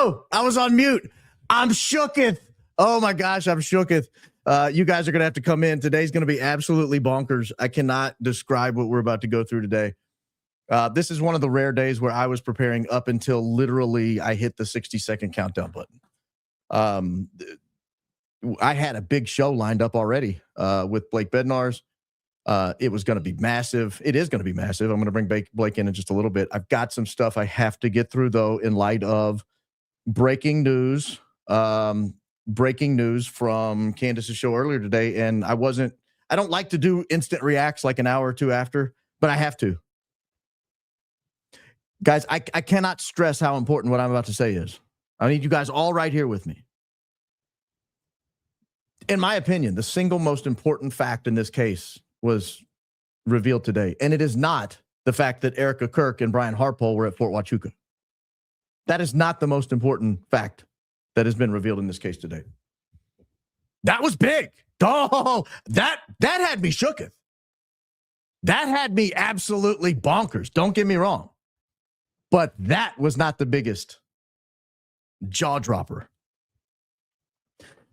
No, I was on mute. I'm shooketh. Oh my gosh, I'm shooketh. You guys are going to have to come in. Today's going to be absolutely bonkers. I cannot describe what we're about to go through today. This is one of the rare days where I was preparing up until literally I hit the 60-second countdown button. I had a big show lined up already with Blake Bednarz. It was going to be massive. It is going to be massive. I'm going to bring Blake in just a little bit. I've got some stuff I have to get through, though, in light of breaking news. Breaking news from Candace's show earlier today. And I don't like to do instant reacts like an hour or two after, but I have to. Guys, I cannot stress how important what I'm about to say is. I need you guys all right here with me. In my opinion, the single most important fact in this case was revealed today. And it is not the fact that Erica Kirk and Brian Harpole were at Fort Huachuca. That is not the most important fact that has been revealed in this case today. That was big. Oh, that had me shooketh. That had me absolutely bonkers. Don't get me wrong. But that was not the biggest jaw dropper.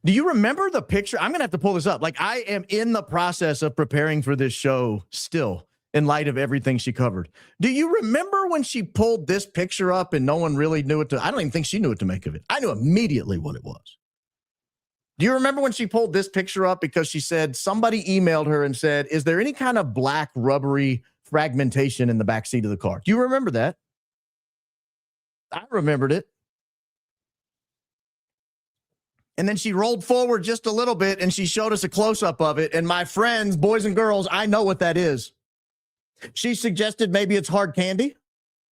Do you remember the picture? I'm going to have to pull this up. Like, I am in the process of preparing for this show still in light of everything she covered. Do you remember when she pulled this picture up and no one really knew what to, I don't even think she knew what to make of it. I knew immediately what it was. Do you remember when she pulled this picture up because she said somebody emailed her and said, is there any kind of black rubbery fragmentation in the backseat of the car? Do you remember that? I remembered it. And then she rolled forward just a little bit and she showed us a close-up of it. And my friends, boys and girls, I know what that is. She suggested maybe it's hard candy.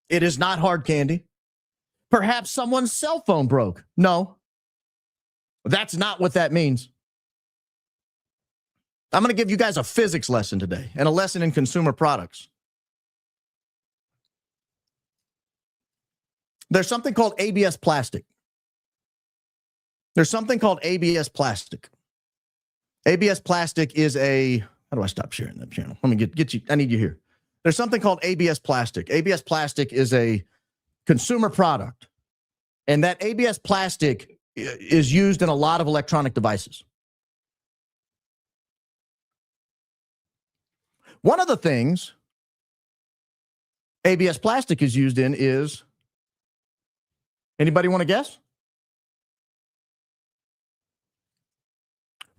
It is not hard candy. Perhaps someone's cell phone broke. No, that's not what that means. I'm going to give you guys a physics lesson today and a lesson in consumer products. There's something called ABS plastic. There's something called ABS plastic. ABS plastic is a, how do I stop sharing that channel? Let me get you, I need you here. There's something called ABS plastic. ABS plastic is a consumer product. And that ABS plastic is used in a lot of electronic devices. One of the things ABS plastic is used in is, anybody want to guess?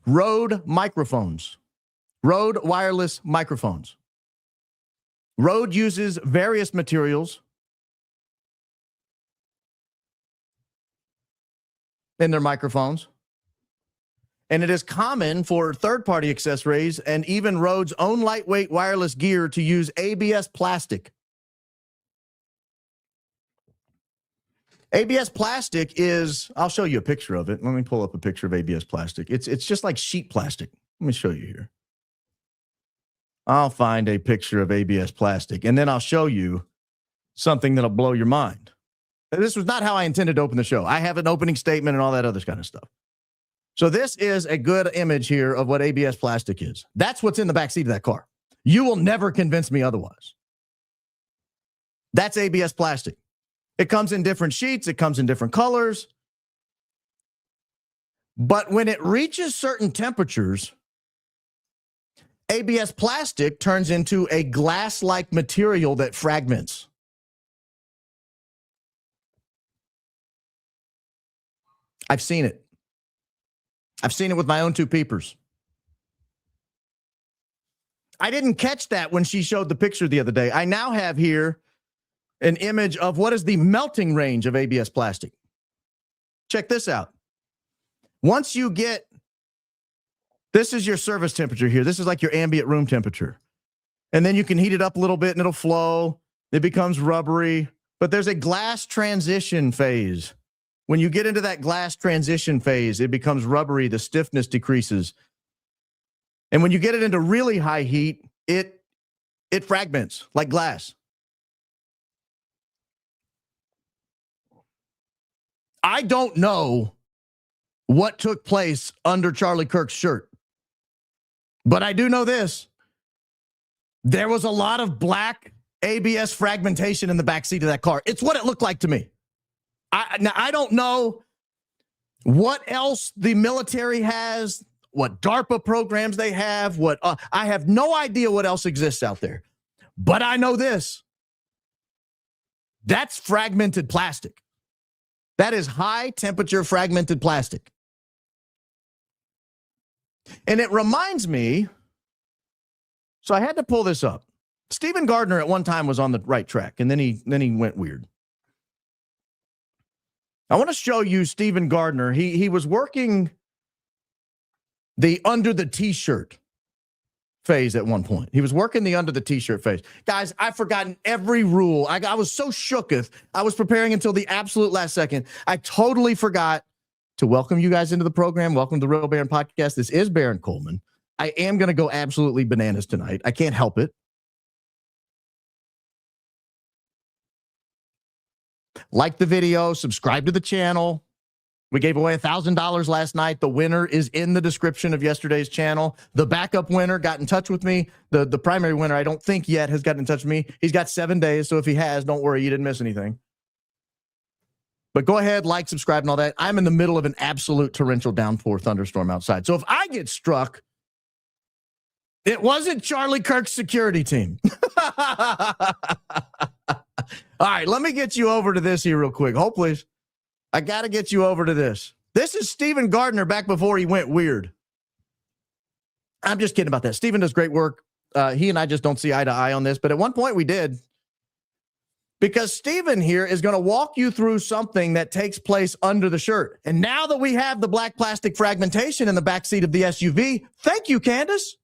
Rode microphones. Rode wireless microphones. Rode uses various materials in their microphones. And it is common for third-party accessories and even Rode's own lightweight wireless gear to use ABS plastic. ABS plastic is, I'll show you a picture of it. Let me pull up a picture of ABS plastic. It's just like sheet plastic. Let me show you here. I'll find a picture of ABS plastic, and then I'll show you something that'll blow your mind. This was not how I intended to open the show. I have an opening statement and all that other kind of stuff. So this is a good image here of what ABS plastic is. That's what's in the backseat of that car. You will never convince me otherwise. That's ABS plastic. It comes in different sheets. It comes in different colors. But when it reaches certain temperatures, ABS plastic turns into a glass-like material that fragments. I've seen it. I've seen it with my own two peepers. I didn't catch that when she showed the picture the other day. I now have here an image of what is the melting range of ABS plastic. Check this out. Once you get, this is your service temperature here. This is like your ambient room temperature. And then you can heat it up a little bit and it'll flow. It becomes rubbery. But there's a glass transition phase. When you get into that glass transition phase, it becomes rubbery. The stiffness decreases. And when you get it into really high heat, it fragments like glass. I don't know what took place under Charlie Kirk's shirt, but I do know this. There was a lot of black ABS fragmentation in the backseat of that car. It's what it looked like to me. Now, I don't know what else the military has, what DARPA programs they have, I have no idea what else exists out there. But I know this. That's fragmented plastic. That is high temperature fragmented plastic. And it reminds me, so I had to pull this up. Stephen Gardner at one time was on the right track, and then he went weird. I want to show you Stephen Gardner. He was working the under the t-shirt phase at one point. He was working the under the t-shirt phase. Guys, I've forgotten every rule. I was so shooketh. I was preparing until the absolute last second. I totally forgot to welcome you guys into the program. Welcome to the Real Baron Podcast. This is Baron Coleman. I am going to go absolutely bananas tonight. I can't help it. Like the video, subscribe to the channel. We gave away $1,000 last night. The winner is in the description of yesterday's channel. The backup winner got in touch with me. The primary winner, I don't think yet, has gotten in touch with me. He's got 7 days, so if he has, don't worry, you didn't miss anything. But go ahead, like, subscribe, and all that. I'm in the middle of an absolute torrential downpour thunderstorm outside. So if I get struck, it wasn't Charlie Kirk's security team. All right, let me get you over to this here real quick. Hold, please. I got to get you over to this. This is Stephen Gardner back before he went weird. I'm just kidding about that. Stephen does great work. He and I just don't see eye to eye on this, but at one point we did. Because Stephen here is going to walk you through something that takes place under the shirt. And now that we have the black plastic fragmentation in the backseat of the SUV, thank you, Candace.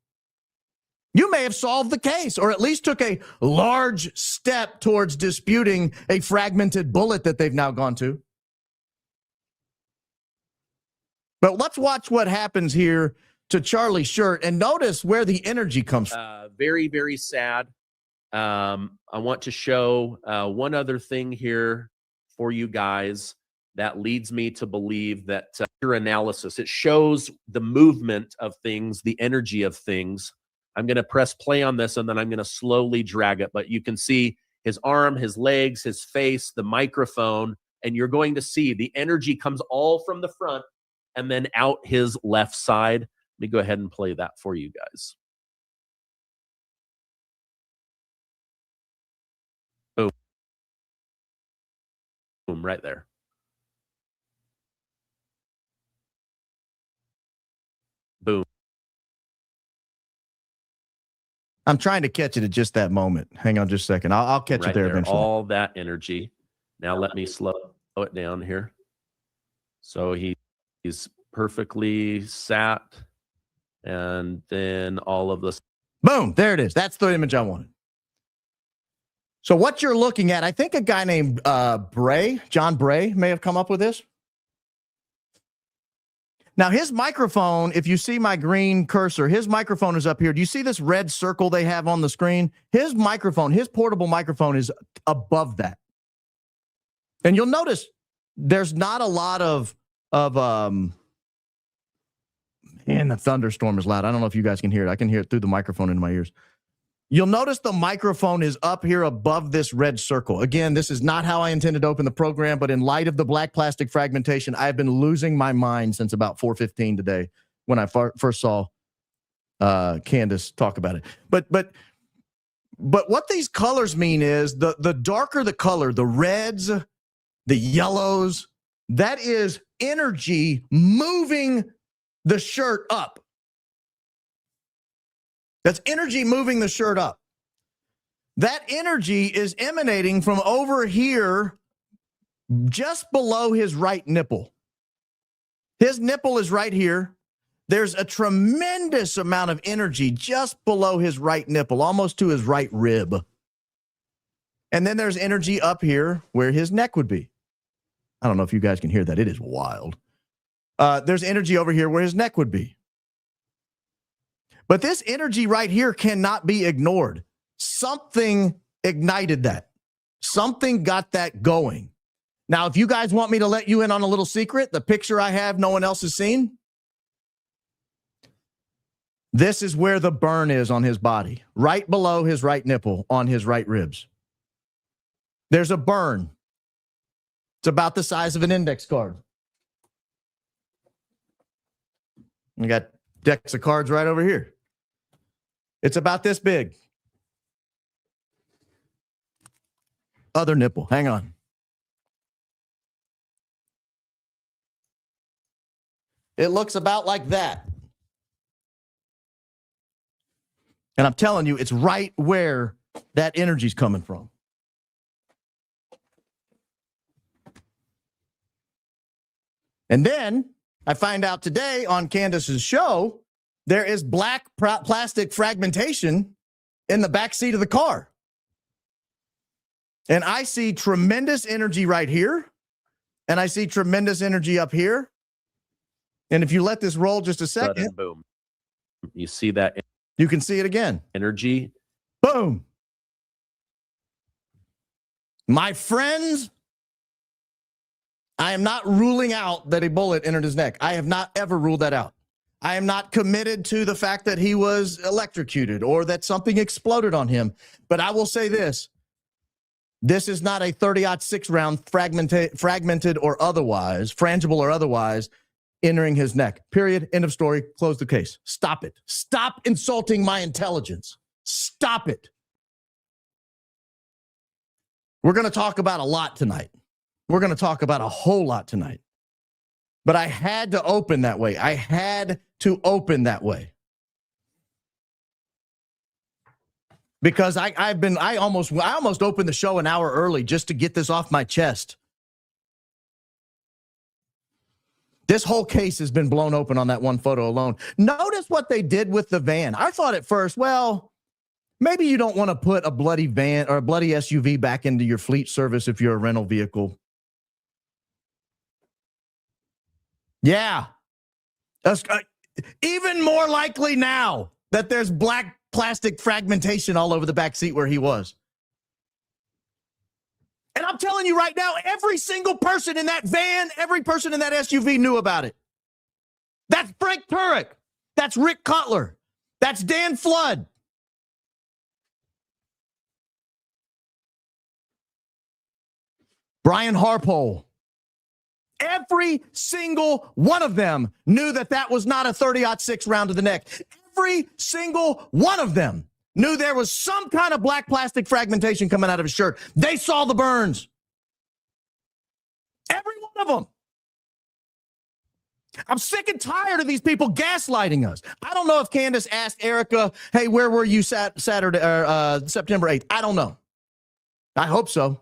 You may have solved the case, or at least took a large step towards disputing a fragmented bullet that they've now gone to. But let's watch what happens here to Charlie's shirt and notice where the energy comes from. Very, very sad. I want to show one other thing here for you guys that leads me to believe that your analysis, it shows the movement of things, the energy of things. I'm going to press play on this, and then I'm going to slowly drag it. But you can see his arm, his legs, his face, the microphone, and you're going to see the energy comes all from the front and then out his left side. Let me go ahead and play that for you guys. Boom. Boom, right there. Boom. I'm trying to catch it at just that moment. Hang on just a second. I'll catch it there eventually. All that energy. Now let me slow it down here. So he's perfectly sat. And then all of this. Boom. There it is. That's the image I wanted. So what you're looking at, I think a guy named John Bray may have come up with this. Now, his microphone, if you see my green cursor, his microphone is up here. Do you see this red circle they have on the screen? His microphone, his portable microphone is above that. And you'll notice there's not a lot of man, the thunderstorm is loud. I don't know if you guys can hear it. I can hear it through the microphone in my ears. You'll notice the microphone is up here above this red circle. Again, this is not how I intended to open the program, but in light of the black plastic fragmentation, I've been losing my mind since about 4:15 today when I first saw Candace talk about it. But what these colors mean is the darker the color, the reds, the yellows, that is energy moving the shirt up. That's energy moving the shirt up. That energy is emanating from over here, just below his right nipple. His nipple is right here. There's a tremendous amount of energy just below his right nipple, almost to his right rib. And then there's energy up here where his neck would be. I don't know if you guys can hear that. It is wild. There's energy over here where his neck would be. But this energy right here cannot be ignored. Something ignited that. Something got that going. Now, if you guys want me to let you in on a little secret, the picture I have no one else has seen, this is where the burn is on his body, right below his right nipple on his right ribs. There's a burn. It's about the size of an index card. We got decks of cards right over here. It's about this big. Other nipple. Hang on. It looks about like that. And I'm telling you, it's right where that energy's coming from. And then I find out today on Candace's show, there is black plastic fragmentation in the back seat of the car. And I see tremendous energy right here. And I see tremendous energy up here. And if you let this roll just a second, Sudden boom. You see that you can see it again. energy. Boom. My friends, I am not ruling out that a bullet entered his neck. I have not ever ruled that out. I am not committed to the fact that he was electrocuted or that something exploded on him. But I will say this. This is not a 30-06 round fragmented or otherwise, frangible or otherwise, entering his neck. Period. End of story. Close the case. Stop it. Stop insulting my intelligence. Stop it. We're going to talk about a lot tonight. We're going to talk about a whole lot tonight. But I had to open that way. I had to open that way. Because I almost opened the show an hour early just to get this off my chest. This whole case has been blown open on that one photo alone. Notice what they did with the van. I thought at first, well, maybe you don't want to put a bloody van or a bloody SUV back into your fleet service if you're a rental vehicle. Yeah. That's even more likely now that there's black plastic fragmentation all over the back seat where he was. And I'm telling you right now, every single person in that van, every person in that SUV knew about it. That's Frank Turek. That's Rick Cutler. That's Dan Flood. Brian Harpole. Every single one of them knew that that was not a 30-06 round to the neck. Every single one of them knew there was some kind of black plastic fragmentation coming out of his shirt. They saw the burns. Every one of them. I'm sick and tired of these people gaslighting us. I don't know if Candace asked Erica, hey, where were you Saturday or September 8th? I don't know. I hope so.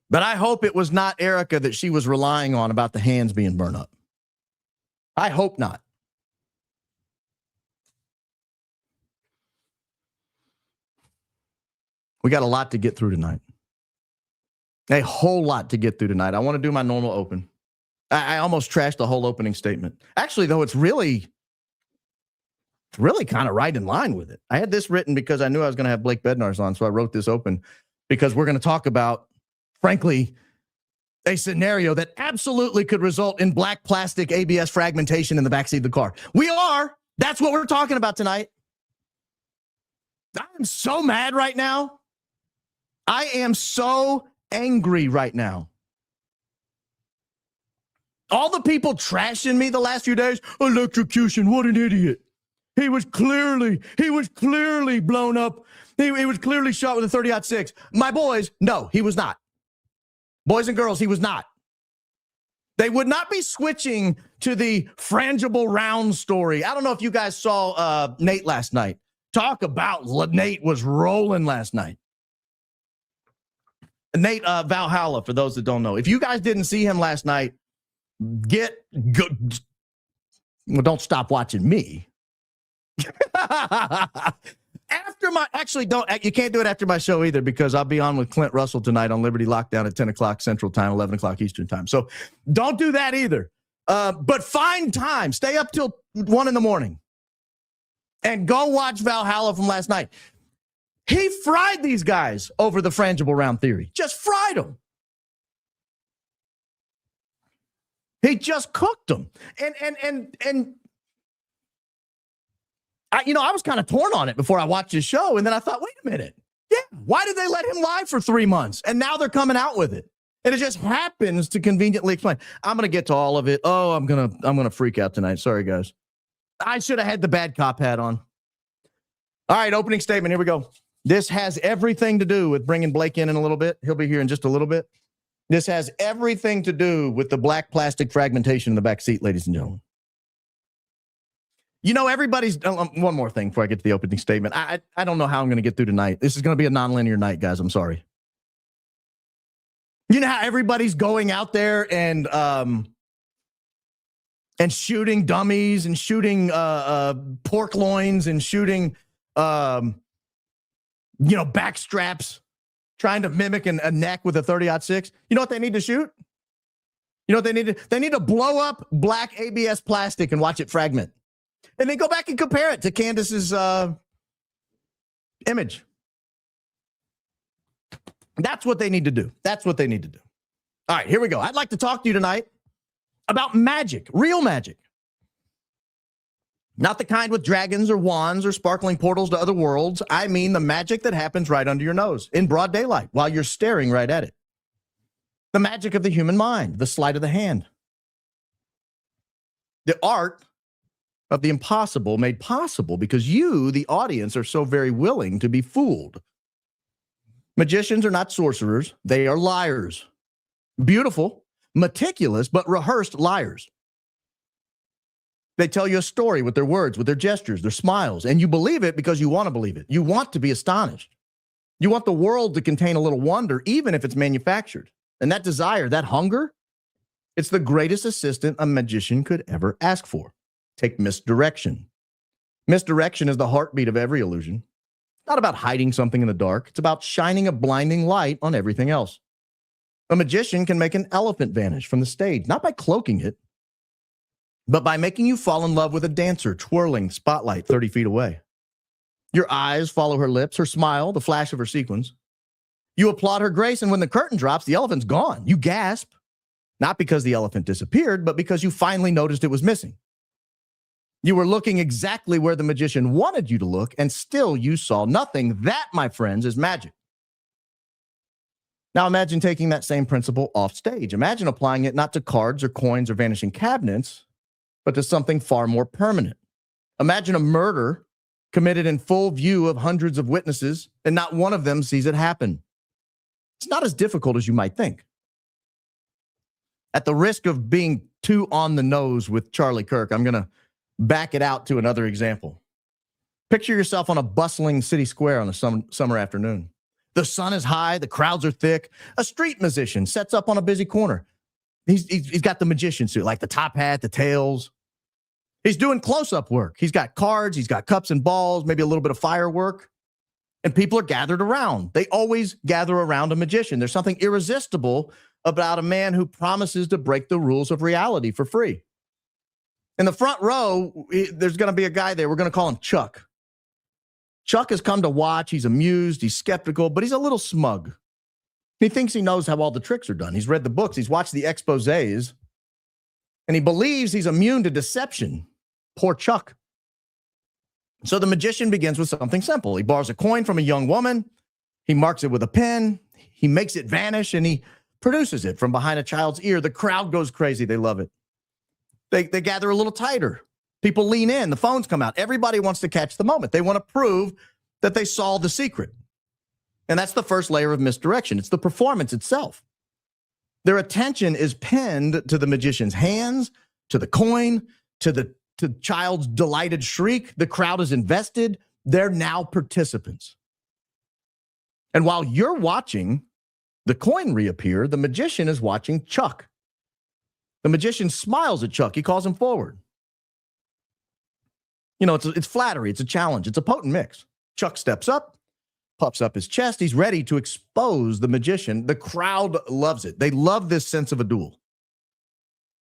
But I hope it was not Erica that she was relying on about the hands being burned up. I hope not. We got a lot to get through tonight. A whole lot to get through tonight. I want to do my normal open. I almost trashed the whole opening statement. Actually, though, it's really kind of right in line with it. I had this written because I knew I was going to have Blake Bednarz on, so I wrote this open because we're going to talk about, frankly, a scenario that absolutely could result in black plastic ABS fragmentation in the backseat of the car. We are. That's what we're talking about tonight. I'm so mad right now. I am so angry right now. All the people trashing me the last few days, electrocution, what an idiot. He was clearly blown up. He was clearly shot with a 30-06. My boys, no, he was not. Boys and girls, he was not. They would not be switching to the frangible round story. I don't know if you guys saw Nate last night. Talk about Nate was rolling last night. Nate Valhalla, for those that don't know. If you guys didn't see him last night, don't stop watching me. You can't do it after my show either because I'll be on with Clint Russell tonight on Liberty Lockdown at 10 o'clock Central Time, 11 o'clock Eastern Time. So don't do that either. But find time. Stay up till 1 in the morning and go watch Valhalla from last night. He fried these guys over the frangible round theory. Just fried them. He just cooked them. And I was kind of torn on it before I watched his show. And then I thought, wait a minute. Yeah. Why did they let him lie for 3 months? And now they're coming out with it. And it just happens to conveniently explain. I'm going to get to all of it. Oh, I'm going to freak out tonight. Sorry, guys. I should have had the bad cop hat on. All right, opening statement. Here we go. This has everything to do with bringing Blake in a little bit. He'll be here in just a little bit. This has everything to do with the black plastic fragmentation in the back seat, ladies and gentlemen. You know, everybody's, one more thing before I get to the opening statement. I don't know how I'm going to get through tonight. This is going to be a nonlinear night, guys. I'm sorry. You know how everybody's going out there and shooting dummies and shooting pork loins and shooting, back straps, trying to mimic a neck with a 30-06. You know what they need to shoot? You know what they need to? They need to blow up black ABS plastic and watch it fragment. And then go back and compare it to Candace's image. That's what they need to do. That's what they need to do. All right, here we go. I'd like to talk to you tonight about magic, real magic. Not the kind with dragons or wands or sparkling portals to other worlds. I mean the magic that happens right under your nose in broad daylight while you're staring right at it. The magic of the human mind, the sleight of the hand. The art of the impossible made possible because you, the audience, are so very willing to be fooled. Magicians are not sorcerers. They are liars. Beautiful, meticulous, but rehearsed liars. They tell you a story with their words, with their gestures, their smiles, and you believe it because you want to believe it. You want to be astonished. You want the world to contain a little wonder, even if it's manufactured. And that desire, that hunger, it's the greatest assistant a magician could ever ask for. Take misdirection. Misdirection is the heartbeat of every illusion. It's not about hiding something in the dark. It's about shining a blinding light on everything else. A magician can make an elephant vanish from the stage, not by cloaking it, but by making you fall in love with a dancer twirling the spotlight 30 feet away. Your eyes follow her lips, her smile, the flash of her sequins. You applaud her grace, and when the curtain drops, the elephant's gone. You gasp, not because the elephant disappeared, but because you finally noticed it was missing. You were looking exactly where the magician wanted you to look, and still you saw nothing. That, my friends, is magic. Now imagine taking that same principle off stage. Imagine applying it not to cards or coins or vanishing cabinets, but to something far more permanent. Imagine a murder committed in full view of hundreds of witnesses, and not one of them sees it happen. It's not as difficult as you might think. At the risk of being too on the nose with Charlie Kirk, I'm going to back it out to another example. Picture yourself on a bustling city square on a summer afternoon. The sun is high, the crowds are thick. A street musician sets up on a busy corner. He's got the magician suit, like the top hat, the tails. He's doing close-up work. He's got cards, he's got cups and balls, maybe a little bit of firework. And people are gathered around. They always gather around a magician. There's something irresistible about a man who promises to break the rules of reality for free. In the front row, there's going to be a guy there. We're going to call him Chuck. Chuck has come to watch. He's amused. He's skeptical, but he's a little smug. He thinks he knows how all the tricks are done. He's read the books. He's watched the exposés, and he believes he's immune to deception. Poor Chuck. So the magician begins with something simple. He borrows a coin from a young woman. He marks it with a pen. He makes it vanish, and he produces it from behind a child's ear. The crowd goes crazy. They love it. They gather a little tighter. People lean in. The phones come out. Everybody wants to catch the moment. They want to prove that they saw the secret. And that's the first layer of misdirection. It's the performance itself. Their attention is pinned to the magician's hands, to the coin, to the child's delighted shriek. The crowd is invested. They're now participants. And while you're watching the coin reappear, the magician is watching Chuck. The magician smiles at Chuck. He calls him forward. You know, it's flattery. It's a challenge. It's a potent mix. Chuck steps up, puffs up his chest. He's ready to expose the magician. The crowd loves it. They love this sense of a duel.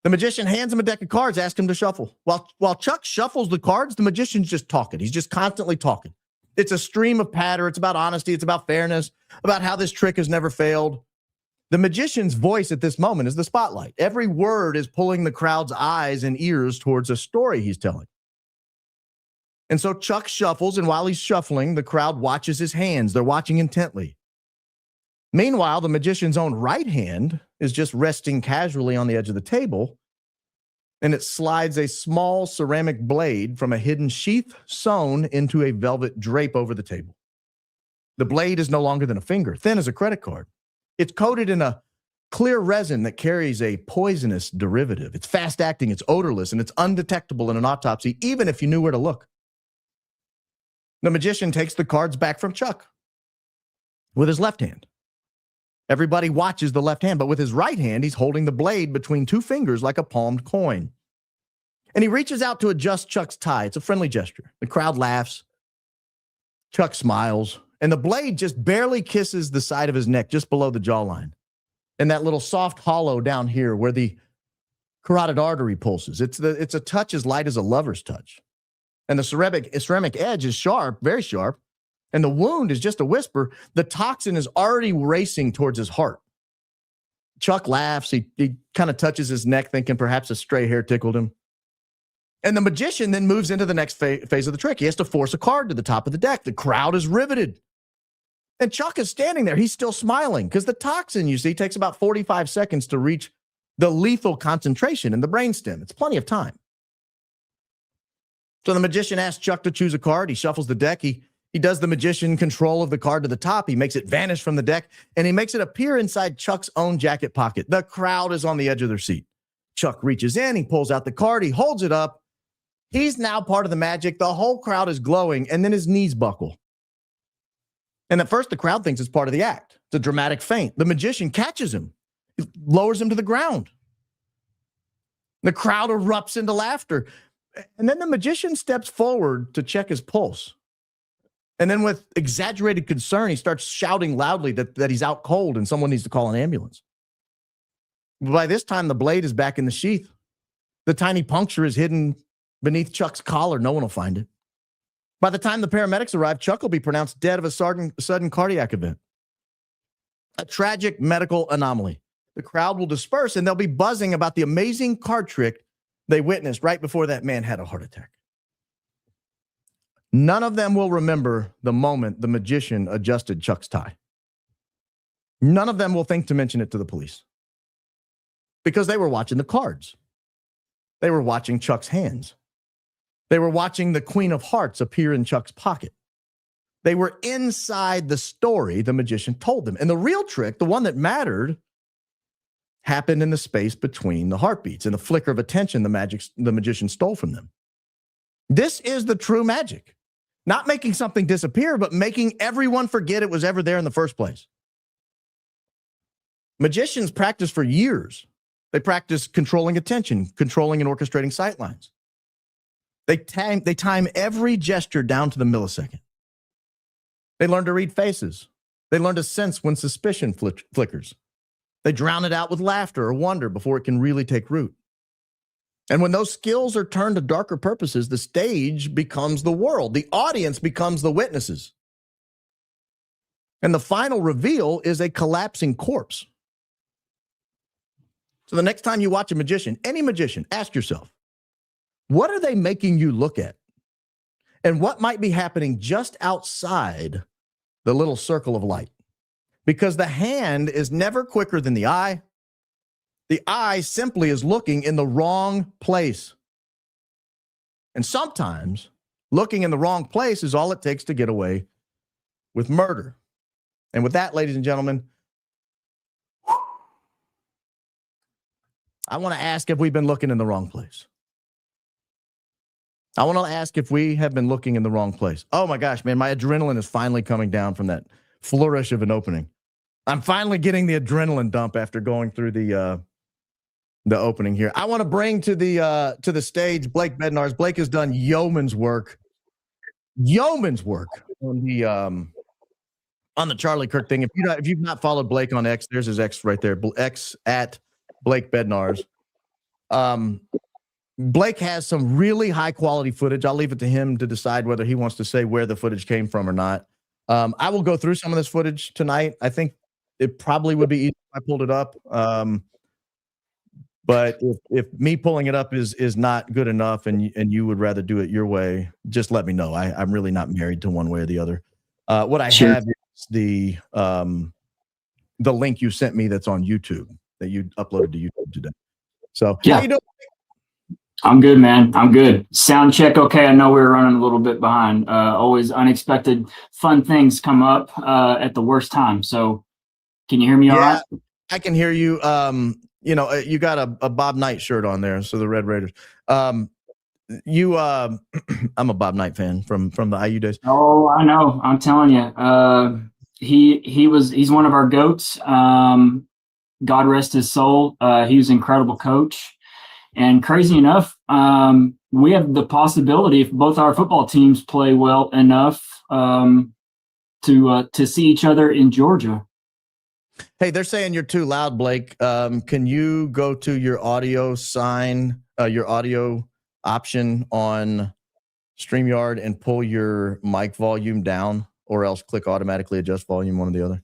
The magician hands him a deck of cards, asks him to shuffle. While Chuck shuffles the cards, the magician's just talking. He's just constantly talking. It's a stream of patter. It's about honesty. It's about fairness, about how this trick has never failed. The magician's voice at this moment is the spotlight. Every word is pulling the crowd's eyes and ears towards a story he's telling. And so Chuck shuffles, and while he's shuffling, the crowd watches his hands. They're watching intently. Meanwhile, the magician's own right hand is just resting casually on the edge of the table, and it slides a small ceramic blade from a hidden sheath sewn into a velvet drape over the table. The blade is no longer than a finger, thin as a credit card. It's coated in a clear resin that carries a poisonous derivative. It's fast-acting, it's odorless, and it's undetectable in an autopsy, even if you knew where to look. The magician takes the cards back from Chuck with his left hand. Everybody watches the left hand, but with his right hand, he's holding the blade between two fingers like a palmed coin. And he reaches out to adjust Chuck's tie. It's a friendly gesture. The crowd laughs. Chuck smiles, and the blade just barely kisses the side of his neck, just below the jawline. And that little soft hollow down here where the carotid artery pulses. It's a touch as light as a lover's touch. And the ceramic edge is sharp, very sharp. And the wound is just a whisper. The toxin is already racing towards his heart. Chuck laughs. He kind of touches his neck, thinking perhaps a stray hair tickled him. And the magician then moves into the next phase of the trick. He has to force a card to the top of the deck. The crowd is riveted. And Chuck is standing there. He's still smiling because the toxin, you see, takes about 45 seconds to reach the lethal concentration in the brainstem. It's plenty of time. So the magician asks Chuck to choose a card. He shuffles the deck. He does the magician control of the card to the top. He makes it vanish from the deck, and he makes it appear inside Chuck's own jacket pocket. The crowd is on the edge of their seat. Chuck reaches in. He pulls out the card. He holds it up. He's now part of the magic. The whole crowd is glowing, and then his knees buckle. And at first, the crowd thinks it's part of the act. It's a dramatic feint. The magician catches him. He lowers him to the ground. The crowd erupts into laughter. And then the magician steps forward to check his pulse. And then with exaggerated concern, he starts shouting loudly that he's out cold and someone needs to call an ambulance. By this time, the blade is back in the sheath. The tiny puncture is hidden beneath Chuck's collar. No one will find it. By the time the paramedics arrive, Chuck will be pronounced dead of a sudden cardiac event. A tragic medical anomaly. The crowd will disperse, and they'll be buzzing about the amazing card trick they witnessed right before that man had a heart attack. None of them will remember the moment the magician adjusted Chuck's tie. None of them will think to mention it to the police because they were watching the cards. They were watching Chuck's hands. They were watching the Queen of Hearts appear in Chuck's pocket. They were inside the story the magician told them. And the real trick, the one that mattered, happened in the space between the heartbeats and the flicker of attention the magician stole from them. This is the true magic. Not making something disappear, but making everyone forget it was ever there in the first place. Magicians practice for years. They practice controlling attention, controlling and orchestrating sightlines. They time every gesture down to the millisecond. They learn to read faces. They learn to sense when suspicion flickers. They drown it out with laughter or wonder before it can really take root. And when those skills are turned to darker purposes, the stage becomes the world. The audience becomes the witnesses. And the final reveal is a collapsing corpse. So the next time you watch a magician, any magician, ask yourself, what are they making you look at? And what might be happening just outside the little circle of light? Because the hand is never quicker than the eye. The eye simply is looking in the wrong place. And sometimes looking in the wrong place is all it takes to get away with murder. And with that, ladies and gentlemen, I want to ask if we've been looking in the wrong place. I want to ask if we have been looking in the wrong place. Oh my gosh, man, my adrenaline is finally coming down from that flourish of an opening. I'm finally getting the adrenaline dump after going through the opening here. I want to bring to the stage Blake Bednarz. Blake has done yeoman's work on the Charlie Kirk thing. If you've not followed Blake on X, there's his X right there. X at Blake Bednarz. Blake has some really high quality footage. I'll leave it to him to decide whether he wants to say where the footage came from or not. I will go through some of this footage tonight. I think it probably would be easy if I pulled it up. But if me pulling it up is not good enough and you would rather do it your way, just let me know. I'm really not married to one way or the other. What I have is the link you sent me that's on YouTube that you uploaded to YouTube today. So yeah. How you doing? I'm good, man. I'm good. Sound check. Okay. I know we were running a little bit behind. Always unexpected fun things come up at the worst time. So can you hear me all right? I can hear you. You got a Bob Knight shirt on there. So the Red Raiders. I'm a Bob Knight fan from the IU days. Oh, I know. I'm telling you. He's one of our GOATs. God rest his soul. He was an incredible coach. And crazy enough, we have the possibility, if both our football teams play well enough, to see each other in Georgia. Hey, they're saying you're too loud, Blake. Can you go to your audio your audio option on StreamYard and pull your mic volume down, or else click automatically adjust volume, one or the other?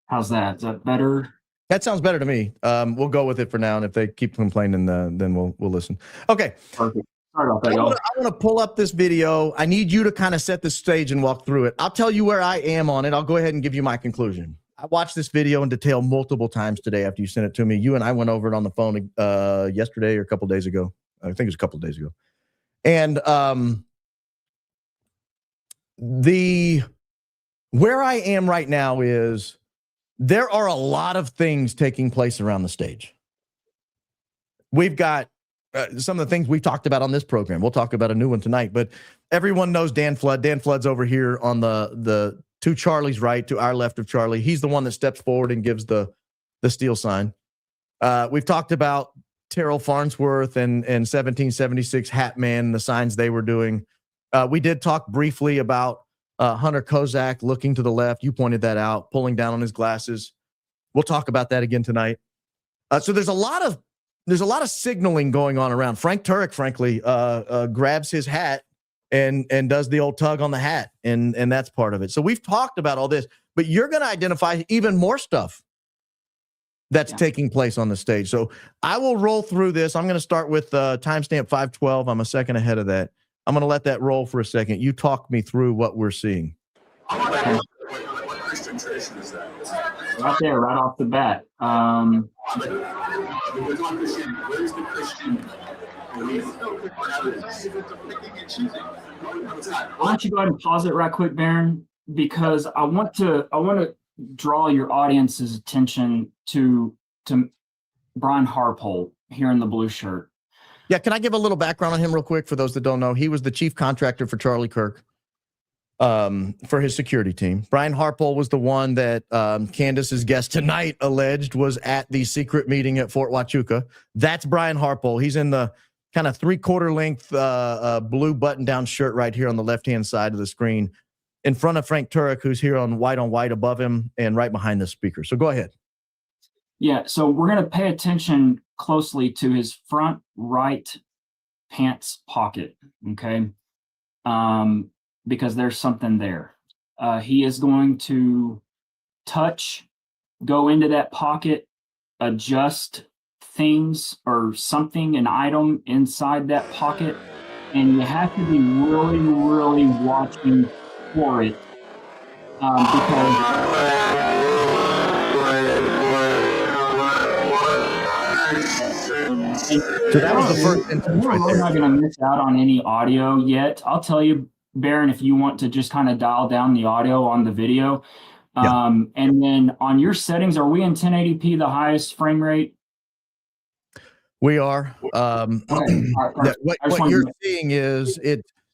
How's that? Is that better? That sounds better to me. We'll go with it for now, and if they keep complaining, then we'll listen. Okay. Perfect. Sorry about that, I y'all. want to pull up this video. I need you to kind of set the stage and walk through it. I'll tell you where I am on it. I'll go ahead and give you my conclusion. I watched this video in detail multiple times today after you sent it to me. You and I went over it on the phone yesterday or a couple of days ago. I think it was a couple of days ago. And where I am right now is there are a lot of things taking place around the stage. We've got some of the things we've talked about on this program. We'll talk about a new one tonight, but everyone knows Dan Flood. Dan Flood's over here on the to Charlie's right, to our left of Charlie. He's the one that steps forward and gives the steel sign. We've talked about Terrell Farnsworth and 1776 Hat Man, the signs they were doing. We did talk briefly about Hunter Kozak looking to the left. You pointed that out, pulling down on his glasses. We'll talk about that again tonight. So there's a lot of signaling going on around. Frank Turek, frankly, grabs his hat and does the old tug on the hat, and that's part of it. So we've talked about all this, but you're going to identify even more stuff that's taking place on the stage. So I will roll through this. I'm going to start with timestamp 512. I'm a second ahead of that. I'm going to let that roll for a second. You talk me through what we're seeing. What Christian tradition is that? Right there, right off the bat. Where's the Christian belief? Why don't you go ahead and pause it right quick, Baron? Because I want to draw your audience's attention to Brian Harpole here in the blue shirt. Yeah, can I give a little background on him real quick for those that don't know? He was the chief contractor for Charlie Kirk for his security team. Brian Harpole was the one that Candace's guest tonight alleged was at the secret meeting at Fort Huachuca. That's Brian Harpole. He's in the kind of 3/4 length blue button-down shirt right here on the left-hand side of the screen in front of Frank Turek, who's here on white above him and right behind the speaker. So go ahead. Yeah, so we're going to pay attention closely to his front right pants pocket, okay? Because there's something there. He is going to go into that pocket, adjust things or something, an item inside that pocket, and you have to be really, really watching for it because so that was the first instance right there. We're not going to miss out on any audio yet. I'll tell you, Baron, if you want to just kind of dial down the audio on the video. And then on your settings, are we in 1080p, the highest frame rate? We are. What you're seeing is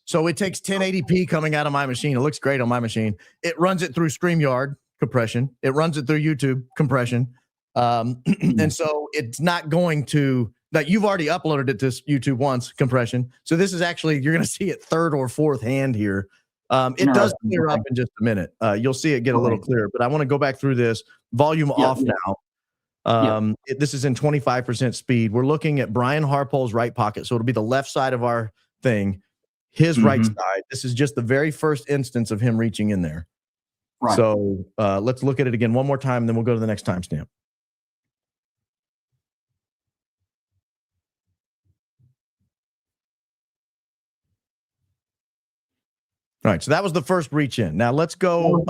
so it takes 1080p coming out of my machine. It looks great on my machine. It runs it through StreamYard compression. It runs it through YouTube compression. And so it's not going to, that you've already uploaded it to YouTube once, compression. So this is actually, you're going to see it third or fourth hand here. It does clear up in just a minute. You'll see it get a little clearer, but I want to go back through this. Volume off now. This is in 25% speed. We're looking at Brian Harpole's right pocket. So it'll be the left side of our thing, his right side. This is just the very first instance of him reaching in there. Right. So let's look at it again one more time, and then we'll go to the next timestamp. All right, so that was the first reach in. Now let's go.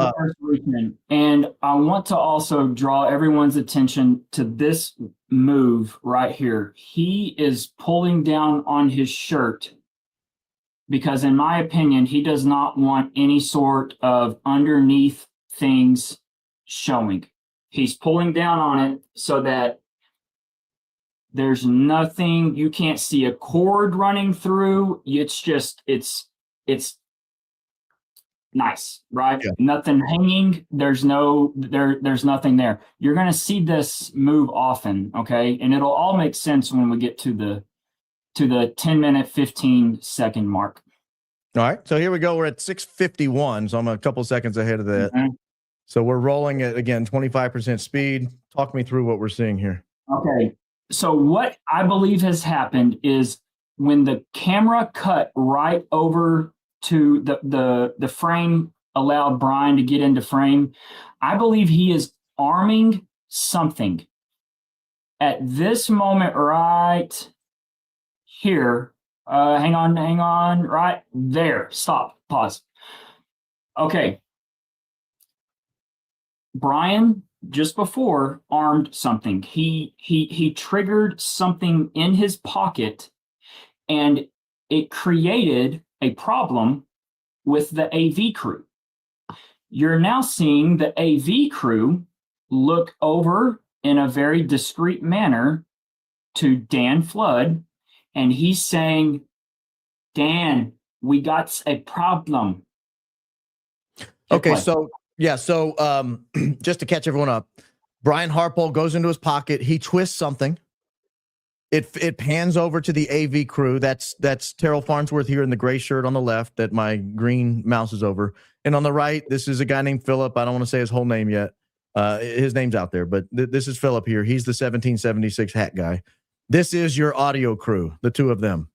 And I want to also draw everyone's attention to this move right here. He is pulling down on his shirt because, in my opinion, he does not want any sort of underneath things showing. He's pulling down on it so that there's nothing, you can't see a cord running through. It's just, it's nice, right? Yeah. Nothing hanging. There's nothing there. You're going to see this move often, okay? And it'll all make sense when we get to the 10-minute, 15-second mark. All right, so here we go. We're at 6:51, so I'm a couple seconds ahead of that. Mm-hmm. So we're rolling at, again, 25% speed. Talk me through what we're seeing here. Okay, so what I believe has happened is when the camera cut right over to the frame, allowed Brian to get into frame, I believe he is arming something. At this moment right here, hang on, right there, stop, pause. Okay. Brian, just before, armed something. He triggered something in his pocket, and it created a problem with the AV crew. You're now seeing the AV crew look over in a very discreet manner to Dan Flood, and he's saying, Dan, we got a problem. Okay, so just to catch everyone up, Brian Harpole goes into his pocket. He twists something. It pans over to the AV crew. That's Terrell Farnsworth here in the gray shirt on the left that my green mouse is over. And on the right, this is a guy named Philip. I don't want to say his whole name yet. His name's out there, but this is Philip here. He's the 1776 hat guy. This is your audio crew, the two of them.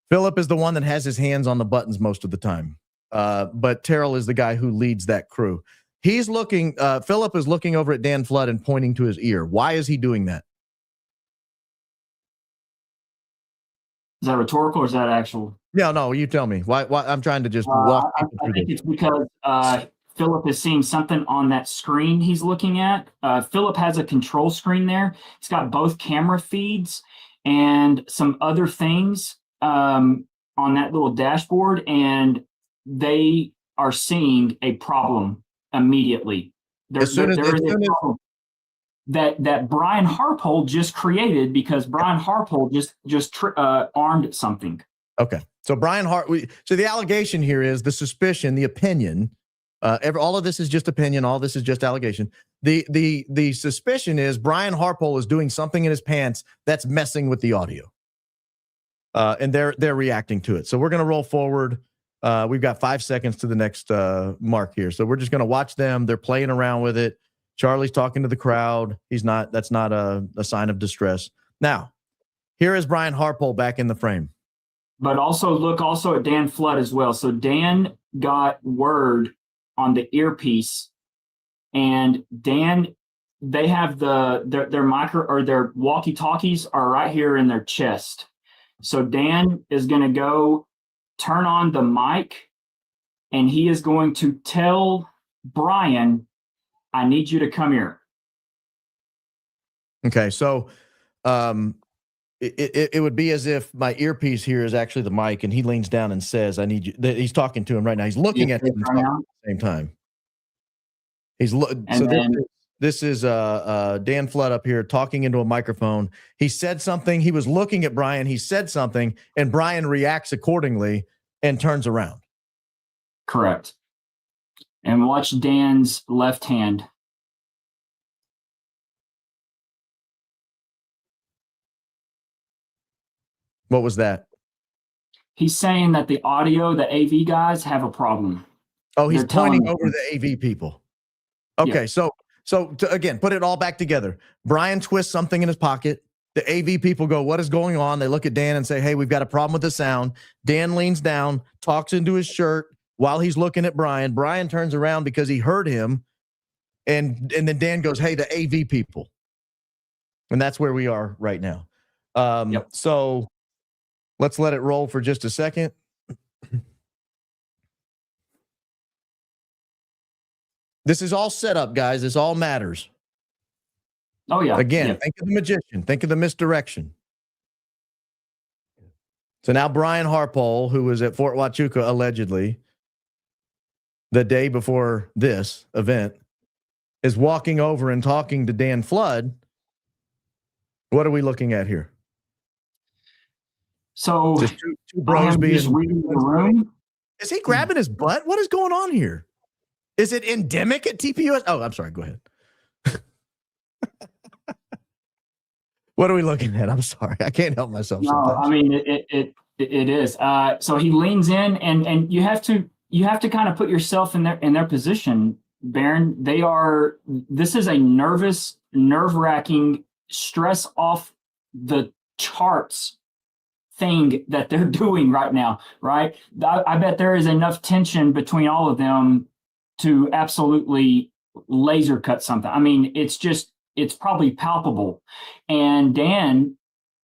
Philip is the one that has his hands on the buttons most of the time. But Terrell is the guy who leads that crew. He's looking, Philip is looking over at Dan Flood and pointing to his ear. Why is he doing that? Is that rhetorical or is that actual? No, you tell me. Why I'm trying to just walk people through I think this. it's because Philip is seeing something on that screen he's looking at. Philip has a control screen there. It's got both camera feeds and some other things on that little dashboard, and they are seeing a problem immediately. That Brian Harpole just created because Brian Harpole just armed something. Okay, so so the allegation here is the suspicion, the opinion. All of this is just opinion. All this is just allegation. The suspicion is Brian Harpole is doing something in his pants that's messing with the audio, and they're reacting to it. So we're gonna roll forward. We've got 5 seconds to the next mark here, so we're just gonna watch them. They're playing around with it. Charlie's talking to the crowd. That's not a sign of distress. Now, here is Brian Harpole back in the frame. But look at Dan Flood as well. So Dan got word on the earpiece, and Dan, they have their micro or their walkie-talkies are right here in their chest. So Dan is going to go turn on the mic, and he is going to tell Brian, I need you to come here. Okay, so it would be as if my earpiece here is actually the mic, and he leans down and says, I need you. He's talking to him right now. He's looking at him at the same time. This is Dan Flood up here talking into a microphone. He said something. He was looking at Brian. He said something, and Brian reacts accordingly and turns around. Correct. And watch Dan's left hand. What was that? He's saying that the AV guys have a problem. Oh, he's pointing over the AV people. Okay, yeah. So to, again, put it all back together. Brian twists something in his pocket. The AV people go, what is going on? They look at Dan and say, hey, we've got a problem with the sound. Dan leans down, talks into his shirt, while he's looking at Brian. Brian turns around because he heard him. And then Dan goes, hey, the AV people. And that's where we are right now. So let's let it roll for just a second. This is all set up, guys. This all matters. Oh, yeah. Again, think of the magician. Think of the misdirection. So now Brian Harpole, who was at Fort Huachuca allegedly the day before this event, is walking over and talking to Dan Flood. What are we looking at here? So just two bros being reading the room. Is he grabbing his butt? What is going on here? Is it endemic at TPUS? Oh, I'm sorry. Go ahead. What are we looking at? I'm sorry. I can't help myself. No, sometimes. I mean it is. So he leans in, and you have to kind of put yourself in their position, Baron. This is a nerve-wracking, stress off the charts thing that they're doing right now, right? I bet there is enough tension between all of them to absolutely laser cut something. I mean, it's probably palpable. And Brian,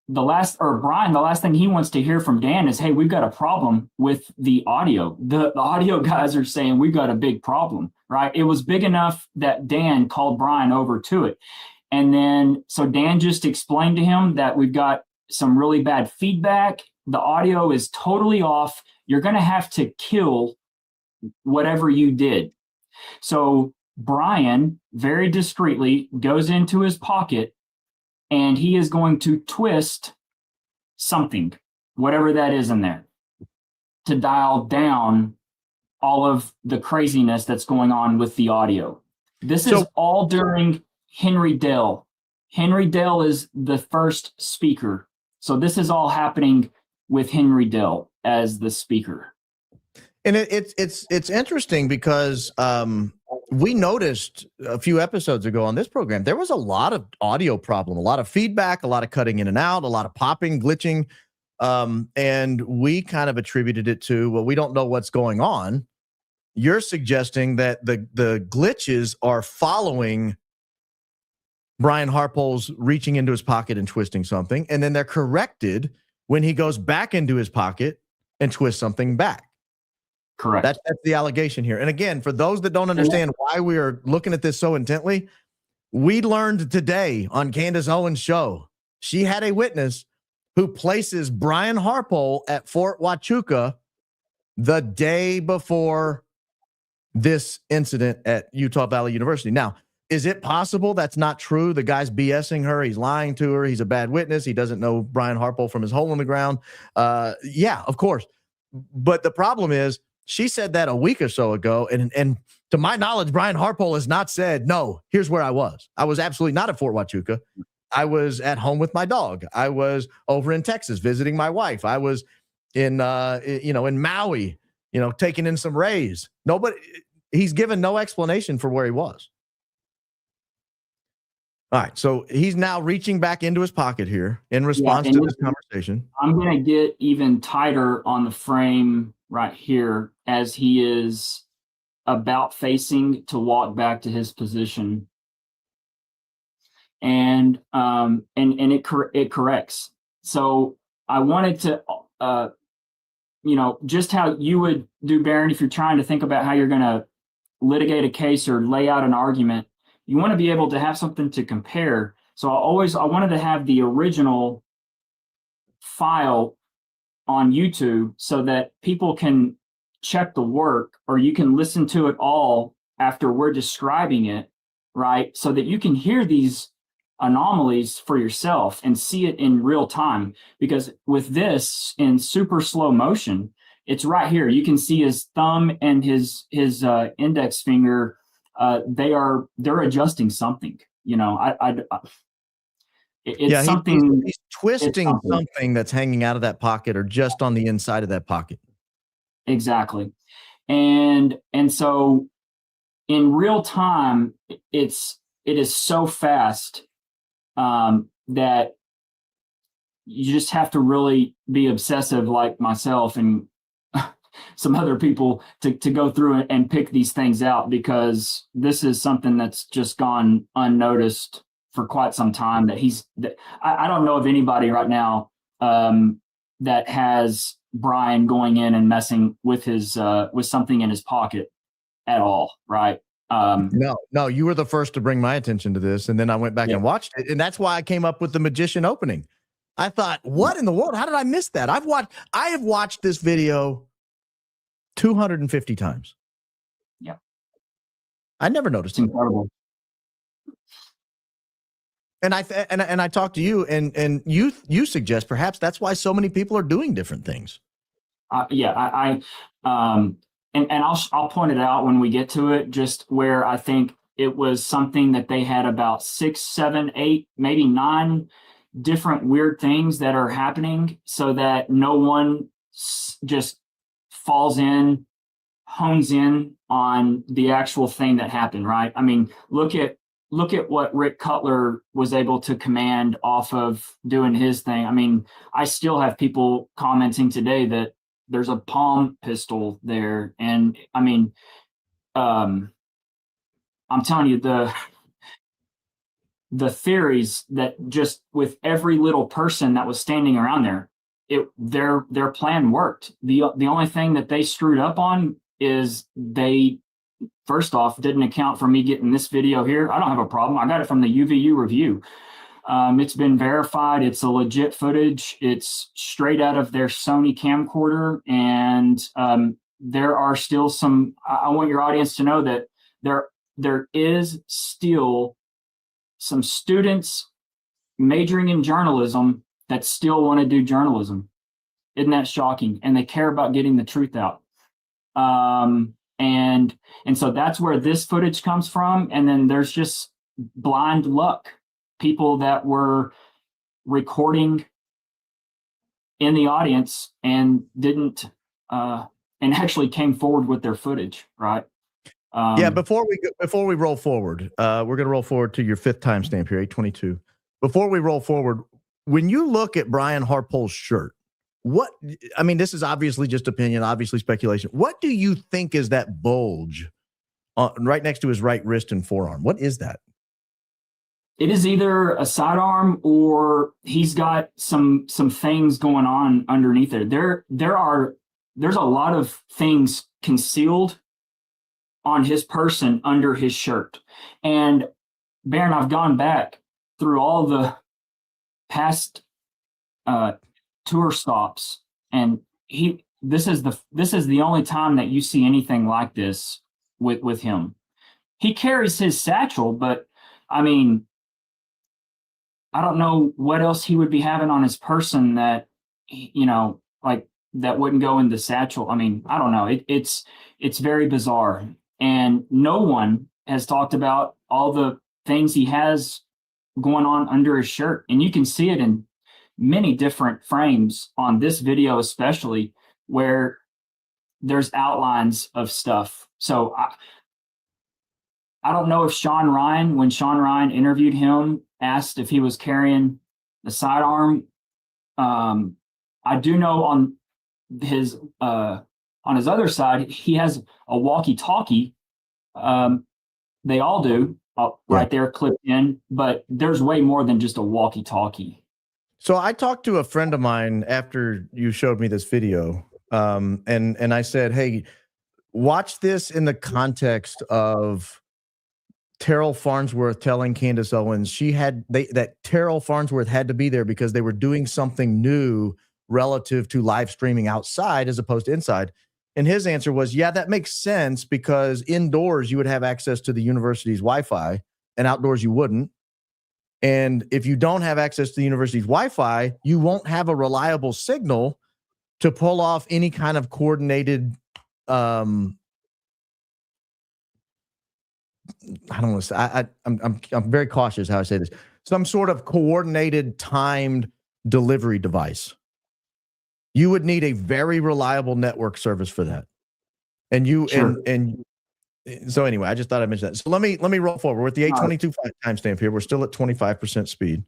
the last thing he wants to hear from Dan is, hey, we've got a problem with the audio. The audio guys are saying we've got a big problem, right? It was big enough that Dan called Brian over to it. And then, so Dan just explained to him that we've got some really bad feedback. The audio is totally off. You're going to have to kill whatever you did. So Brian very discreetly goes into his pocket and he is going to twist something, whatever that is in there, to dial down all of the craziness that's going on with the audio. This is all during Henry Dell. Henry Dell is the first speaker. So this is all happening with Henry Dell as the speaker. And it's interesting because we noticed a few episodes ago on this program, there was a lot of audio problem, a lot of feedback, a lot of cutting in and out, a lot of popping, glitching. And we kind of attributed it to, well, we don't know what's going on. You're suggesting that the glitches are following Brian Harpole's reaching into his pocket and twisting something, and then they're corrected when he goes back into his pocket and twists something back. Correct. That's the allegation here. And again, for those that don't understand why we are looking at this so intently, we learned today on Candace Owens' show, she had a witness who places Brian Harpole at Fort Huachuca the day before this incident at Utah Valley University. Now, is it possible that's not true? The guy's BSing her. He's lying to her. He's a bad witness. He doesn't know Brian Harpole from his hole in the ground. Yeah, of course. But the problem is, she said that a week or so ago, and to my knowledge, Brian Harpole has not said, no, here's where I was. I was absolutely not at Fort Huachuca. I was at home with my dog. I was over in Texas visiting my wife. I was in Maui, taking in some rays. He's given no explanation for where he was. All right, so he's now reaching back into his pocket here in response to this conversation. I'm going to get even tighter on the frame right here as he is about facing to walk back to his position. And it corrects. So I wanted to, just how you would do, Baron, if you're trying to think about how you're going to litigate a case or lay out an argument, you want to be able to have something to compare. So I wanted to have the original file on YouTube so that people can check the work, or you can listen to it all after we're describing it, right? So that you can hear these anomalies for yourself and see it in real time. Because with this in super slow motion, it's right here. You can see his thumb and his index finger. They're adjusting something. It's something. He's twisting something that's hanging out of that pocket or just on the inside of that pocket. Exactly. And so in real time, it is so fast that you just have to really be obsessive like myself and some other people to go through and pick these things out, because this is something that's just gone unnoticed for quite some time. I don't know of anybody right now that has Brian going in and messing with his with something in his pocket at all, right? No, you were the first to bring my attention to this, and then I went back and watched it, and that's why I came up with the magician opening. I thought, what in the world? How did I miss that? I have watched this video 250 times. Yeah, I never noticed it's incredible. And I talked to you, and you suggest perhaps that's why so many people are doing different things. And I'll point it out when we get to it, just where I think it was something that they had about 6, 7, 8, maybe 9 different weird things that are happening, so that no one just falls in, hones in on the actual thing that happened, right? I mean, look at what Rick Cutler was able to command off of doing his thing. I mean, I still have people commenting today that there's a palm pistol there. And I mean, I'm telling you, the theories that just with every little person that was standing around there, their plan worked. The only thing that they screwed up on is they, first off, didn't account for me getting this video here. I don't have a problem. I got it from the UVU review. It's been verified. It's a legit footage. It's straight out of their Sony camcorder. And there are still some, I want your audience to know that there is still some students majoring in journalism that still want to do journalism. Isn't that shocking? And they care about getting the truth out. And so that's where this footage comes from. And then there's just blind luck. People that were recording in the audience and didn't, and actually came forward with their footage, right? Before we roll forward, we're going to roll forward to your 5th timestamp here, 8:22. Before we roll forward, when you look at Brian Harpole's shirt, this is obviously just opinion, obviously speculation. What do you think is that bulge right next to his right wrist and forearm? What is that? It is either a sidearm or he's got some things going on underneath it. There's a lot of things concealed on his person under his shirt. And Baron, I've gone back through all the past tour stops, and this is the only time that you see anything like this with him. He carries his satchel, but I mean, I don't know what else he would be having on his person that, like that wouldn't go in the satchel. I mean, I don't know. It's very bizarre. And no one has talked about all the things he has going on under his shirt. And you can see it in many different frames on this video, especially where there's outlines of stuff. So I don't know if when Sean Ryan interviewed him, asked if he was carrying the sidearm. I do know on his other side, he has a walkie-talkie. They all do, right there clipped in, but there's way more than just a walkie-talkie. So I talked to a friend of mine after you showed me this video, and I said, hey, watch this in the context of Terrell Farnsworth telling Candace Owens that Terrell Farnsworth had to be there because they were doing something new relative to live streaming outside as opposed to inside. And his answer was, yeah, that makes sense because indoors you would have access to the university's Wi-Fi and outdoors you wouldn't. And if you don't have access to the university's Wi-Fi, you won't have a reliable signal to pull off any kind of coordinated I don't want to say, I'm very cautious how I say this. Some sort of coordinated, timed delivery device. You would need a very reliable network service for that. And so anyway, I just thought I'd mention that. So let me roll forward. We're at the 8:22 timestamp here. We're still at 25% speed.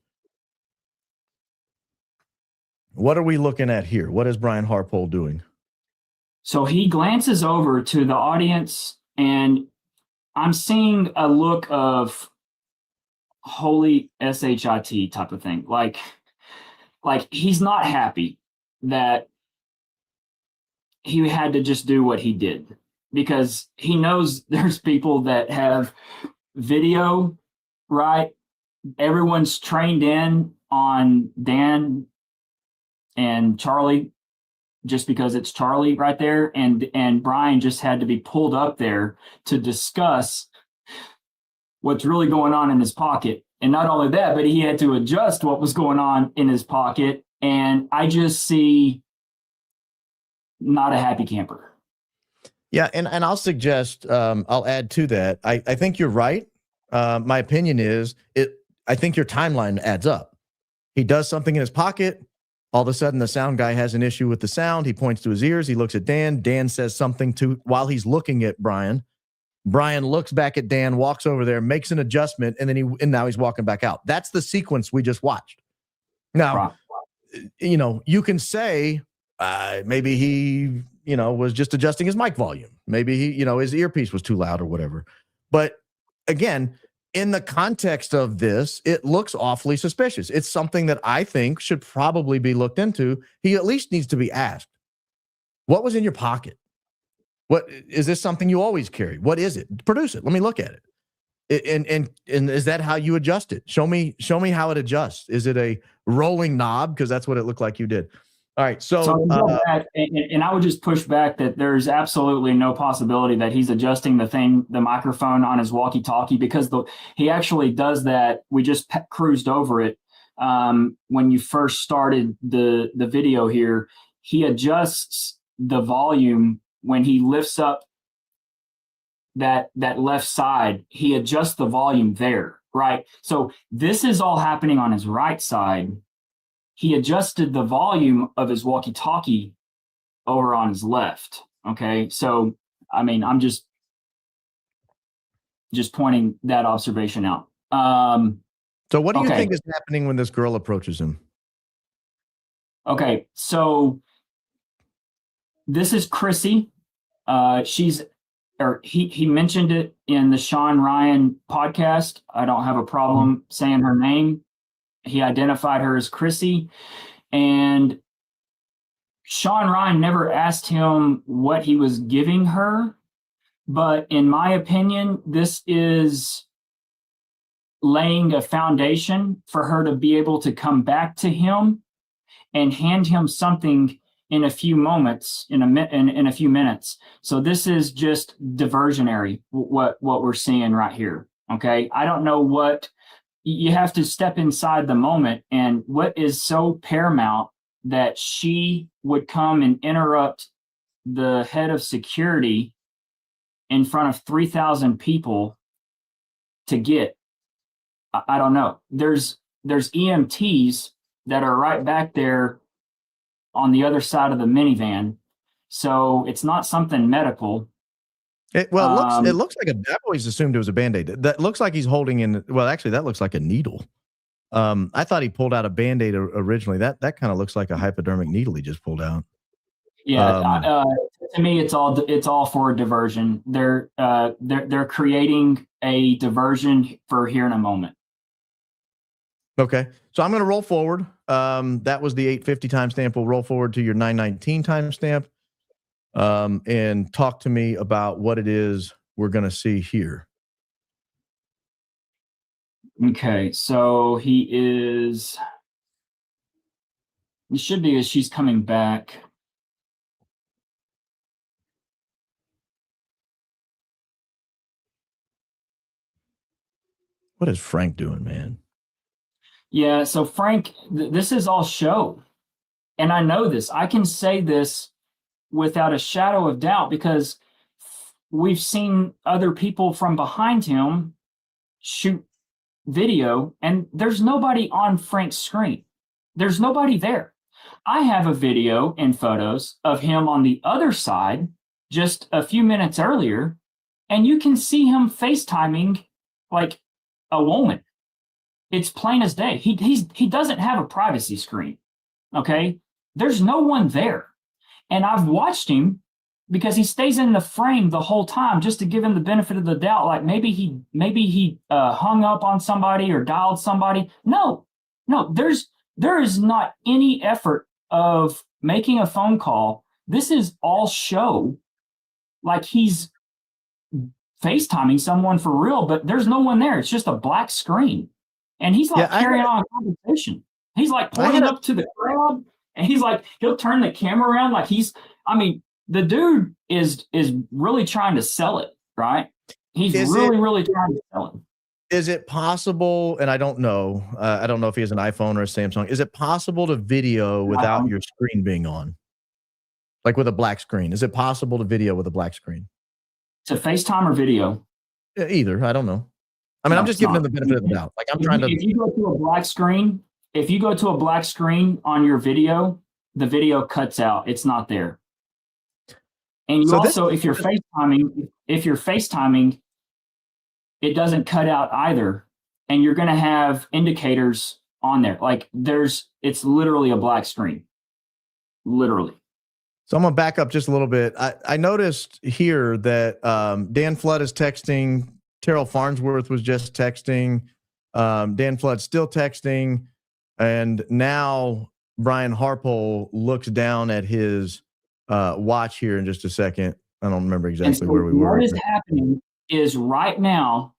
What are we looking at here? What is Brian Harpole doing? So he glances over to the audience, and I'm seeing a look of holy shit type of thing. Like he's not happy that he had to just do what he did, because he knows there's people that have video, right? Everyone's trained in on Dan and Charlie just because it's Charlie right there. And Brian just had to be pulled up there to discuss what's really going on in his pocket. And not only that, but he had to adjust what was going on in his pocket. And I just see not a happy camper. Yeah, and I'll suggest, I'll add to that. I think you're right. My opinion is I think your timeline adds up. He does something in his pocket. All of a sudden, the sound guy has an issue with the sound. He points to his ears. He looks at Dan. Dan says something while he's looking at Brian. Brian looks back at Dan, walks over there, makes an adjustment, and now he's walking back out. That's the sequence we just watched. Now, you can say maybe he, was just adjusting his mic volume. Maybe he, his earpiece was too loud or whatever. But again, in the context of this, it looks awfully suspicious. It's something that I think should probably be looked into. He at least needs to be asked, what was in your pocket? What is this something you always carry? What is it? Produce it. Let me look at it. And is that how you adjust it? Show me how it adjusts. Is it a rolling knob? Because that's what it looked like you did. All right. So and I would just push back that there's absolutely no possibility that he's adjusting the microphone on his walkie-talkie, because he actually does that. We just cruised over it when you first started the video here. He adjusts the volume when he lifts up that left side. He adjusts the volume there, right? So this is all happening on his right side. He adjusted the volume of his walkie-talkie over on his left. Okay. So, I mean, I'm just pointing that observation out. So what do you think is happening when this girl approaches him? Okay. So this is Chrissy. He mentioned it in the Sean Ryan podcast. I don't have a problem saying her name. He identified her as Chrissy, and Sean Ryan never asked him what he was giving her. But in my opinion, this is laying a foundation for her to be able to come back to him and hand him something in a few moments, in a few minutes. So this is just diversionary, what we're seeing right here. Okay. I don't know what you have to step inside the moment, and what is so paramount that she would come and interrupt the head of security in front of 3,000 people to get. I don't know. There's EMTs that are right back there on the other side of the minivan. So it's not something medical. It looks like I've always assumed it was a Band-Aid. That looks like he's holding in. Well, actually, that looks like a needle. I thought he pulled out a Band-Aid originally. That kind of looks like a hypodermic needle he just pulled out. Yeah, to me, it's all for a diversion. They're creating a diversion for here in a moment. Okay, so I'm going to roll forward. That was the 850 timestamp. We'll roll forward to your 919 timestamp. And talk to me about what it is we're going to see here. Okay, so it should be as she's coming back. What is Frank doing, man? Yeah, so Frank, this is all show. And I know this. I can say this without a shadow of doubt, because we've seen other people from behind him shoot video, and there's nobody on Frank's screen. There's nobody there. I have a video and photos of him on the other side just a few minutes earlier, and you can see him FaceTiming like a woman. It's plain as day. He doesn't have a privacy screen. Okay? There's no one there. And I've watched him because he stays in the frame the whole time just to give him the benefit of the doubt. Like maybe he hung up on somebody or dialed somebody. No, there is not any effort of making a phone call. This is all show. Like he's FaceTiming someone for real, but there's no one there. It's just a black screen. And he's like carrying on a conversation. He's like pointing up to the crowd, and he's like, he'll turn the camera around like the dude is really trying to sell it, right? He's really trying to sell it. Is it possible, and I don't know if he has an iPhone or a Samsung, is it possible to video without your screen being on? Like with a black screen? Is it possible to video with a black screen? To FaceTime or video? Either. I don't know. I mean, I'm just giving him the benefit of the doubt. Like if you go to a black screen on your video, the video cuts out. It's not there. And you if you're FaceTiming, it doesn't cut out either. And you're going to have indicators on there. Like it's literally a black screen. Literally. So I'm going to back up just a little bit. I noticed here that Dan Flood is texting. Terrell Farnsworth was just texting. Dan Flood's still texting. And now Brian Harpole looks down at his watch here in just a second. I don't remember exactly where we were. What is happening is right now,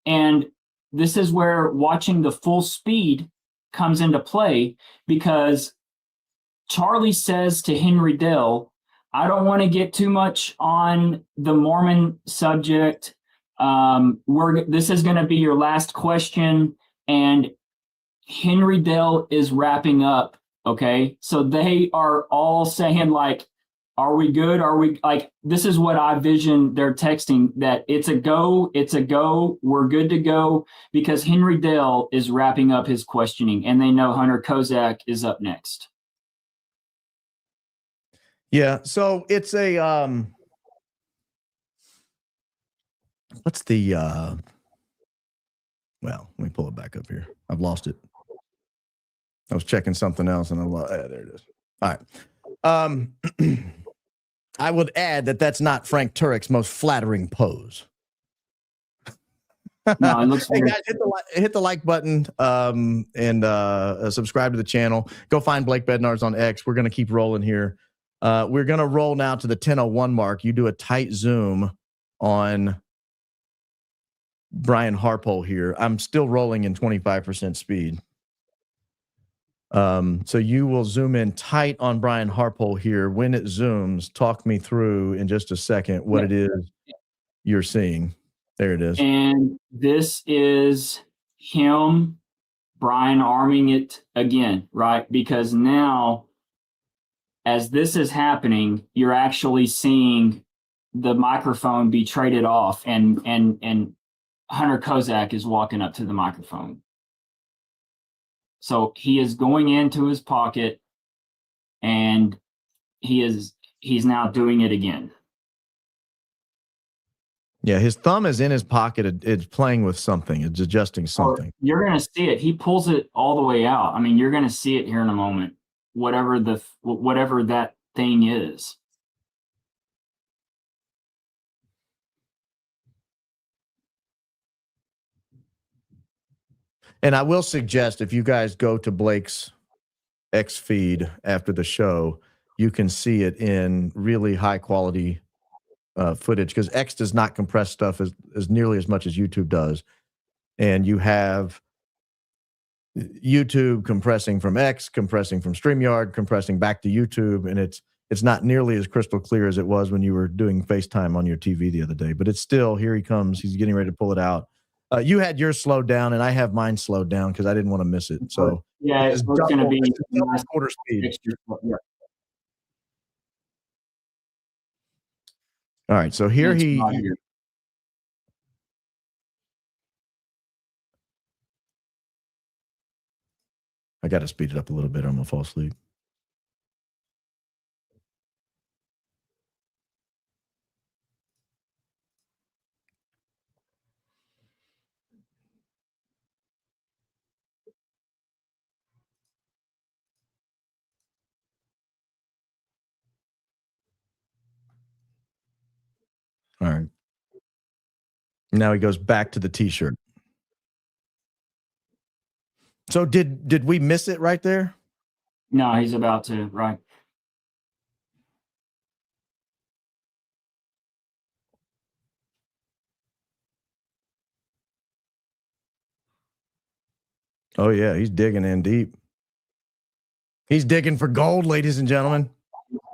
and this is where watching the full speed comes into play, because Charlie says to Henry Dell, I don't want to get too much on the Mormon subject. This is going to be your last question. And Henry Dell is wrapping up. Okay. So they are all saying like, are we good? Are we like, this is what I vision. They're texting that it's a go. We're good to go, because Henry Dell is wrapping up his questioning and they know Hunter Kozak is up next. Yeah. So it's a, what's the, well, let me pull it back up here. I've lost it. I was checking something else and there it is. All right. I would add that that's not Frank Turek's most flattering pose. No, it looks hey guys, hit the like button and subscribe to the channel. Go find Blake Bednarz on X. We're going to keep rolling here. We're going to roll now to the 10:01 mark. You do a tight zoom on Brian Harpole here. I'm still rolling in 25% speed. So you will zoom in tight on Brian Harpole here. When it zooms, talk me through in just a second what it is you're seeing. There it is. And this is him, Brian, arming it again, right? Because now, as this is happening, you're actually seeing the microphone be traded off, and Hunter Kozak is walking up to the microphone. So he is going into his pocket, and he's now doing it again. Yeah, his thumb is in his pocket. It's playing with something. It's adjusting something. You're going to see it. He pulls it all the way out. I mean, you're going to see it here in a moment. Whatever that thing is. And I will suggest, if you guys go to Blake's X feed after the show, you can see it in really high quality footage, because X does not compress stuff as nearly as much as YouTube does. And you have YouTube compressing from X, compressing from StreamYard, compressing back to YouTube, and it's not nearly as crystal clear as it was when you were doing FaceTime on your TV the other day. But it's still, here he comes. He's getting ready to pull it out. You had yours slowed down, and I have mine slowed down because I didn't want to miss it. So yeah, it's going to be quarter speed. Yeah. All right, so here I got to speed it up a little bit. I'm going to fall asleep. All right. Now he goes back to the T-shirt. So did we miss it right there? No, he's about to, right. Oh, yeah, he's digging in deep. He's digging for gold, ladies and gentlemen.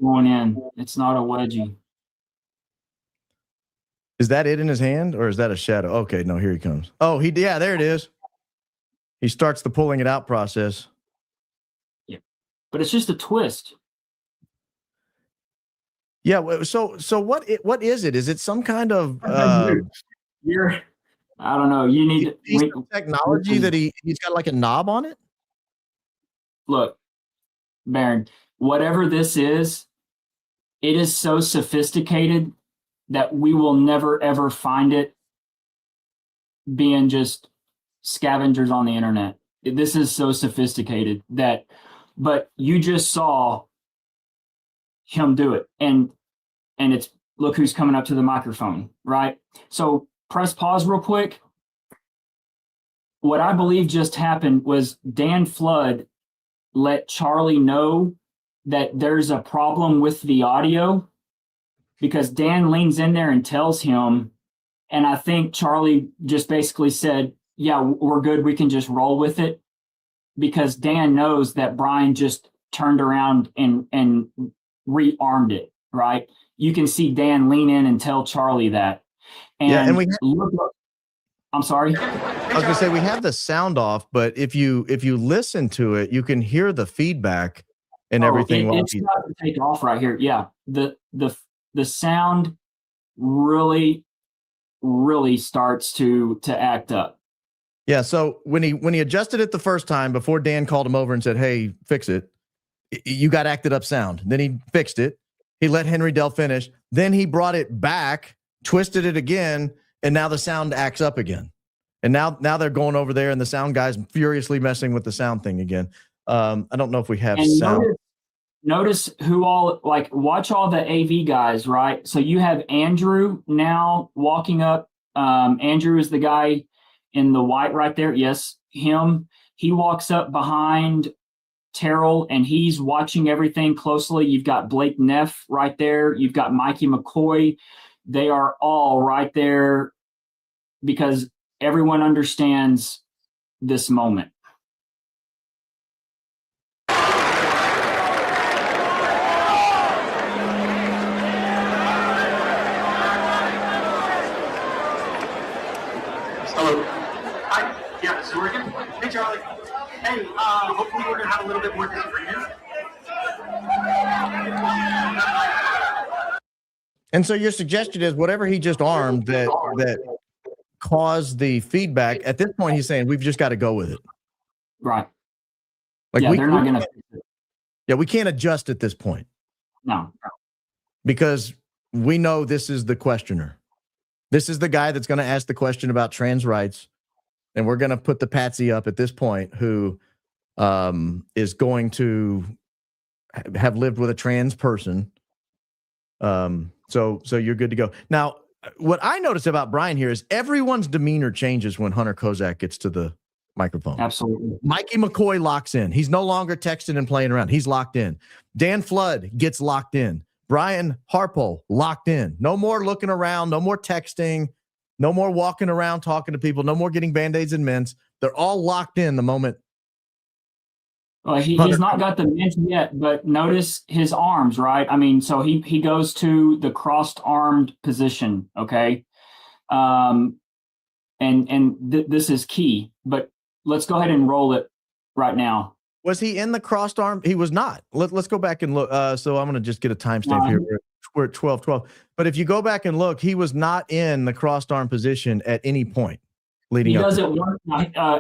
Going in. It's not a wedgie. Is that it in his hand, or is that a shadow? Okay, no, here he comes. Oh, yeah, there it is. He starts the pulling it out process. Yeah, but it's just a twist. Yeah, so what is it? Is it some kind of You're, I don't know. You need piece of technology that he's got like a knob on it? Look, Baron, whatever this is, it is so sophisticated that we will never, ever find it being just scavengers on the internet. This is so sophisticated but you just saw him do it. And it's, look who's coming up to the microphone, right? So press pause real quick. What I believe just happened was Dan Flood let Charlie know that there's a problem with the audio, because Dan leans in there and tells him, and I think Charlie just basically said, yeah, we're good. We can just roll with it, because Dan knows that Brian just turned around and rearmed it, right? You can see Dan lean in and tell Charlie that. And I'm sorry. I was going to say, we have the sound off, but if you listen to it, you can hear the feedback and everything. It's about to take off right here. Yeah. The sound really, really starts to act up. Yeah. So when he adjusted it the first time, before Dan called him over and said, hey, fix it, you got acted up sound. Then he fixed it. He let Henry Dell finish. Then he brought it back, twisted it again, and now the sound acts up again. And now they're going over there, and the sound guy's furiously messing with the sound thing again. I don't know if we have sound. Notice who all, like, watch all the AV guys, right? So you have Andrew now walking up. Andrew is the guy in the white right there. Yes, him. He walks up behind Terrell, and he's watching everything closely. You've got Blake Neff right there. You've got Mikey McCoy. They are all right there because everyone understands this moment. Hello. Hi. Yeah, so we're good. Hey, Charlie. Hey, hopefully we're going to have a little bit more disagreement. And so your suggestion is whatever he just armed that caused the feedback, at this point he's saying we've just got to go with it. Right. Like yeah, they're not going to. Yeah, we can't adjust at this point. No. Because we know this is the questioner. This is the guy that's going to ask the question about trans rights. And we're going to put the patsy up at this point who is going to have lived with a trans person. So you're good to go. Now, what I notice about Brian here is everyone's demeanor changes when Hunter Kozak gets to the microphone. Absolutely. Mikey McCoy locks in. He's no longer texting and playing around. He's locked in. Dan Flood gets locked in. Brian Harpole locked in. No more looking around. No more texting. No more walking around talking to people. No more getting Band-Aids and mints. They're all locked in the moment. Well, he's not got the mint yet, but notice his arms, right? I mean, so he goes to the crossed armed position, okay? This is key, but let's go ahead and roll it right now. Was he in the crossed arm? He was not. Let's go back and look. So I'm going to just get a timestamp here. We're at 12:12. But if you go back and look, he was not in the crossed arm position at any point leading up.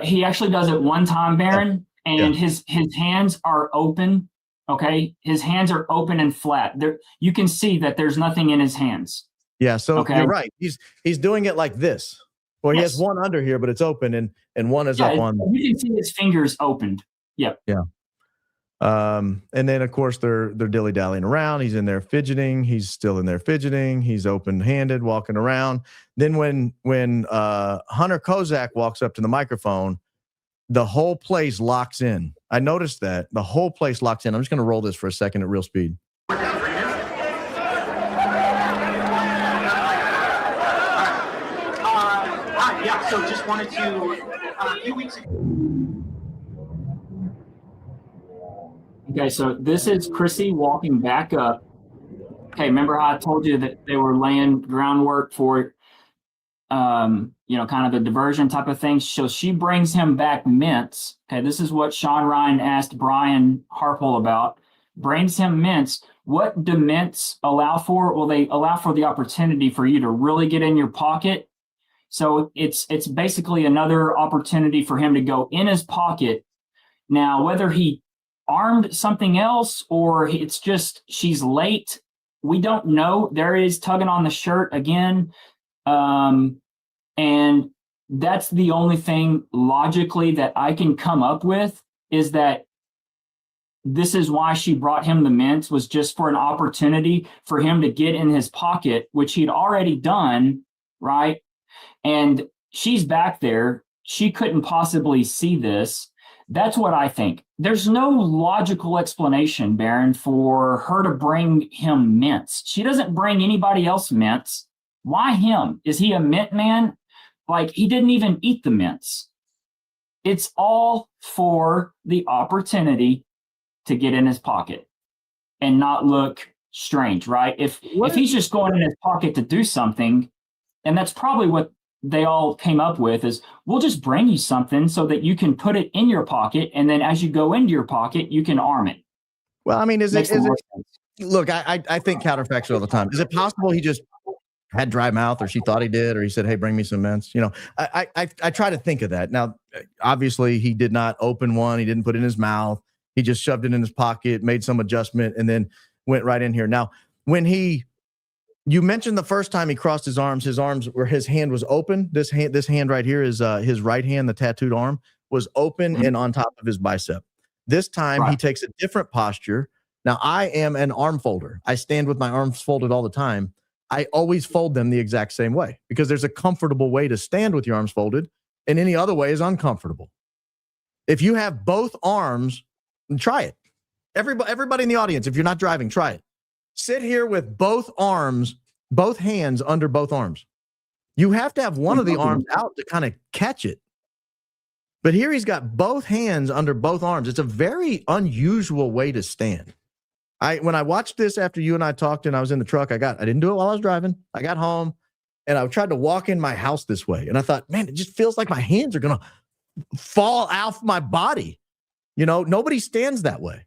He actually does it one time, Baron, and his hands are open. Okay, his hands are open and flat. There, you can see that there's nothing in his hands. Yeah, so you're right. He's doing it like this. Well, he has one under here, but it's open, and one is up on. You can see his fingers opened. Yep. Yeah. And then of course they're dilly-dallying around. He's in there fidgeting. He's still in there fidgeting. He's open-handed, walking around. Then when Hunter Kozak walks up to the microphone, the whole place locks in. I noticed that the whole place locks in. I'm just going to roll this for a second at real speed. Yeah, so just wanted to, a few weeks ago. Okay, so this is Chrissy walking back up. Okay, remember how I told you that they were laying groundwork for, kind of a diversion type of thing. So she brings him back mints. Okay, this is what Sean Ryan asked Brian Harpole about. Brings him mints. What do mints allow for? Well, they allow for the opportunity for you to really get in your pocket. So it's basically another opportunity for him to go in his pocket. Now, whether he armed something else or it's just she's late, we don't know. There is tugging on the shirt again. And that's the only thing logically that I can come up with, is that this is why she brought him the mints, was just for an opportunity for him to get in his pocket, which he'd already done, right? And she's back there. She couldn't possibly see this. That's what I think. There's no logical explanation, Baron, for her to bring him mints. She doesn't bring anybody else mints. Why him? Is he a mint man? Like, he didn't even eat the mints. It's all for the opportunity to get in his pocket and not look strange, right? If he's just going in his pocket to do something, and that's probably what they all came up with, is we'll just bring you something so that you can put it in your pocket, and then as you go into your pocket, you can arm it. Well, I mean, look, I think counterfactual all the time. Is it possible he just had dry mouth, or she thought he did, or he said, "Hey, bring me some mints"? I try to think of that. Now, obviously, he did not open one. He didn't put it in his mouth. He just shoved it in his pocket, made some adjustment, and then went right in here. Now, you mentioned the first time he crossed his arms where his hand was open. This hand right here is his right hand. The tattooed arm was open and on top of his bicep. This time he takes a different posture. Now, I am an arm folder. I stand with my arms folded all the time. I always fold them the exact same way because there's a comfortable way to stand with your arms folded, and any other way is uncomfortable. If you have both arms, try it. Everybody in the audience, if you're not driving, try it. Sit here with both hands under both arms. You have to have one of the arms out to kind of catch it. But here he's got both hands under both arms. It's a very unusual way to stand. When I watched this after you and I talked and I was in the truck, I didn't do it while I was driving. I got home and I tried to walk in my house this way. And I thought, man, it just feels like my hands are going to fall off my body. Nobody stands that way.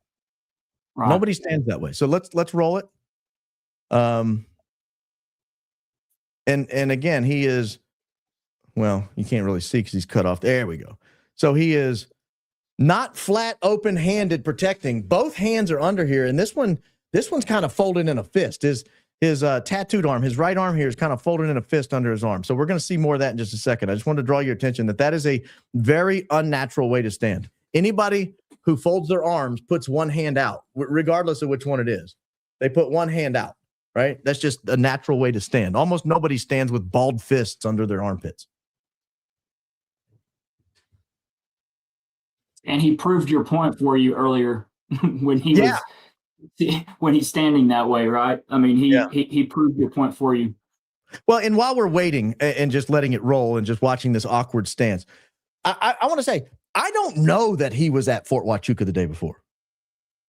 Right. Nobody stands that way. So let's roll it. And again, he is, well, you can't really see because he's cut off. There we go. So he is not flat, open-handed protecting. Both hands are under here. And this one's kind of folded in a fist. His tattooed arm, his right arm here is kind of folded in a fist under his arm. So we're going to see more of that in just a second. I just want to draw your attention that is a very unnatural way to stand. Anybody who folds their arms puts one hand out, regardless of which one it is. They put one hand out, right? That's just a natural way to stand. Almost nobody stands with balled fists under their armpits. And he proved your point for you earlier when he's standing that way, right? I mean, he proved your point for you. Well, and while we're waiting and just letting it roll and just watching this awkward stance, I want to say, I don't know that he was at Fort Huachuca the day before,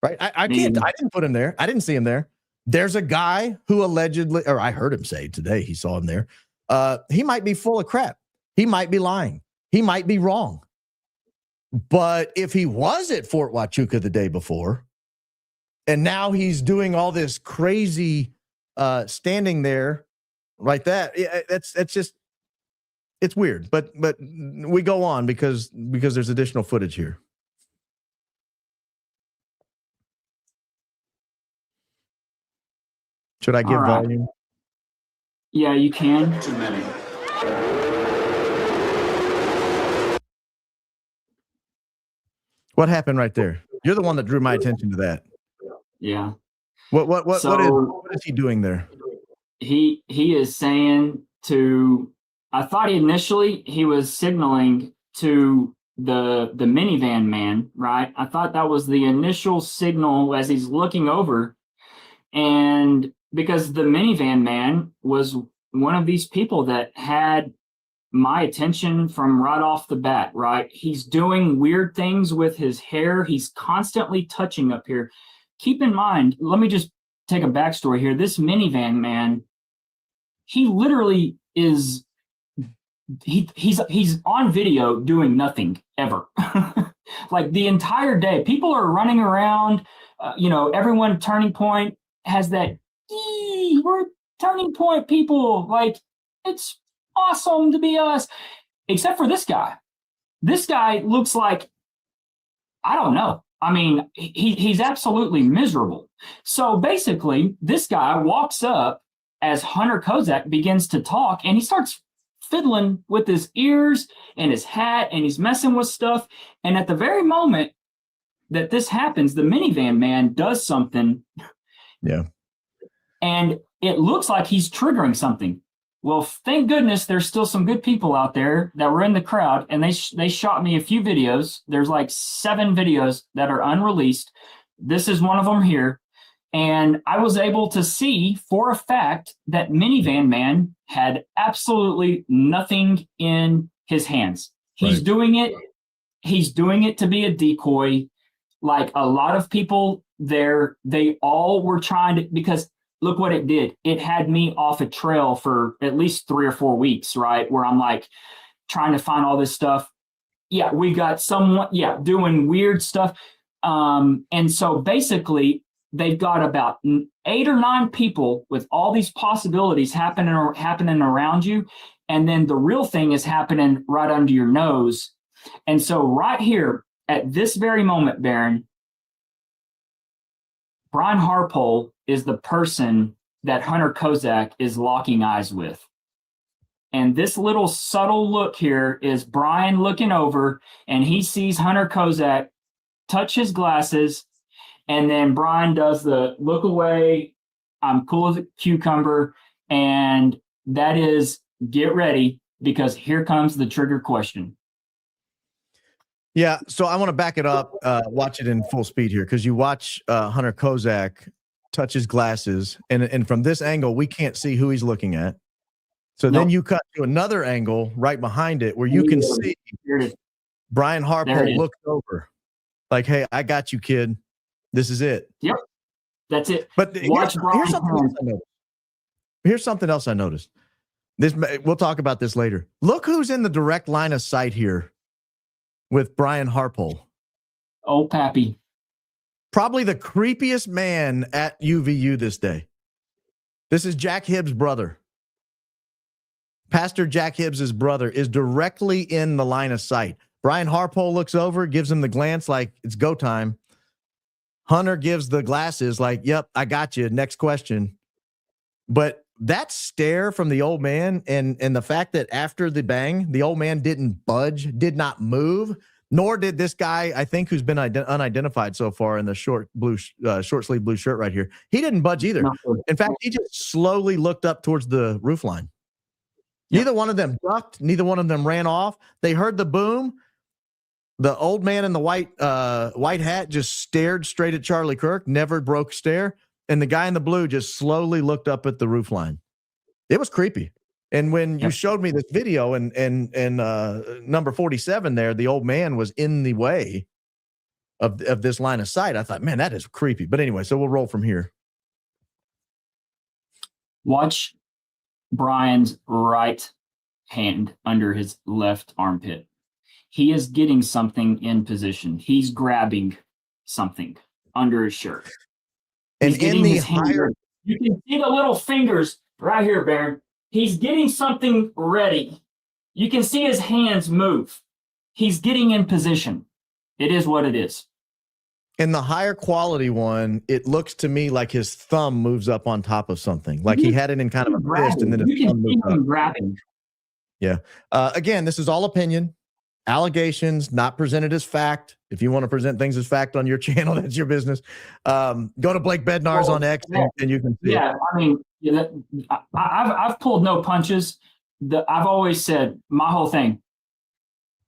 right? I didn't put him there. I didn't see him there. There's a guy who allegedly, or I heard him say today, he saw him there. He might be full of crap. He might be lying. He might be wrong. But if he was at Fort Huachuca the day before, and now he's doing all this crazy standing there like that, that's just, it's weird. But we go on because there's additional footage here. Should I give volume? Yeah, you can. Too many. What happened right there? You're the one that drew my attention to that. Yeah. What So- is he doing there? He is saying to, I thought initially he was signaling to the minivan man, right? I thought that was the initial signal as he's looking over. And because the minivan man was one of these people that had my attention from right off the bat, right? He's doing weird things with his hair. He's constantly touching up here. Keep in mind, let me just take a backstory here. This minivan man, he literally is, he's on video doing nothing ever. Like the entire day, people are running around, everyone Turning Point has that, we're Turning Point people. Like, it's awesome to be us, except for this guy. This guy looks like, I don't know. I mean, he's absolutely miserable. So basically, this guy walks up as Hunter Kozak begins to talk, and he starts fiddling with his ears and his hat, and he's messing with stuff. And at the very moment that this happens, the minivan man does something. Yeah. And it looks like he's triggering something. Well, thank goodness there's still some good people out there that were in the crowd, and they shot me a few videos. There's like 7 videos that are unreleased. This is one of them here. And I was able to see for a fact that minivan man had absolutely nothing in his hands. He's Right. doing it. He's doing it to be a decoy. Like a lot of people there, they all were trying to, because look what it did. It had me off a trail for at least 3 or 4 weeks, right? Where I'm like trying to find all this stuff. Yeah, we got someone, doing weird stuff. And so basically, they've got about 8 or 9 people with all these possibilities happening around you. And then the real thing is happening right under your nose. And so right here at this very moment, Baron, Brian Harpole is the person that Hunter Kozak is locking eyes with. And this little subtle look here is Brian looking over, and he sees Hunter Kozak touch his glasses, and then Brian does the look away, I'm cool as a cucumber, and that is get ready, because here comes the trigger question. Yeah, so I want to back it up, watch it in full speed here, because you watch Hunter Kozak touch his glasses, and from this angle, we can't see who he's looking at. So then you cut to another angle right behind it where you can see Brian Harpole looks over like, hey, I got you, kid. This is it. Yep, that's it. But here's something else I noticed. We'll talk about this later. Look who's in the direct line of sight here with Brian Harpole. Oh, Pappy. Probably the creepiest man at UVU this day. This is Jack Hibbs' brother. Pastor Jack Hibbs' brother is directly in the line of sight. Brian Harpole looks over, gives him the glance like it's go time. Hunter gives the glasses like, yep, I got you. Next question. But that stare from the old man and the fact that after the bang, the old man didn't budge, did not move, nor did this guy, I think, who's been unidentified so far in the short sleeve blue shirt right here. He didn't budge either. In fact, he just slowly looked up towards the roof line. Neither one of them ducked. Neither one of them ran off. They heard the boom. The old man in the white hat just stared straight at Charlie Kirk, never broke stare. And the guy in the blue just slowly looked up at the roof line. It was creepy. And when you showed me this video and number 47 there, the old man was in the way of this line of sight. I thought, man, that is creepy. But anyway, so we'll roll from here. Watch Brian's right hand under his left armpit. He is getting something in position. He's grabbing something under his shirt. And in the higher, you can see the little fingers right here, Baron. He's getting something ready. You can see his hands move. He's getting in position. It is what it is. in the higher quality one, it looks to me like his thumb moves up on top of something. Like he had it in kind of a fist and then his thumb moves up. Grabbing. Yeah. Again, this is all opinion. Allegations not presented as fact. If you want to present things as fact on your channel, that's your business. Go to Blake Bednarz on X and you can see it. I mean, I've pulled no punches. I've always said my whole thing.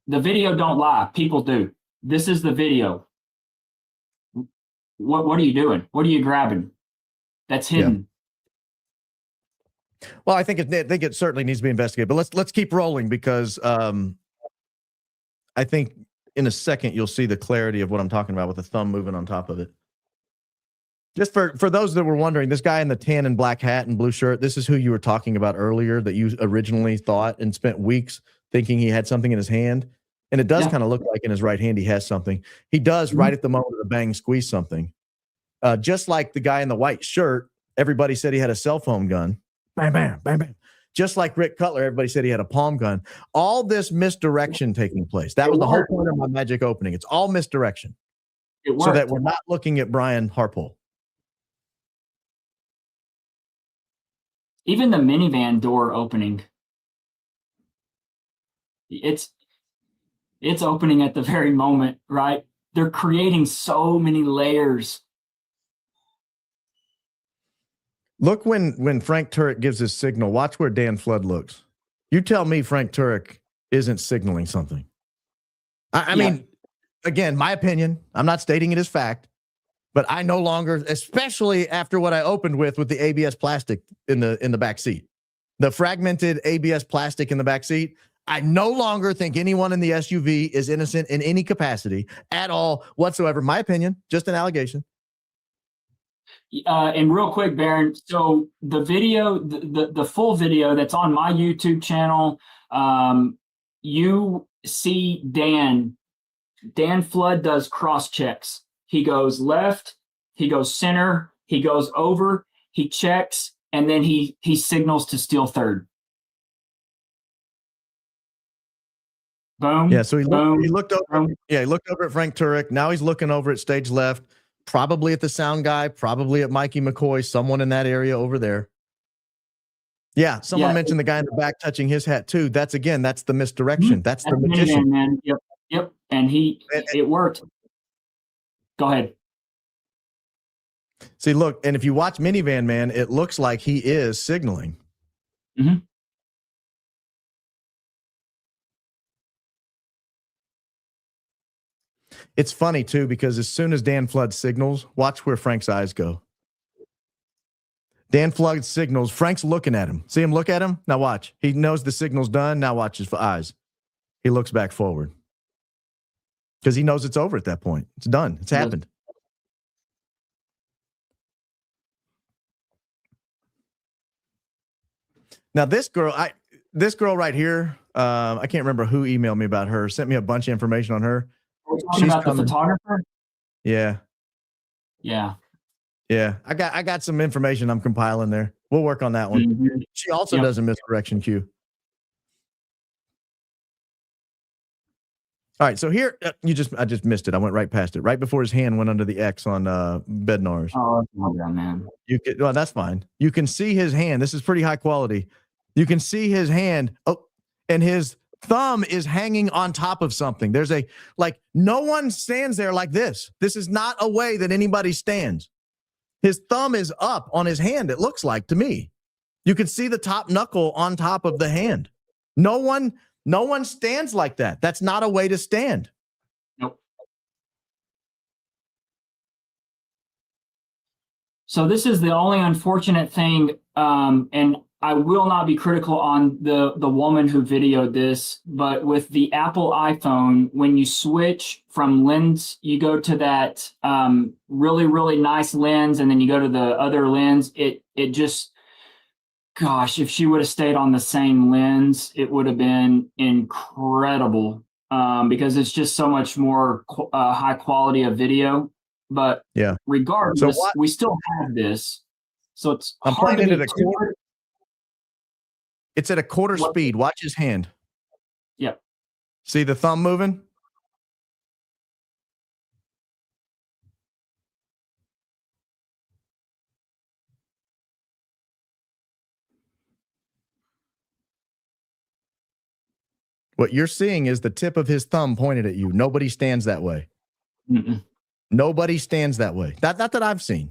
The video don't lie. People do. This is the video. What are you doing? What are you grabbing? That's hidden. Yeah. Well, I think it certainly needs to be investigated. But let's keep rolling because I think in a second you'll see the clarity of what I'm talking about with the thumb moving on top of it. Just for those that were wondering, this guy in the tan and black hat and blue shirt, this is who you were talking about earlier that you originally thought and spent weeks thinking he had something in his hand. And it does kind of look like in his right hand he has something. He does right at the moment of the bang squeeze something. Just like the guy in the white shirt, everybody said he had a cell phone gun. Bam, bam, bam, bam. Just like Rick Cutler, everybody said he had a palm gun. All this misdirection taking place. That was the whole point of my magic opening. It's all misdirection. So that we're not looking at Brian Harpole. Even the minivan door opening. It's opening at the very moment, right? They're creating so many layers. Look when Frank Turek gives his signal. Watch where Dan Flood looks. You tell me Frank Turek isn't signaling something. I mean, again, my opinion. I'm not stating it as fact, but I no longer, especially after what I opened with the ABS plastic in the back seat, the fragmented ABS plastic in the back seat. I no longer think anyone in the SUV is innocent in any capacity at all whatsoever. My opinion, just an allegation. And real quick, Baron, so the video, the full video that's on my YouTube channel, you see Dan Flood does cross checks. He goes left, he goes center, he goes over, he checks, and then he signals to steal third. Boom. Yeah, so he looked over. Yeah, he looked over at Frank Turek. Now he's looking over at stage left. Probably at the sound guy, probably at Mikey McCoy, someone in that area over there. Yeah, someone mentioned the guy in the back touching his hat too. That's the misdirection. That's the magician. Man. Yep. And it worked. Go ahead. See, look, and if you watch Minivan Man, it looks like he is signaling. Mm-hmm. It's funny too, because as soon as Dan Flood signals, watch where Frank's eyes go. Dan Flood signals. Frank's looking at him. See him look at him? Now watch. He knows the signal's done. Now watch his eyes. He looks back forward because he knows it's over at that point. It's done. It's happened. Now this girl right here, I can't remember who emailed me about her, sent me a bunch of information on her. We're talking about the photographer? Yeah. Yeah. Yeah. I got some information I'm compiling there. We'll work on that one. Mm-hmm. She also does a misdirection cue. All right. So here, I just missed it. I went right past it. Right before his hand went under the X on Bednarz. Oh, man. Well, that's fine. You can see his hand. This is pretty high quality. You can see his hand. Oh, and his thumb is hanging on top of something. There's no one stands there like this. This is not a way that anybody stands. His thumb is up on his hand, it looks like to me. You can see the top knuckle on top of the hand. No one stands like that. That's not a way to stand. Nope. So this is the only unfortunate thing, and I will not be critical on the woman who videoed this, but with the Apple iPhone, when you switch from lens, you go to that really, really nice lens, and then you go to the other lens, it just, gosh, if she would have stayed on the same lens, it would have been incredible because it's just so much more high quality of video. But regardless, we still have this. So it's I'm playing it at a quarter. It's at a quarter speed. Watch his hand. Yep. See the thumb moving? What you're seeing is the tip of his thumb pointed at you. Nobody stands that way. Mm-mm. Nobody stands that way. Not that I've seen.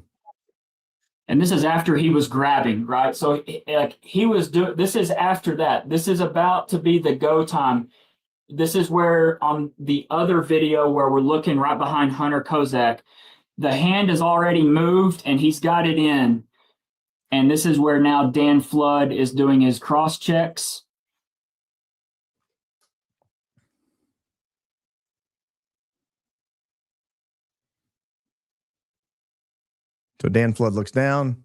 And this is after he was grabbing, right? So like he was doing, this is after that. This is about to be the go time. This is where on the other video where we're looking right behind Hunter Kozak, the hand is already moved and he's got it in. And this is where now Dan Flood is doing his cross checks. So Dan Flood looks down.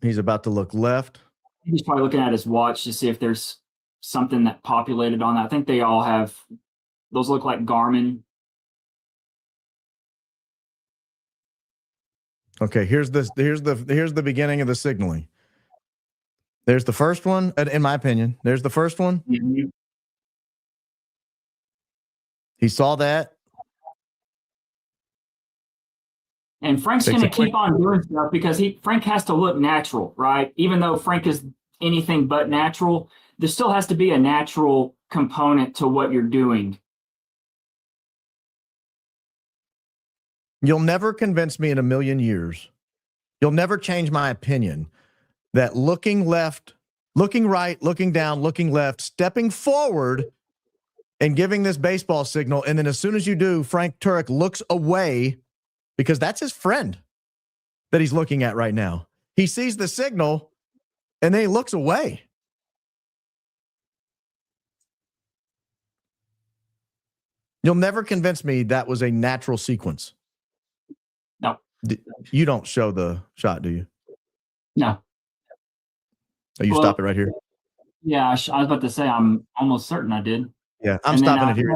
He's about to look left. He's probably looking at his watch to see if there's something that populated on that. I think they all have, those look like Garmin. Okay, here's the beginning of the signaling. There's the first one, in my opinion. There's the first one. Mm-hmm. He saw that. And Frank's going to keep on doing stuff because Frank has to look natural, right? Even though Frank is anything but natural, there still has to be a natural component to what you're doing. You'll never convince me in a million years. You'll never change my opinion that looking left, looking right, looking down, looking left, stepping forward and giving this baseball signal. And then as soon as you do, Frank Turek looks away because that's his friend that he's looking at right now. He sees the signal and then he looks away. You'll never convince me that was a natural sequence. No. You don't show the shot, do you? No. Oh, you stop it right here? Yeah, I was about to say, I'm almost certain I did. Yeah, I'm stopping it here.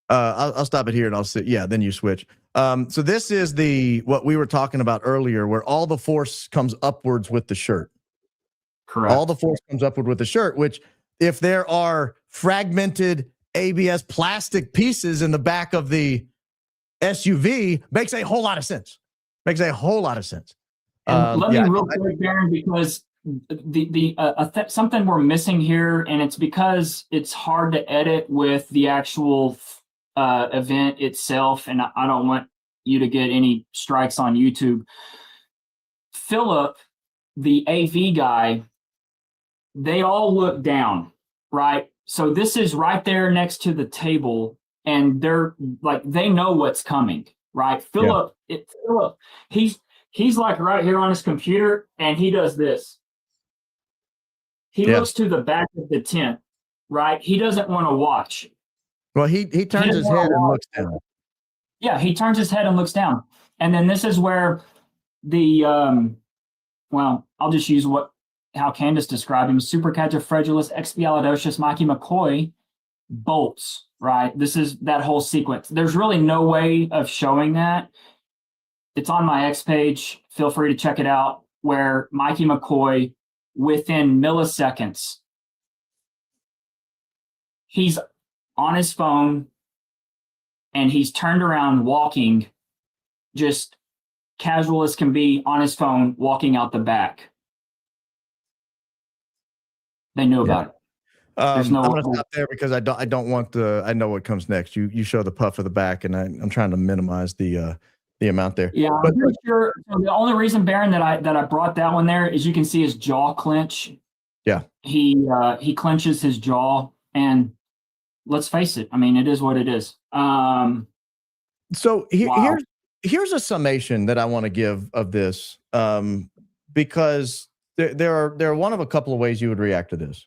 I'll stop it here and I'll sit. Yeah, then you switch. So this is what we were talking about earlier, where all the force comes upwards with the shirt. Correct. All the force comes upward with the shirt, which if there are fragmented ABS plastic pieces in the back of the SUV, makes a whole lot of sense. Makes a whole lot of sense. And let me real quick, Baron, because something we're missing here, and it's because it's hard to edit with the actual event itself, and I don't want you to get any strikes on YouTube. Philip, the AV guy, they all look down, right? So this is right there next to the table, and they're like, they know what's coming, right? Philip, he's like right here on his computer, and he does this. He looks to the back of the tent, right? He doesn't want to watch. Well, he turns his head and looks down. Yeah, he turns his head and looks down. And then this is where the, well, I'll just use how Candace described him, supercalifragilisticexpialidocious Mikey McCoy bolts, right? This is that whole sequence. There's really no way of showing that. It's on my X page. Feel free to check it out, where Mikey McCoy, within milliseconds, he's on his phone and he's turned around walking, just casual as can be, on his phone, walking out the back. They knew about it. I'm going to stop there because I don't want I know what comes next. You show the puff of the back, and I'm trying to minimize the amount there. Yeah, I'm pretty sure. So the only reason, Baron, that I brought that one there is you can see his jaw clench. Yeah, he clenches his jaw, and let's face it. I mean, it is what it is. So here's a summation that I want to give of this, because there are one of a couple of ways you would react to this.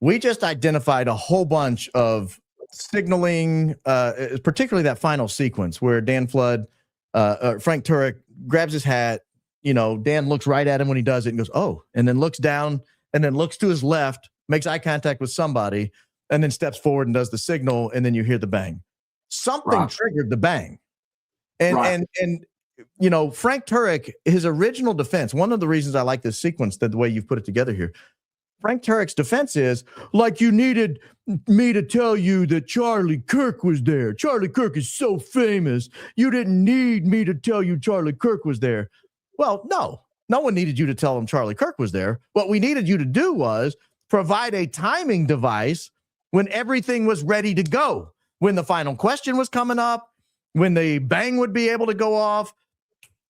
We just identified a whole bunch of signaling, particularly that final sequence where Dan Flood, Frank Turek grabs his hat. Dan looks right at him when he does it and goes, "Oh," and then looks down and then looks to his left, makes eye contact with somebody, and then steps forward and does the signal, and then you hear the bang. Something triggered the bang. And Frank Turek, his original defense, one of the reasons I like this sequence, the way you've put it together here, Frank Turek's defense is, like, you needed me to tell you that Charlie Kirk was there. Charlie Kirk is so famous. You didn't need me to tell you Charlie Kirk was there. Well, no one needed you to tell him Charlie Kirk was there. What we needed you to do was provide a timing device when everything was ready to go, when the final question was coming up, when the bang would be able to go off,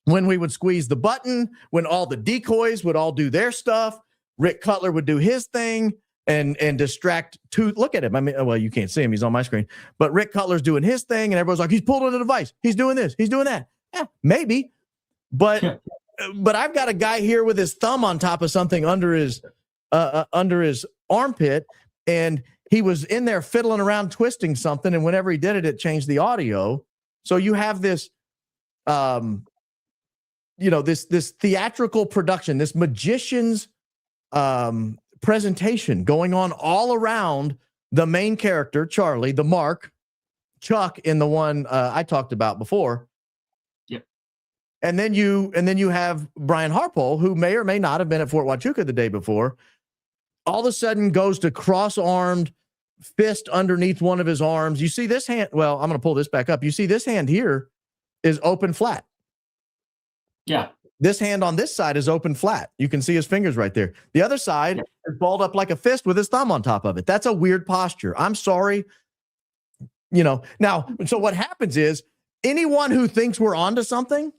when we would squeeze the button, when all the decoys would all do their stuff, Rick Cutler would do his thing and distract look at him. I mean, well, you can't see him. He's on my screen. But Rick Cutler's doing his thing, and everyone's like, he's pulled on the device. He's doing this. He's doing that. Yeah, maybe. But I've got a guy here with his thumb on top of something under his armpit, and he was in there fiddling around, twisting something, and whenever he did it, it changed the audio. So you have this this theatrical production, this magician's presentation going on all around the main character, Charlie, the Mark, Chuck in the one I talked about before. Yep. And then you have Brian Harpole, who may or may not have been at Fort Huachuca the day before, all of a sudden goes to cross-armed, fist underneath one of his arms. You see this hand, well, I'm going to pull this back up. You see this hand here is open flat. Yeah. This hand on this side is open flat. You can see his fingers right there. The other side is balled up like a fist with his thumb on top of it. That's a weird posture. I'm sorry. Now, so what happens is anyone who thinks we're onto something,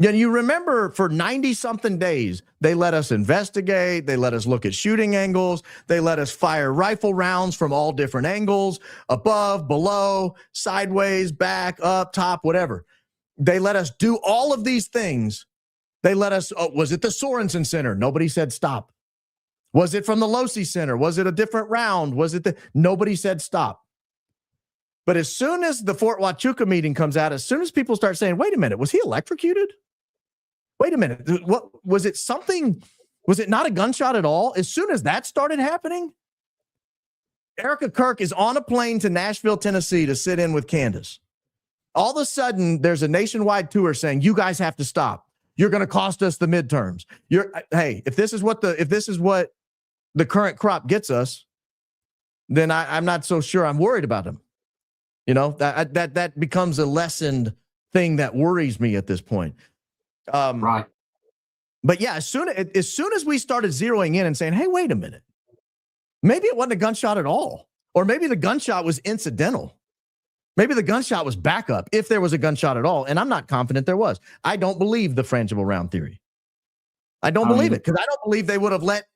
you remember for 90-something days, they let us investigate. They let us look at shooting angles. They let us fire rifle rounds from all different angles, above, below, sideways, back, up, top, whatever. They let us do all of these things. They let us, was it the Sorensen Center? Nobody said stop. Was it from the Losi Center? Was it a different round? Nobody said stop. But as soon as the Fort Huachuca meeting comes out, as soon as people start saying, wait a minute, was he electrocuted? Wait a minute. What was it? Something, was it not a gunshot at all? As soon as that started happening, Erica Kirk is on a plane to Nashville, Tennessee to sit in with Candace. All of a sudden, there's a nationwide tour saying, you guys have to stop. You're going to cost us the midterms. If this is what the current crop gets us, then I'm not so sure I'm worried about them. That becomes a lessened thing that worries me at this point. Right. But yeah, as soon as we started zeroing in and saying, hey, wait a minute, maybe it wasn't a gunshot at all, or maybe the gunshot was incidental. Maybe the gunshot was backup, if there was a gunshot at all. And I'm not confident there was. I don't believe the frangible round theory. I don't believe it, because I don't believe they would have let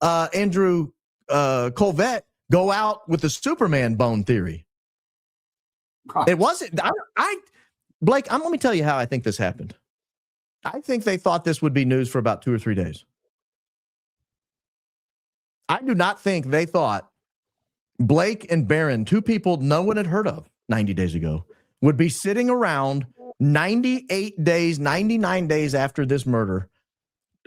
Andrew Colvette go out with the Superman bone theory. Right. It wasn't. Blake, let me tell you how I think this happened. I think they thought this would be news for about 2 or 3 days. I do not think they thought Blake and Barron, two people no one had heard of 90 days ago, would be sitting around 98 days, 99 days after this murder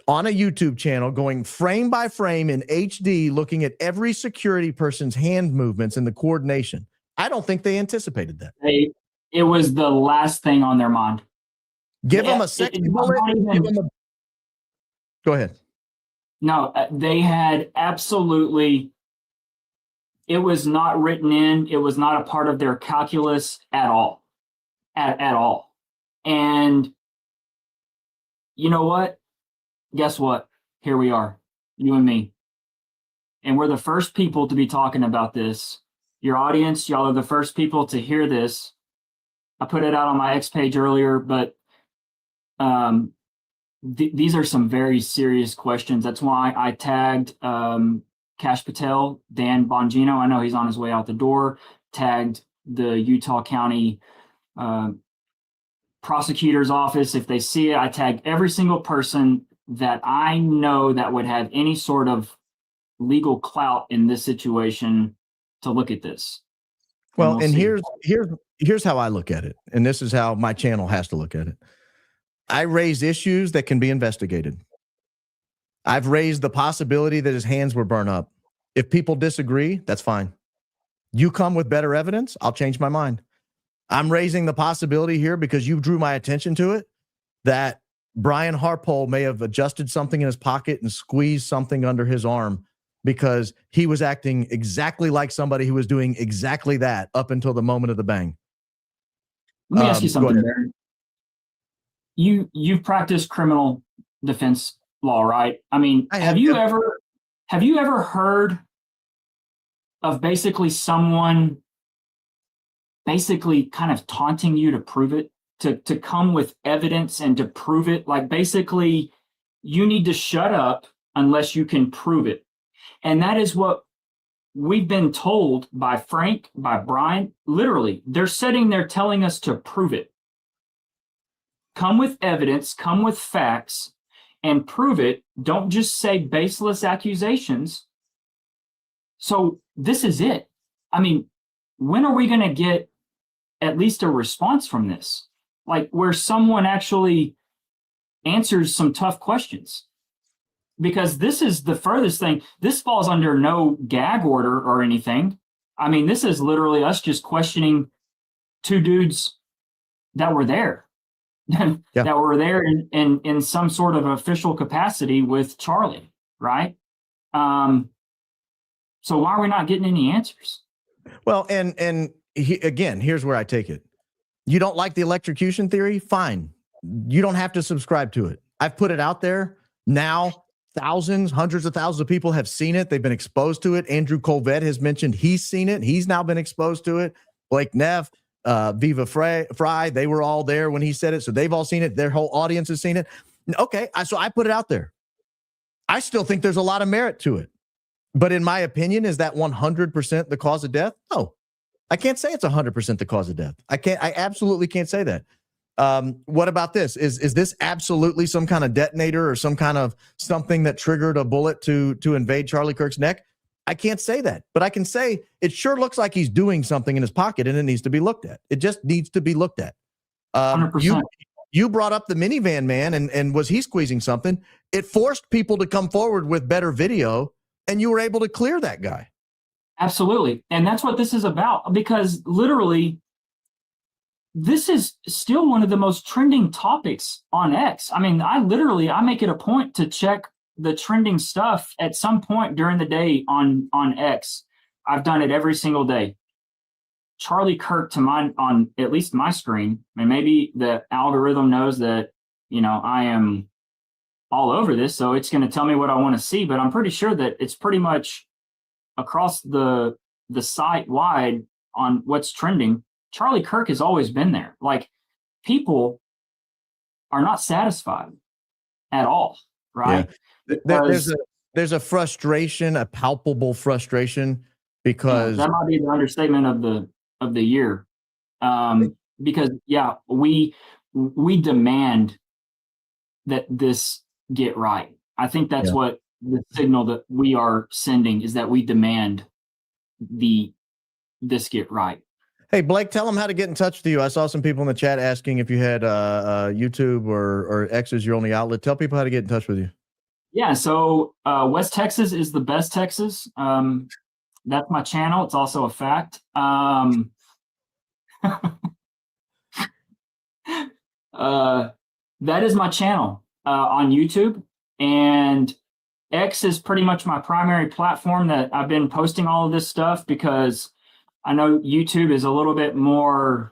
on a YouTube channel, going frame by frame in HD, looking at every security person's hand movements and the coordination. I don't think they anticipated that. It was the last thing on their mind. Give them a second bullet. Go ahead. No, they had absolutely. It was not written in. It was not a part of their calculus at all. At all. And you know what? Guess what? Here we are, you and me. And we're the first people to be talking about this. Your audience, y'all are the first people to hear this. I put it out on my X page earlier, but these are some very serious questions. That's why I tagged Cash Patel, Dan Bongino. I know he's on his way out the door. Tagged the Utah County prosecutor's office. If they see it, I tagged every single person that I know that would have any sort of legal clout in this situation to look at this. Well, and here's how I look at it, and this is how my channel has to look at it. I raise issues that can be investigated. I've raised the possibility that his hands were burned up. If people disagree, that's fine. You come with better evidence, I'll change my mind. I'm raising the possibility here because you drew my attention to it, that Brian Harpole may have adjusted something in his pocket and squeezed something under his arm because he was acting exactly like somebody who was doing exactly that up until the moment of the bang. Let me ask you something, Barry. You've practiced criminal defense law, right? I mean, have you ever have you ever heard of basically someone basically kind of taunting you to prove it, to come with evidence and to prove it? Like basically, you need to shut up unless you can prove it. And that is what we've been told by Frank, by Brian. Literally, they're sitting there telling us to prove it. Come with evidence, come with facts, and prove it. Don't just say baseless accusations. So this is it. I mean, when are we going to get at least a response from this? Like where someone actually answers some tough questions? Because this is the furthest thing. This falls under no gag order or anything. I mean, this is literally us just questioning two dudes that were there, that were there in some sort of official capacity with Charlie, right? So why are we not getting any answers? Well, again, here's where I take it. You don't like the electrocution theory? Fine. You don't have to subscribe to it. I've put it out there. Now, thousands, hundreds of thousands of people have seen it. They've been exposed to it. Andrew Colvett has mentioned he's seen it. He's now been exposed to it. Blake Neff, Viva Fry, they were all there when he said it. So they've all seen it. Their whole audience has seen it. Okay, so I put it out there. I still think there's a lot of merit to it. But in my opinion, is that 100% the cause of death? No, I can't say it's 100% the cause of death. I absolutely can't say that. What about this? Is this absolutely some kind of detonator or some kind of something that triggered a bullet to invade Charlie Kirk's neck? I can't say that, but I can say it sure looks like he's doing something in his pocket and it needs to be looked at. It just needs to be looked at. 100%. You brought up the minivan man and was he squeezing something? It forced people to come forward with better video and you were able to clear that guy. Absolutely. And that's what this is about, because literally, this is still one of the most trending topics on X. I mean, I make it a point to check the trending stuff at some point during the day on X. I've done it every single day. Charlie Kirk on at least my screen, and maybe the algorithm knows that, I am all over this, so it's going to tell me what I want to see, but I'm pretty sure that it's pretty much across the site wide on what's trending. Charlie Kirk has always been there. Like, people are not satisfied at all, right? Yeah. There's a frustration, a palpable frustration, because that might be the understatement of the year. Because we demand that this get right. I think that's what the signal that we are sending is, that we demand this get right. Hey, Blake, tell them how to get in touch with you. I saw some people in the chat asking if you had YouTube or X as your only outlet. Tell people how to get in touch with you. Yeah, so West Texas is the best Texas. That's my channel. It's also a fact. That is my channel on YouTube. And X is pretty much my primary platform that I've been posting all of this stuff, because I know YouTube is a little bit more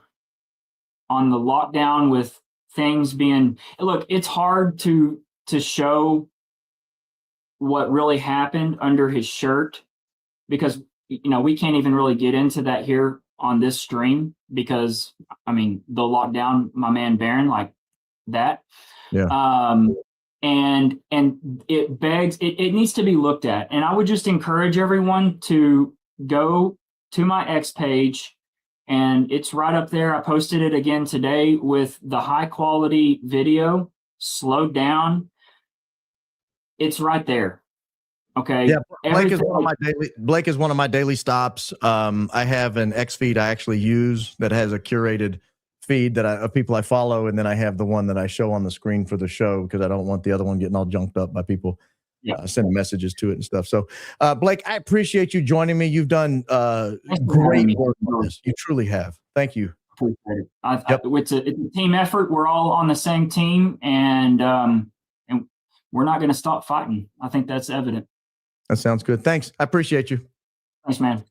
on the lockdown with things being, look, it's hard to show what really happened under his shirt, because, we can't even really get into that here on this stream, because, the lockdown, my man Baron, like that. Yeah. And it begs, it needs to be looked at. And I would just encourage everyone to go to my X page, and it's right up there. I posted it again today with the high quality video, slowed down. It's right there. Okay. Yeah. Blake is one of my daily stops. I have an X feed I actually use that has a curated feed of people I follow, and then I have the one that I show on the screen for the show, because I don't want the other one getting all junked up by people sending messages to it and stuff. So, Blake, I appreciate you joining me. You've done great work on this. You truly have. Thank you. Appreciate it. It's a team effort. We're all on the same team, and we're not going to stop fighting. I think that's evident. That sounds good. Thanks. I appreciate you. Thanks, man.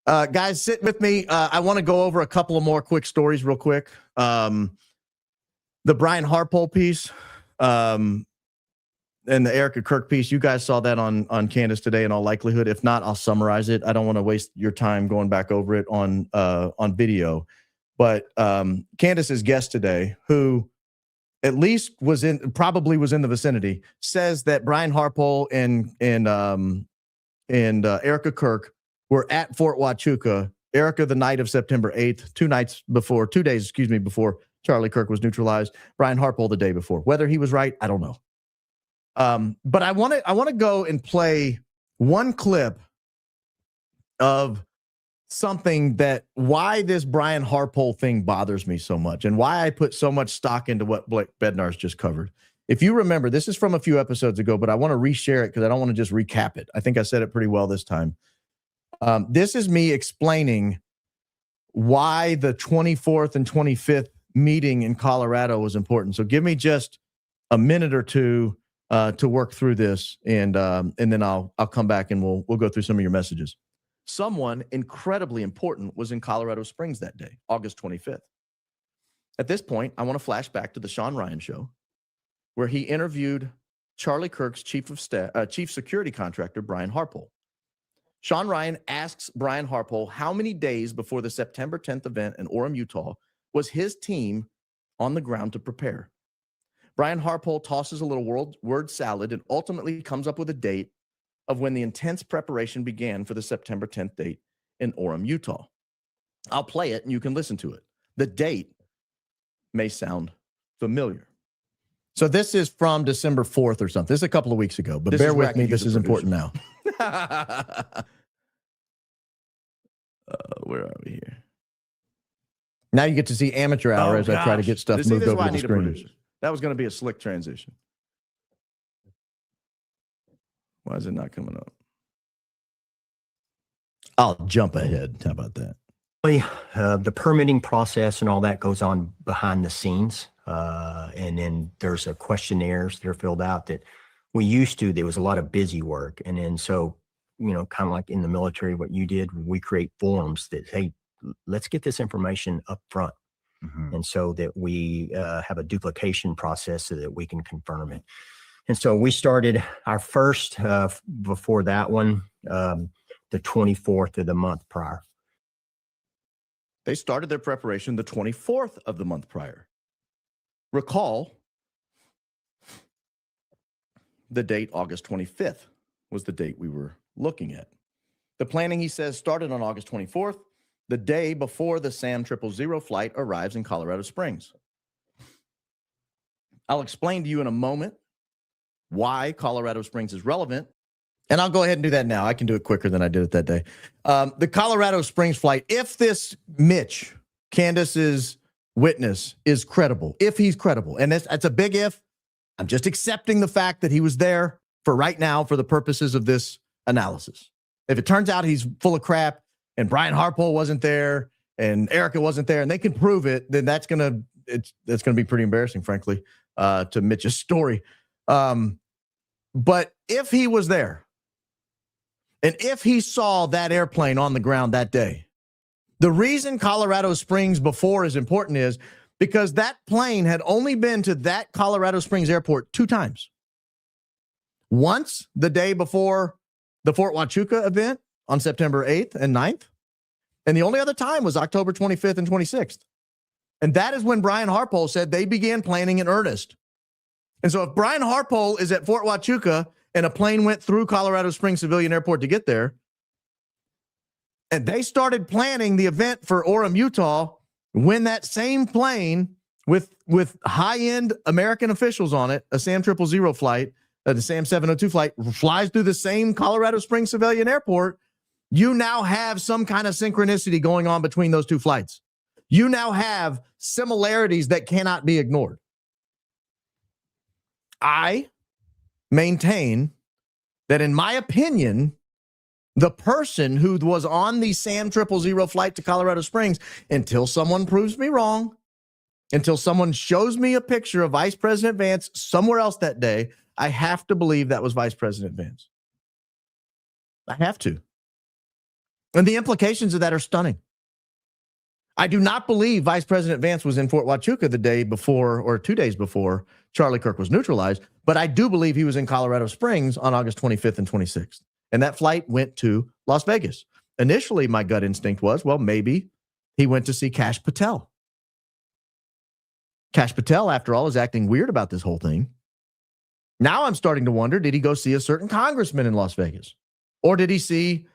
Guys, sit with me. I want to go over a couple of more quick stories real quick. The Brian Harpole piece. and the Erica Kirk piece, you guys saw that on Candace today in all likelihood. If not, I'll summarize it. I don't want to waste your time going back over it on video. But Candace's guest today, who at least probably was in the vicinity, says that Brian Harpole and Erica Kirk were at Fort Huachuca. Erica the night of September 8th, 2 days before Charlie Kirk was neutralized. Brian Harpole the day before. Whether he was right, I don't know. But I want to go and play one clip of something that why this Brian Harpole thing bothers me so much and why I put so much stock into what Blake Bednarz just covered. If you remember, this is from a few episodes ago, but I want to reshare it because I don't want to just recap it. I think I said it pretty well this time. This is me explaining why the 24th and 25th meeting in Colorado was important. So give me just a minute or two to work through this, and then I'll come back and we'll go through some of your messages. Someone incredibly important was in Colorado Springs that day, August 25th. At this point, I want to flash back to the Sean Ryan show, where he interviewed Charlie Kirk's chief security contractor, Brian Harpole. Sean Ryan asks Brian Harpole how many days before the September 10th event in Orem, Utah, was his team on the ground to prepare. Brian Harpole tosses a little word salad and ultimately comes up with a date of when the intense preparation began for the September 10th date in Orem, Utah. I'll play it and you can listen to it. The date may sound familiar. So this is from December 4th or something. This is a couple of weeks ago, but bear with me. This is important now. Where are we here? Now you get to see amateur hour as I try to get stuff moved over to the screen. That was going to be a slick transition. Why is it not coming up? I'll jump ahead. How about that? The permitting process and all that goes on behind the scenes. And then there's questionnaires that are filled out that there was a lot of busy work. And then so, kind of like in the military, what you did, we create forms that, hey, let's get this information up front. Mm-hmm. And so that we have a duplication process so that we can confirm it. And so we started our first, before that one, the 24th of the month prior. They started their preparation the 24th of the month prior. Recall, the date August 25th was the date we were looking at. The planning, he says, started on August 24th, the day before the SAM 000 flight arrives in Colorado Springs. I'll explain to you in a moment why Colorado Springs is relevant, and I'll go ahead and do that now. I can do it quicker than I did it that day. The Colorado Springs flight, if this Mitch, Candace's witness, is credible, if he's credible, and that's a big if, I'm just accepting the fact that he was there for right now for the purposes of this analysis. If it turns out he's full of crap and Brian Harpole wasn't there and Erica wasn't there and they can prove it, then that's gonna be pretty embarrassing, frankly, to Mitch's story. But if he was there and if he saw that airplane on the ground that day, the reason Colorado Springs before is important is because that plane had only been to that Colorado Springs airport 2 times. Once the day before the Fort Huachuca event on September 8th and 9th. And the only other time was October 25th and 26th. And that is when Brian Harpole said they began planning in earnest. And so if Brian Harpole is at Fort Huachuca and a plane went through Colorado Springs Civilian Airport to get there, and they started planning the event for Orem, Utah, when that same plane with high-end American officials on it, a SAM 000 flight, the SAM 702 flight, flies through the same Colorado Springs Civilian Airport, you now have some kind of synchronicity going on between those 2 flights. You now have similarities that cannot be ignored. I maintain that, in my opinion, the person who was on the SAM 000 flight to Colorado Springs, until someone proves me wrong, until someone shows me a picture of Vice President Vance somewhere else that day, I have to believe that was Vice President Vance. I have to. And the implications of that are stunning. I do not believe Vice President Vance was in Fort Huachuca the day before or 2 days before Charlie Kirk was neutralized, but I do believe he was in Colorado Springs on August 25th and 26th. And that flight went to Las Vegas. Initially, my gut instinct was, well, maybe he went to see Kash Patel. Kash Patel, after all, is acting weird about this whole thing. Now I'm starting to wonder, did he go see a certain congressman in Las Vegas? Or did he see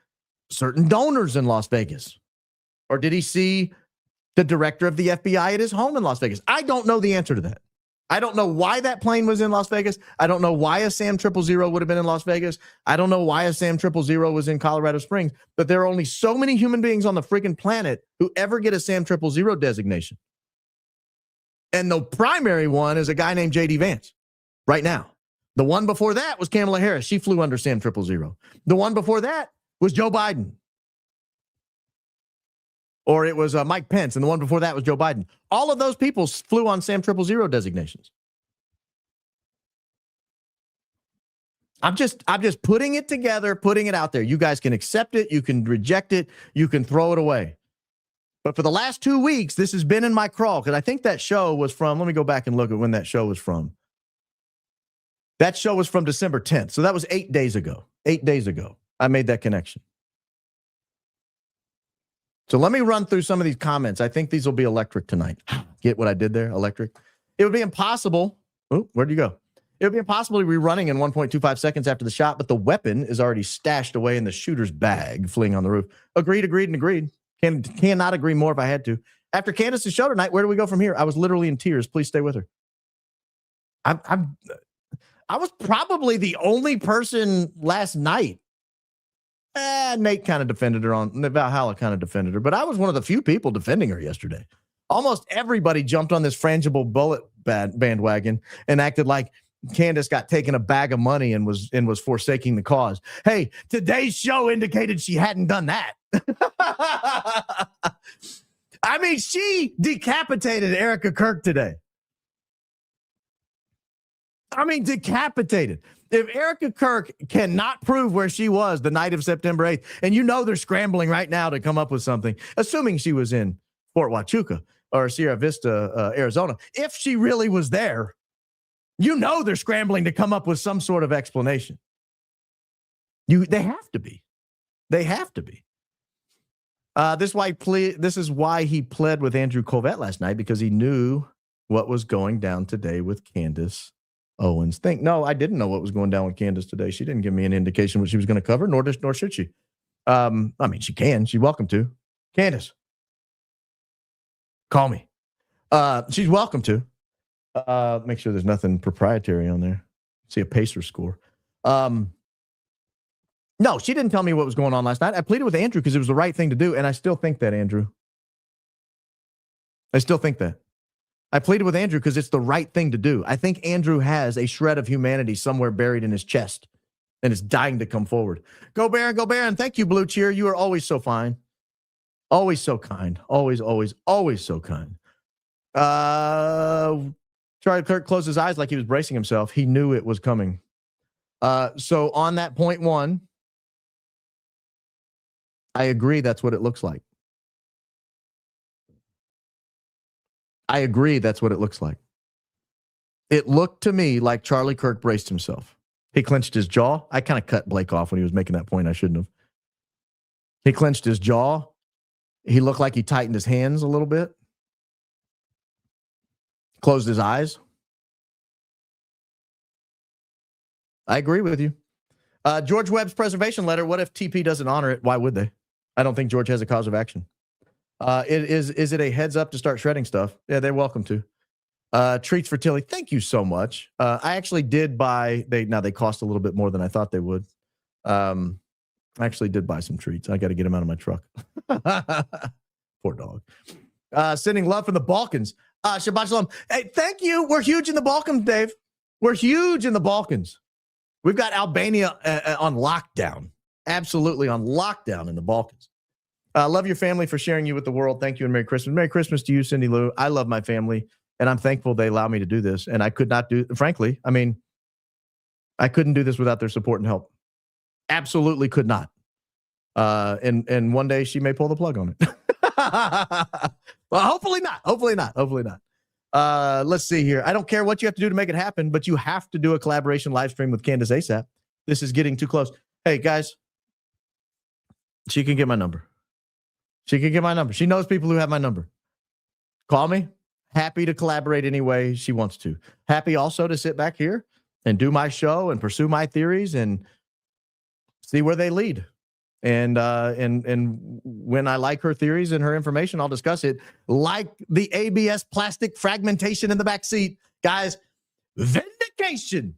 certain donors in Las Vegas? Or did he see the director of the FBI at his home in Las Vegas? I don't know the answer to that. I don't know why that plane was in Las Vegas. I don't know why a SAM 000 would have been in Las Vegas. I don't know why a SAM 000 was in Colorado Springs. But there are only so many human beings on the freaking planet who ever get a SAM 000 designation. And the primary one is a guy named J.D. Vance right now. The one before that was Kamala Harris. She flew under SAM 000. The one before that was Joe Biden. Or it was Mike Pence, and the one before that was Joe Biden. All of those people flew on SAM 000 designations. I'm just putting it together, putting it out there. You guys can accept it, you can reject it, you can throw it away. But for the last 2 weeks, this has been in my crawl, because I think that show was from, let me go back and look at when that show was from. That show was from December 10th. So that was 8 days ago. 8 days ago, I made that connection. So let me run through some of these comments. I think these will be electric tonight. Get what I did there? Electric. It would be impossible. Oh, where'd you go? It would be impossible to be running in 1.25 seconds after the shot, but the weapon is already stashed away in the shooter's bag, fleeing on the roof. Agreed. Cannot agree more if I had to. After Candace's show tonight, where do we go from here? I was literally in tears. Please stay with her. I was probably the only person last night. Nate kind of defended her on Valhalla, kind of defended her, but I was one of the few people defending her yesterday. Almost everybody jumped on this frangible bullet bandwagon and acted like Candace got taken a bag of money and was forsaking the cause. Hey, today's show indicated she hadn't done that. I mean, she decapitated Erica Kirk today. I mean, decapitated. If Erica Kirk cannot prove where she was the night of September 8th, and you know they're scrambling right now to come up with something, assuming she was in Fort Huachuca or Sierra Vista, Arizona, if she really was there, you know they're scrambling to come up with some sort of explanation. They have to be. They have to be. This is why he pled with Andrew Colvett last night, because he knew what was going down today with Candace Owens. No, I didn't know what was going down with Candace today. She didn't give me an indication what she was going to cover, nor should she. I mean, she can. She's welcome to. Candace, call me. She's welcome to. Make sure there's nothing proprietary on there. See a Pacer score. No, she didn't tell me what was going on last night. I pleaded with Andrew because it was the right thing to do, and I still think that, Andrew. I still think that. I pleaded with Andrew because it's the right thing to do. I think Andrew has a shred of humanity somewhere buried in his chest and is dying to come forward. Go Baron, go Baron. Thank you, Blue Cheer. You are always so fine. Always so kind. Always so kind. Charlie Kirk closed his eyes like he was bracing himself. He knew it was coming. So on that point one, I agree that's what it looks like. I agree that's what it looks like. It looked to me like Charlie Kirk braced himself. He clenched his jaw. I kind of cut Blake off when he was making that point. I shouldn't have. He clenched his jaw. He looked like he tightened his hands a little bit. Closed his eyes. I agree with you. George Webb's preservation letter. What if TP doesn't honor it? Why would they? I don't think George has a cause of action. Is it a heads up to start shredding stuff? Yeah, they're welcome to. Treats for Tilly. Thank you so much. I actually did buy, they cost a little bit more than I thought they would. I actually did buy some treats. I got to get them out of my truck. Poor dog. Sending love from the Balkans. Shabbat Shalom. Hey, thank you. We're huge in the Balkans, Dave. We're huge in the Balkans. We've got Albania on lockdown. Absolutely on lockdown in the Balkans. Love your family for sharing you with the world. Thank you and Merry Christmas. Merry Christmas to you, Cindy Lou. I love my family, and I'm thankful they allow me to do this. And I could not do, frankly, I mean, I couldn't do this without their support and help. Absolutely could not. And one day she may pull the plug on it. Well, hopefully not. Hopefully not. Hopefully not. Let's see here. I don't care what you have to do to make it happen, but you have to do a collaboration live stream with Candace ASAP. This is getting too close. Hey, guys, she can get my number. She can get my number. She knows people who have my number. Call me. Happy to collaborate any way she wants to. Happy also to sit back here and do my show and pursue my theories and see where they lead. And when I like her theories and her information, I'll discuss it. Like the ABS plastic fragmentation in the back seat. Guys, vindication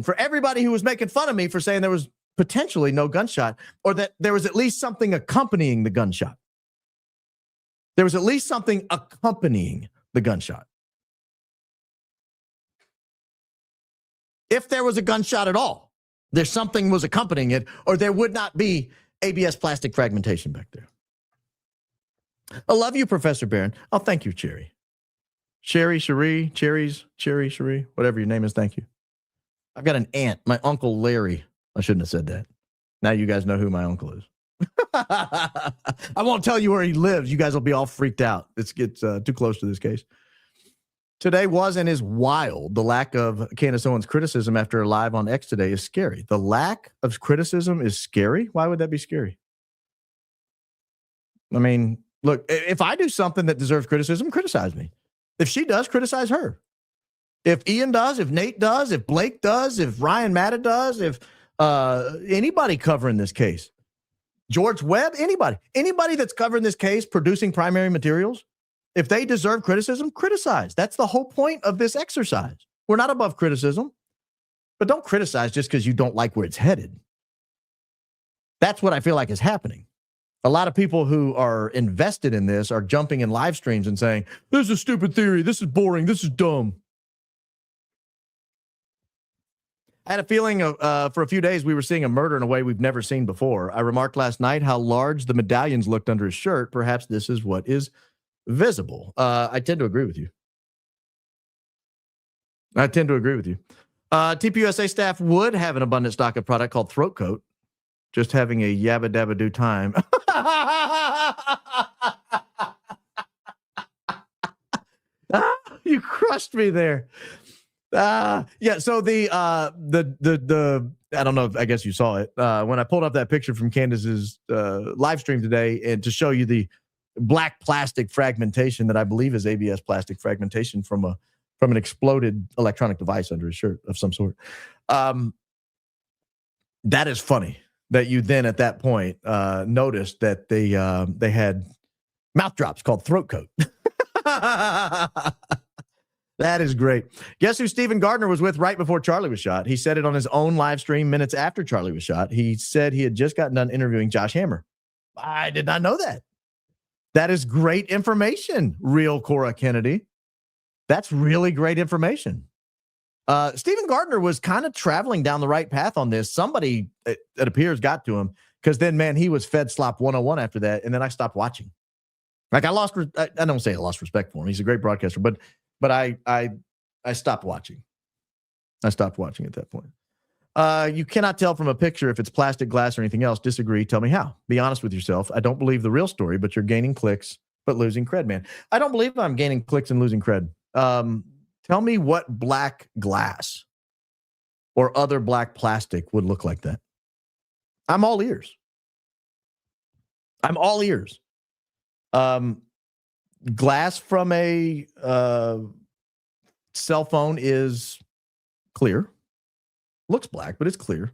for everybody who was making fun of me for saying there was potentially no gunshot, or that there was at least something accompanying the gunshot. There was at least something accompanying the gunshot. If there was a gunshot at all, there's something was accompanying it, or there would not be ABS plastic fragmentation back there. I love you, Professor Barron. Oh, thank you, Cherry. Cherry, Cherie, whatever your name is, thank you. I've got an aunt, my Uncle Larry. I shouldn't have said that. Now you guys know who my uncle is. I won't tell you where he lives. You guys will be all freaked out. It gets too close to this case. Today was and is wild. The lack of Candace Owens criticism after her live on X today is scary. The lack of criticism is scary? Why would that be scary? I mean, look, if I do something that deserves criticism, criticize me. If she does, criticize her. If Ian does, if Nate does, if Blake does, if Ryan Matta does, if anybody covering this case, George Webb, anybody that's covering this case, producing primary materials, if they deserve criticism, criticize. That's the whole point of this exercise. We're not above criticism, but don't criticize just because you don't like where it's headed. That's what I feel like is happening. A lot of people who are invested in this are jumping in live streams and saying, this is a stupid theory, this is boring, this is dumb. I had a feeling for a few days we were seeing a murder in a way we've never seen before. I remarked last night how large the medallions looked under his shirt. Perhaps this is what is visible. I tend to agree with you. TPUSA staff would have an abundant stock of product called Throat Coat. Just having a yabba dabba do time. You crushed me there. Yeah. So the I don't know. I guess you saw it when I pulled up that picture from Candace's live stream today, and to show you the black plastic fragmentation that I believe is ABS plastic fragmentation from an exploded electronic device under his shirt of some sort. That is funny that you then at that point noticed that they had mouth drops called Throat Coat. That is great. Guess who Stephen Gardner was with right before Charlie was shot? He said it on his own live stream minutes after Charlie was shot. He said he had just gotten done interviewing Josh Hammer. I did not know that. That is great information, real Cora Kennedy. That's really great information. Stephen Gardner was kind of traveling down the right path on this. Somebody, it appears, got to him, because then, man, he was fed slop 101 after that, and then I stopped watching. Like, I don't say I lost respect for him. He's a great broadcaster, but I stopped watching. I stopped watching at that point. You cannot tell from a picture if it's plastic, glass, or anything else. Disagree. Tell me how. Be honest with yourself. I don't believe the real story, but you're gaining clicks, but losing cred, man. I don't believe I'm gaining clicks and losing cred. Tell me what black glass or other black plastic would look like that. I'm all ears. Glass from a cell phone is clear. Looks black, but it's clear.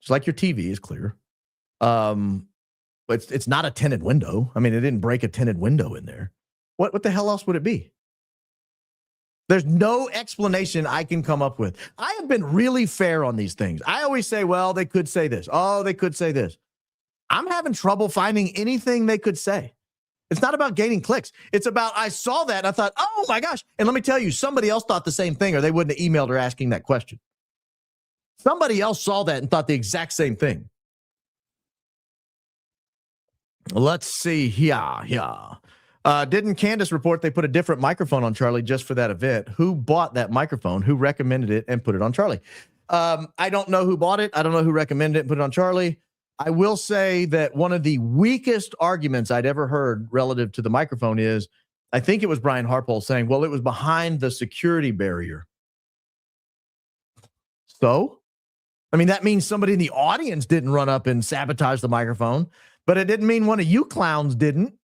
It's like your TV is clear. But it's not a tinted window. I mean, it didn't break a tinted window in there. What the hell else would it be? There's no explanation I can come up with. I have been really fair on these things. I always say, well, they could say this. Oh, they could say this. I'm having trouble finding anything they could say. It's not about gaining clicks. It's about, I saw that and I thought, oh my gosh. And let me tell you, somebody else thought the same thing, or they wouldn't have emailed her asking that question. Somebody else saw that and thought the exact same thing. Let's see. Yeah. Didn't Candace report they put a different microphone on Charlie just for that event? Who bought that microphone? Who recommended it and put it on Charlie? I don't know who bought it. I don't know who recommended it and put it on Charlie. I will say that one of the weakest arguments I'd ever heard relative to the microphone is I think it was Brian Harpole saying, well, it was behind the security barrier. So, I mean, that means somebody in the audience didn't run up and sabotage the microphone, but it didn't mean one of you clowns didn't.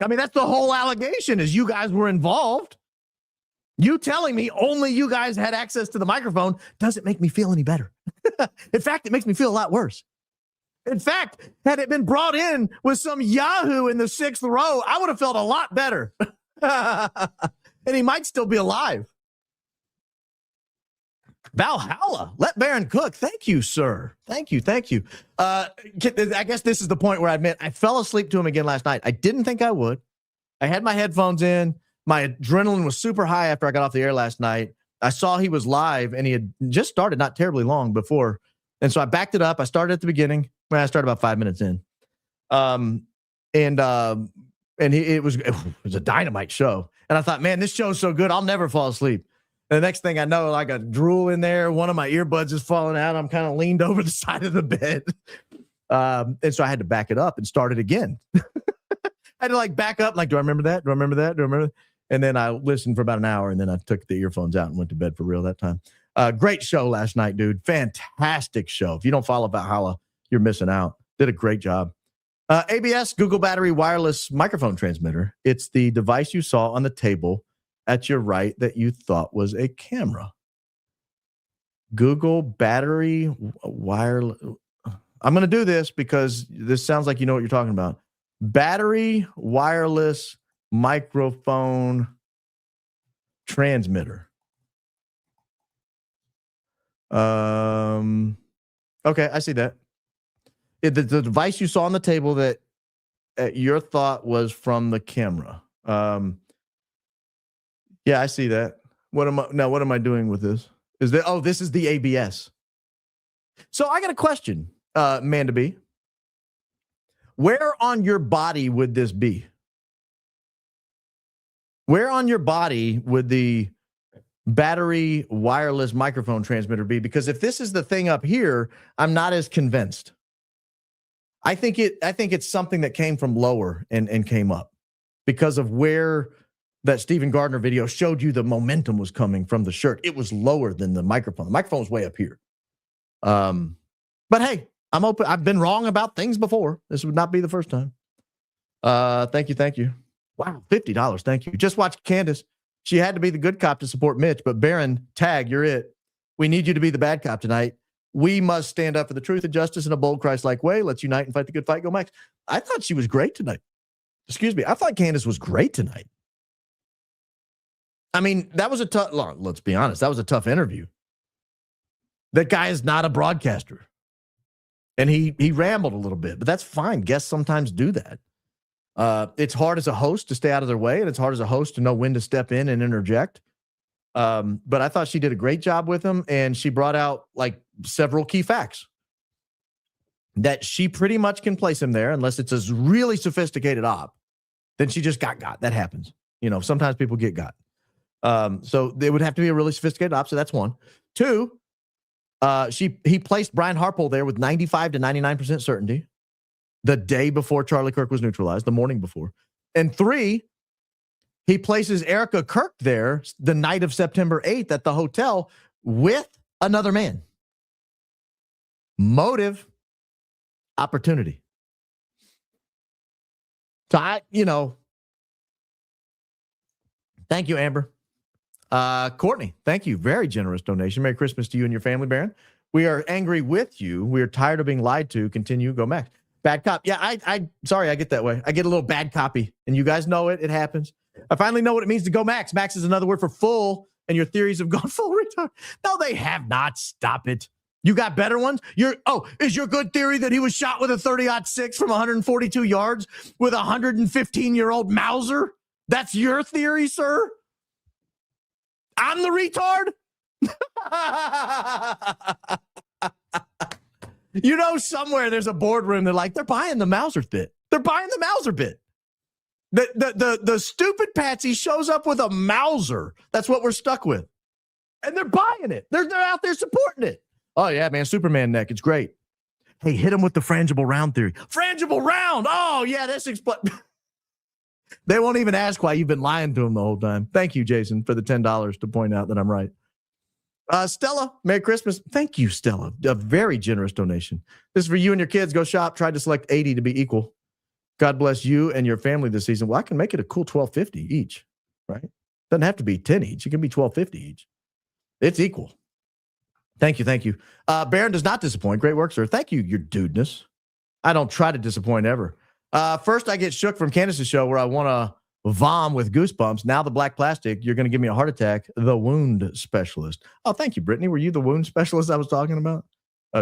I mean, that's the whole allegation is you guys were involved. You telling me only you guys had access to the microphone doesn't make me feel any better. In fact, it makes me feel a lot worse. In fact, had it been brought in with some Yahoo in the 6th row, I would have felt a lot better. And he might still be alive. Valhalla, let Baron cook. Thank you, sir. Thank you. I guess this is the point where I admit I fell asleep to him again last night. I didn't think I would. I had my headphones in. My adrenaline was super high after I got off the air last night. I saw he was live, and he had just started not terribly long before. And so I backed it up. I started at the beginning. Well, I started about 5 minutes in. It was a dynamite show. And I thought, man, this show's so good, I'll never fall asleep. And the next thing I know, I got drool in there. One of my earbuds is falling out. I'm kind of leaned over the side of the bed. And so I had to back it up and start it again. I had to back up. Do I remember that? Do I remember that? Do I remember that? And then I listened for about an hour, and then I took the earphones out and went to bed for real that time. Great show last night, dude. Fantastic show. If you don't follow Valhalla, you're missing out. Did a great job. ABS, Google Battery Wireless Microphone Transmitter. It's the device you saw on the table at your right that you thought was a camera. Google Battery Wireless. I'm going to do this because this sounds like you know what you're talking about. Battery Wireless Microphone Transmitter. Okay, I see that. The device you saw on the table that your thought was from the camera. Yeah, I see that. What am I doing with this? This is the ABS. So I got a question, man to be. Where on your body would this be? Where on your body would the battery wireless microphone transmitter be? Because if this is the thing up here, I'm not as convinced. I think it's something that came from lower and came up because of where that Stephen Gardner video showed you the momentum was coming from the shirt. It was lower than the microphone. The microphone was way up here. But hey, I'm open. I've been wrong about things before. This would not be the first time. Thank you. Wow, $50. Thank you. Just watch Candace. She had to be the good cop to support Mitch, but Baron, tag, you're it. We need you to be the bad cop tonight. We must stand up for the truth and justice in a bold, Christ-like way. Let's unite and fight the good fight. Go Max. I thought she was great tonight. Excuse me. I thought Candace was great tonight. I mean, that was a tough, let's be honest, that was a tough interview. That guy is not a broadcaster. And he rambled a little bit, but that's fine. Guests sometimes do that. It's hard as a host to stay out of their way, and it's hard as a host to know when to step in and interject. But I thought she did a great job with him, and she brought out several key facts that she pretty much can place him there unless it's a really sophisticated op. Then she just got. That happens. Sometimes people get got. So they would have to be a really sophisticated op. So that's one. Two, he placed Brian Harpole there with 95 to 99% certainty the day before Charlie Kirk was neutralized, the morning before. And three, he places Erica Kirk there the night of September 8th at the hotel with another man. Motive, opportunity. So thank you, Amber. Courtney, thank you. Very generous donation. Merry Christmas to you and your family, Baron. We are angry with you. We are tired of being lied to. Continue. Go Max. Bad cop. Yeah, I sorry, I get that way. I get a little bad copy, and you guys know it. It happens. I finally know what it means to go Max. Max is another word for full, and your theories have gone full retard. No, they have not. Stop it. You got better ones? Is your good theory that he was shot with a 30-06 from 142 yards with a 115-year-old Mauser? That's your theory, sir? I'm the retard? Somewhere there's a boardroom. They're buying the Mauser bit. They're buying the Mauser bit. The stupid patsy shows up with a Mauser. That's what we're stuck with. And they're buying it. They're out there supporting it. Oh, yeah, man. Superman neck. It's great. Hey, hit him with the frangible round theory. Frangible round. Oh, yeah, that's They won't even ask why you've been lying to them the whole time. Thank you, Jason, for the $10 to point out that I'm right. Stella, Merry Christmas. Thank you, Stella. A very generous donation. This is for you and your kids. Go shop. Try to select 80 to be equal. God bless you and your family this season. Well, I can make it a cool $12.50 each, right? Doesn't have to be 10 each. It can be $12.50 each. It's equal. Thank you. Thank you. Baron does not disappoint. Great work, sir. Thank you, your dudeness. I don't try to disappoint ever. First, I get shook from Candace's show where I want to vom with goosebumps. Now the black plastic, you're going to give me a heart attack. The wound specialist. Oh, thank you, Brittany. Were you the wound specialist I was talking about?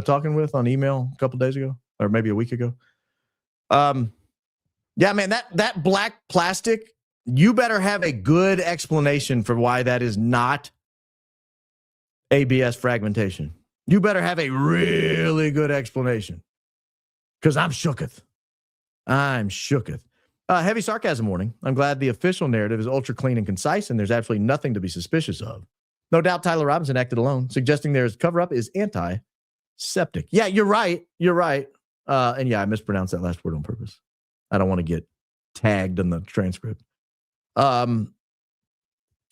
Talking with on email a couple days ago or maybe a week ago? Yeah, man, that black plastic, you better have a good explanation for why that is not ABS fragmentation. You better have a really good explanation because I'm shooketh. I'm shooketh. Heavy sarcasm warning. I'm glad the official narrative is ultra clean and concise, and there's absolutely nothing to be suspicious of. No doubt Tyler Robinson acted alone, suggesting there's cover-up is antiseptic. Yeah, you're right. You're right. And yeah, I mispronounced that last word on purpose. I don't want to get tagged in the transcript.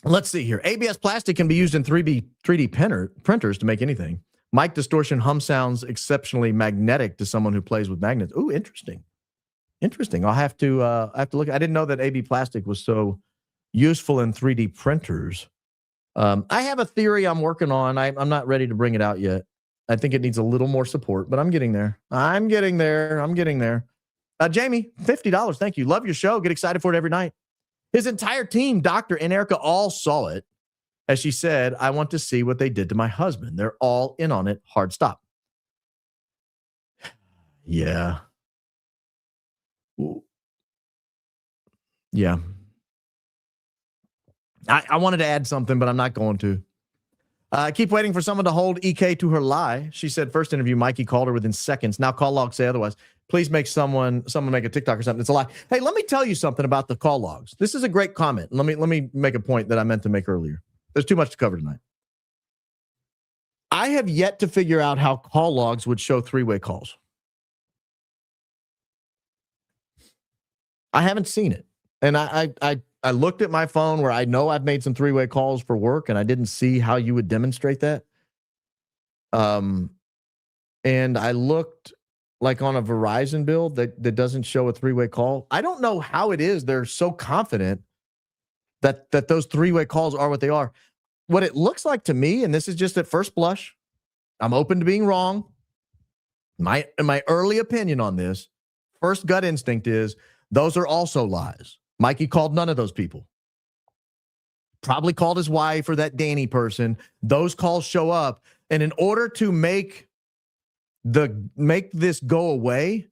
Let's see here. ABS plastic can be used in 3D printers to make anything. Mic distortion hum sounds exceptionally magnetic to someone who plays with magnets. Ooh, interesting. Interesting. I'll have to look. I didn't know that AB plastic was so useful in 3D printers. I have a theory I'm working on. I'm not ready to bring it out yet. I think it needs a little more support, but I'm getting there. I'm getting there. Jamie, $50. Thank you. Love your show. Get excited for it every night. His entire team, Doctor and Erica, all saw it. As she said, I want to see what they did to my husband. They're all in on it. Hard stop. Yeah. Yeah. I wanted to add something, but I'm not going to. I keep waiting for someone to hold EK to her lie. She said first interview, Mikey called her within seconds. Now call logs say otherwise. Please make someone make a TikTok or something. It's a lie. Hey, let me tell you something about the call logs. This is a great comment. Let me make a point that I meant to make earlier. There's too much to cover tonight. I have yet to figure out how call logs would show three-way calls. I haven't seen it. And I looked at my phone where I know I've made some three-way calls for work, and I didn't see how you would demonstrate that. And I looked like on a Verizon bill that doesn't show a three-way call. I don't know how it is they're so confident that those three-way calls are what they are. What it looks like to me, and this is just at first blush, I'm open to being wrong. My early opinion on this, first gut instinct is those are also lies. Mikey called none of those people. Probably called his wife or that Danny person. Those calls show up. And in order to make this go away,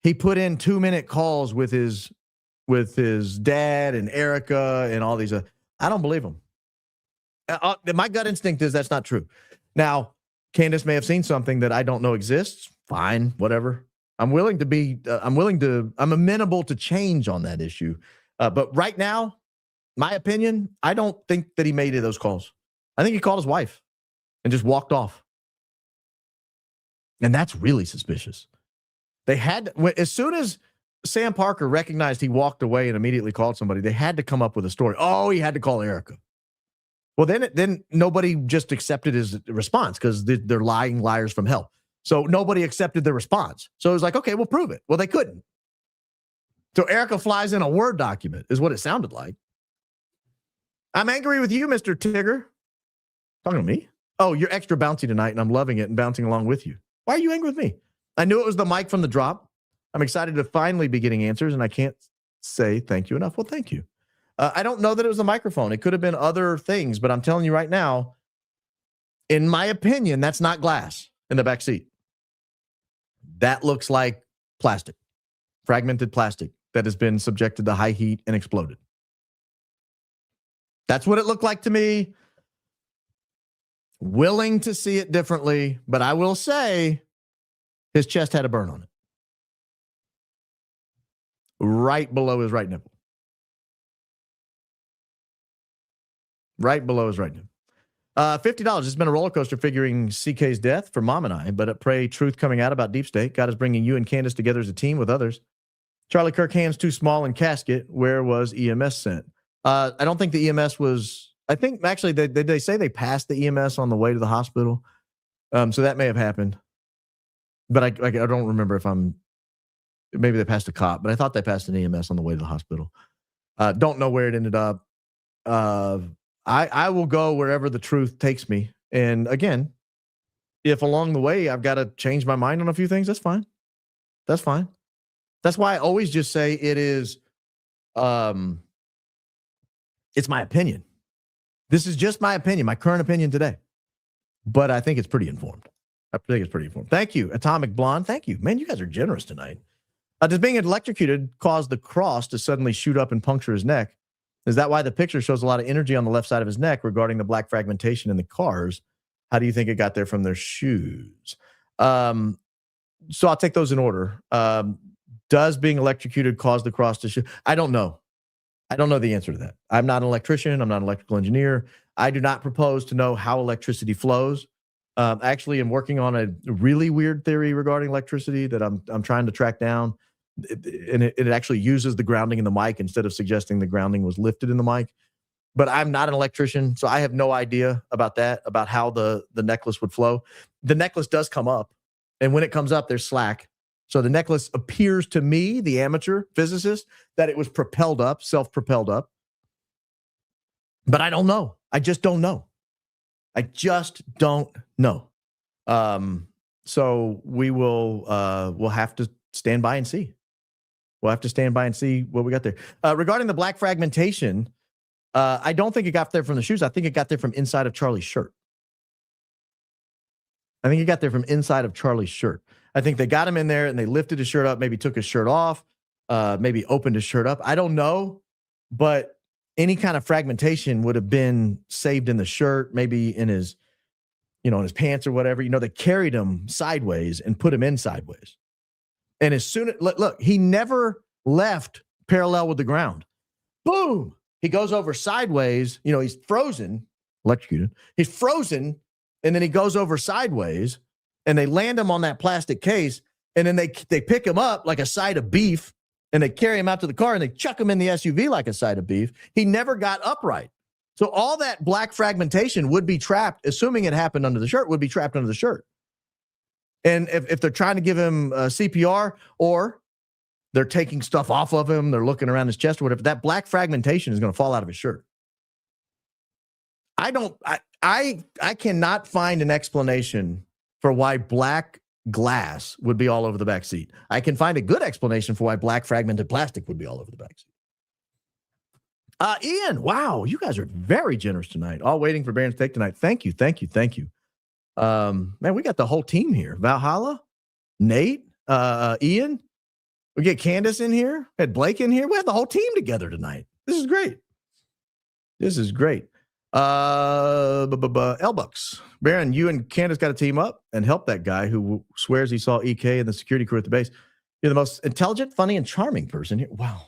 he put in 2-minute calls with his dad and Erica and all these. I don't believe him. My gut instinct is that's not true. Now, Candace may have seen something that I don't know exists. Fine, whatever. I'm amenable to change on that issue. But right now, my opinion, I don't think that he made any of those calls. I think he called his wife and just walked off. And that's really suspicious. As soon as Sam Parker recognized he walked away and immediately called somebody, they had to come up with a story. Oh, he had to call Erica. Well, then nobody just accepted his response because they're lying liars from hell. So nobody accepted the response. So it was like, okay, we'll prove it. Well, they couldn't. So Erica flies in a Word document is what it sounded like. I'm angry with you, Mr. Tigger. Talking to me? Oh, you're extra bouncy tonight, and I'm loving it and bouncing along with you. Why are you angry with me? I knew it was the mic from the drop. I'm excited to finally be getting answers, and I can't say thank you enough. Well, thank you. I don't know that it was the microphone. It could have been other things, but I'm telling you right now, in my opinion, that's not glass in the back seat. That looks like plastic, fragmented plastic that has been subjected to high heat and exploded. That's what it looked like to me. Willing to see it differently, but I will say his chest had a burn on it. Right below his right nipple. Right below his right nipple. $50. It's been a roller coaster figuring CK's death for Mom and I, but I pray truth coming out about Deep State. God is bringing you and Candace together as a team with others Charlie Kirk hands too small in casket. Where was EMS sent? I don't think the EMS was. I think actually they say they passed the EMS on the way to the hospital. So that may have happened, but I don't remember if maybe they passed a cop, but I thought they passed an EMS on the way to the hospital. Don't know where it ended up. I will go wherever the truth takes me. And again, if along the way I've got to change my mind on a few things, that's fine. That's fine. That's why I always just say it is, it's my opinion. This is just my opinion, my current opinion today. But I think it's pretty informed. Thank you, Atomic Blonde. Thank you. Man, you guys are generous tonight. Does being electrocuted cause the cross to suddenly shoot up and puncture his neck? Is that why the picture shows a lot of energy on the left side of his neck regarding the black fragmentation in the cars? How do you think it got there from their shoes? So I'll take those in order. Does being electrocuted cause the cross to shoot? I don't know. I don't know the answer to that. I'm not an electrician. I'm not an electrical engineer. I do not propose to know how electricity flows. Actually, I'm working on a really weird theory regarding electricity that I'm trying to track down. And it actually uses the grounding in the mic instead of suggesting the grounding was lifted in the mic. But I'm not an electrician, so I have no idea about that, about how the necklace would flow. The necklace does come up, and when it comes up, there's slack. So the necklace appears to me, the amateur physicist, that it was propelled up, self-propelled up. But I don't know. I just don't know. So we'll have to stand by and see. We'll have to stand by and see what we got there. Regarding the black fragmentation, I don't think it got there from the shoes. I think it got there from inside of Charlie's shirt. I think they got him in there and they lifted his shirt up, maybe took his shirt off, maybe opened his shirt up. I don't know, but any kind of fragmentation would have been saved in the shirt, maybe in his, in his pants or whatever. They carried him sideways and put him in sideways. And as soon as, look, he never left parallel with the ground. Boom. He goes over sideways. He's frozen, electrocuted. He's frozen. And then he goes over sideways and they land him on that plastic case. And then they pick him up like a side of beef and they carry him out to the car and they chuck him in the SUV like a side of beef. He never got upright. So all that black fragmentation would be trapped, assuming it happened under the shirt, would be trapped under the shirt. And if they're trying to give him CPR or they're taking stuff off of him, they're looking around his chest or whatever, that black fragmentation is going to fall out of his shirt. I cannot find an explanation for why black glass would be all over the back seat. I can find a good explanation for why black fragmented plastic would be all over the back seat. Ian, wow, you guys are very generous tonight. All waiting for Baron's take tonight. Thank you. Man, we got the whole team here. Valhalla, Nate, Ian. We get Candace in here. We had Blake in here. We had the whole team together tonight. This is great. L-Bucks. Baron, you and Candace got to team up and help that guy who swears he saw EK and the security crew at the base. You're the most intelligent, funny, and charming person here. Wow.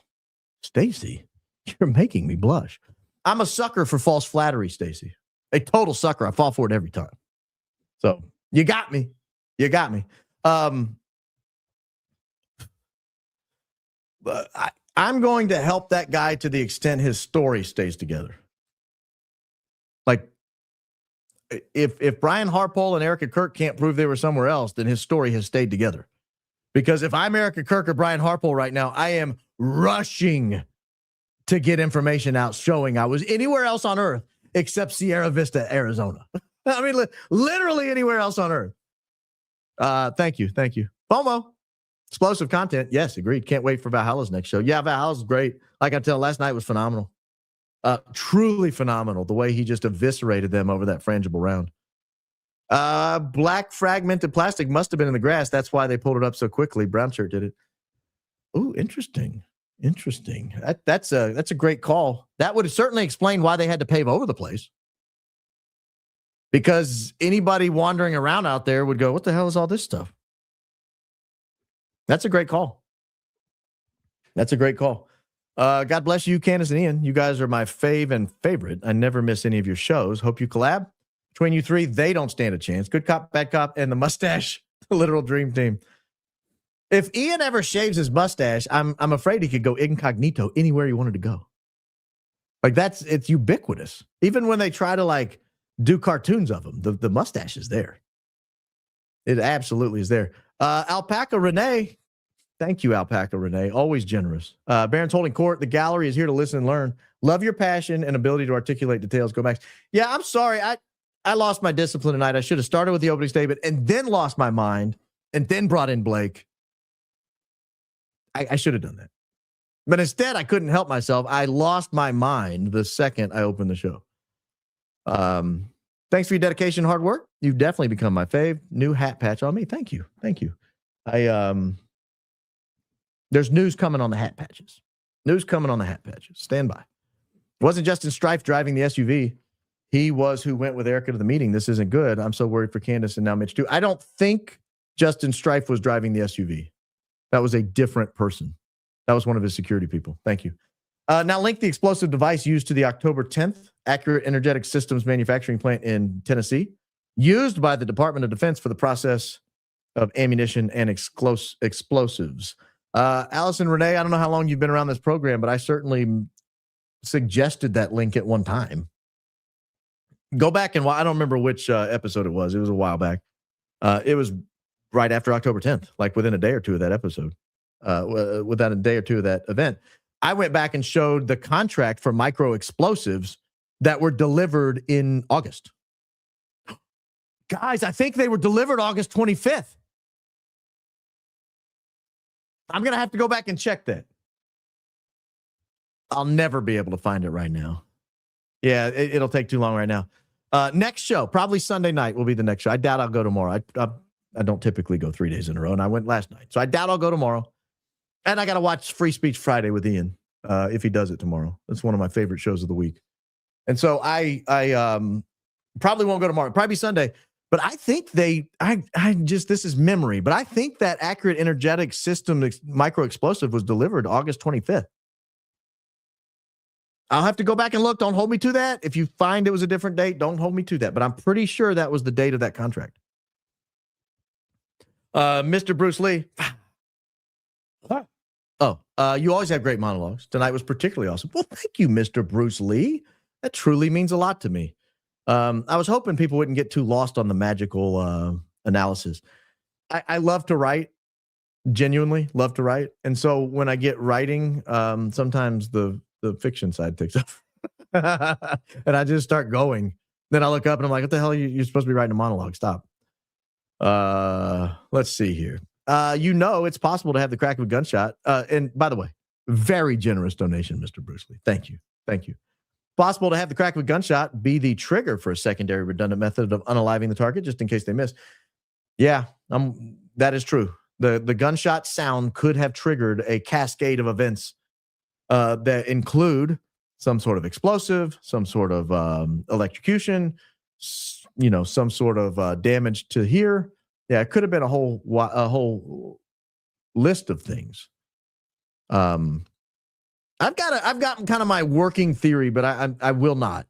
Stacy, you're making me blush. I'm a sucker for false flattery, Stacy. A total sucker. I fall for it every time. So you got me. But I'm going to help that guy to the extent his story stays together. Like, if Brian Harpole and Erica Kirk can't prove they were somewhere else, then his story has stayed together. Because if I'm Erica Kirk or Brian Harpole right now, I am rushing to get information out showing I was anywhere else on Earth except Sierra Vista, Arizona. I mean, literally anywhere else on Earth. Thank you. FOMO. Explosive content. Yes, agreed. Can't wait for Valhalla's next show. Yeah, Valhalla's great. Like I tell, last night was phenomenal. Truly phenomenal. The way he just eviscerated them over that frangible round. Black fragmented plastic must have been in the grass. That's why they pulled it up so quickly. Brown shirt did it. Ooh, interesting. That's a great call. That would certainly explain why they had to pave over the place. Because anybody wandering around out there would go, what the hell is all this stuff? That's a great call. God bless you, Candace and Ian. You guys are my fave and favorite. I never miss any of your shows. Hope you collab. Between you three, they don't stand a chance. Good cop, bad cop, and the mustache, the literal dream team. If Ian ever shaves his mustache, I'm afraid he could go incognito anywhere he wanted to go. Like it's ubiquitous. Even when they try to like do cartoons of him, the mustache is there. It absolutely is there. Alpaca Renee. Thank you, Alpaca Renee. Always generous. Barron's holding court. The gallery is here to listen and learn. Love your passion and ability to articulate details. Go Max. Yeah, I'm sorry. I lost my discipline tonight. I should have started with the opening statement and then lost my mind and then brought in Blake. I should have done that. But instead, I couldn't help myself. I lost my mind the second I opened the show. Thanks for your dedication and hard work. You've definitely become my fave. New hat patch on me. Thank you. Thank you. There's news coming on the hat patches. News coming on the hat patches. Stand by. It wasn't Justin Strife driving the SUV. He was who went with Erica to the meeting. This isn't good. I'm so worried for Candace and now Mitch too. I don't think Justin Strife was driving the SUV. That was a different person. That was one of his security people. Thank you. Now link the explosive device used to the October 10th Accurate Energetic Systems manufacturing plant in Tennessee, used by the Department of Defense for the process of ammunition and explosives. Allison Renee, I don't know how long you've been around this program, but I certainly suggested that link at one time. Go back and I don't remember which episode it was. It was a while back. It was right after October 10th, like within a day or two of that episode, within a day or two of that event. I went back and showed the contract for micro explosives that were delivered in August. Guys, I think they were delivered August 25th. I'm going to have to go back and check that. I'll never be able to find it right now. Yeah, it'll take too long right now. Next show, probably Sunday night will be the next show. I doubt I'll go tomorrow. I don't typically go 3 days in a row, and I went last night. So I doubt I'll go tomorrow. And I got to watch Free Speech Friday with Ian if he does it tomorrow. That's one of my favorite shows of the week. And so I probably won't go tomorrow. Probably Sunday. But I think this is memory, but I think that Accurate Energetic System micro explosive was delivered August 25th. I'll have to go back and look. Don't hold me to that. If you find it was a different date, don't hold me to that. But I'm pretty sure that was the date of that contract. Mr. Bruce Lee. You always have great monologues. Tonight was particularly awesome. Well, thank you, Mr. Bruce Lee. That truly means a lot to me. I was hoping people wouldn't get too lost on the magical analysis. I love to write, genuinely love to write. And so when I get writing, sometimes the fiction side takes up. And I just start going. Then I look up and I'm like, what the hell? You're supposed to be writing a monologue. Stop. Let's see here. It's possible to have the crack of a gunshot. And by the way, very generous donation, Mr. Bruce Lee. Thank you. Thank you. Possible to have the crack of a gunshot be the trigger for a secondary redundant method of unaliving the target, just in case they miss. Yeah, that is true. The gunshot sound could have triggered a cascade of events that include some sort of explosive, some sort of electrocution, some sort of damage to here. Yeah, it could have been a whole list of things. I've got kind of my working theory, but I will not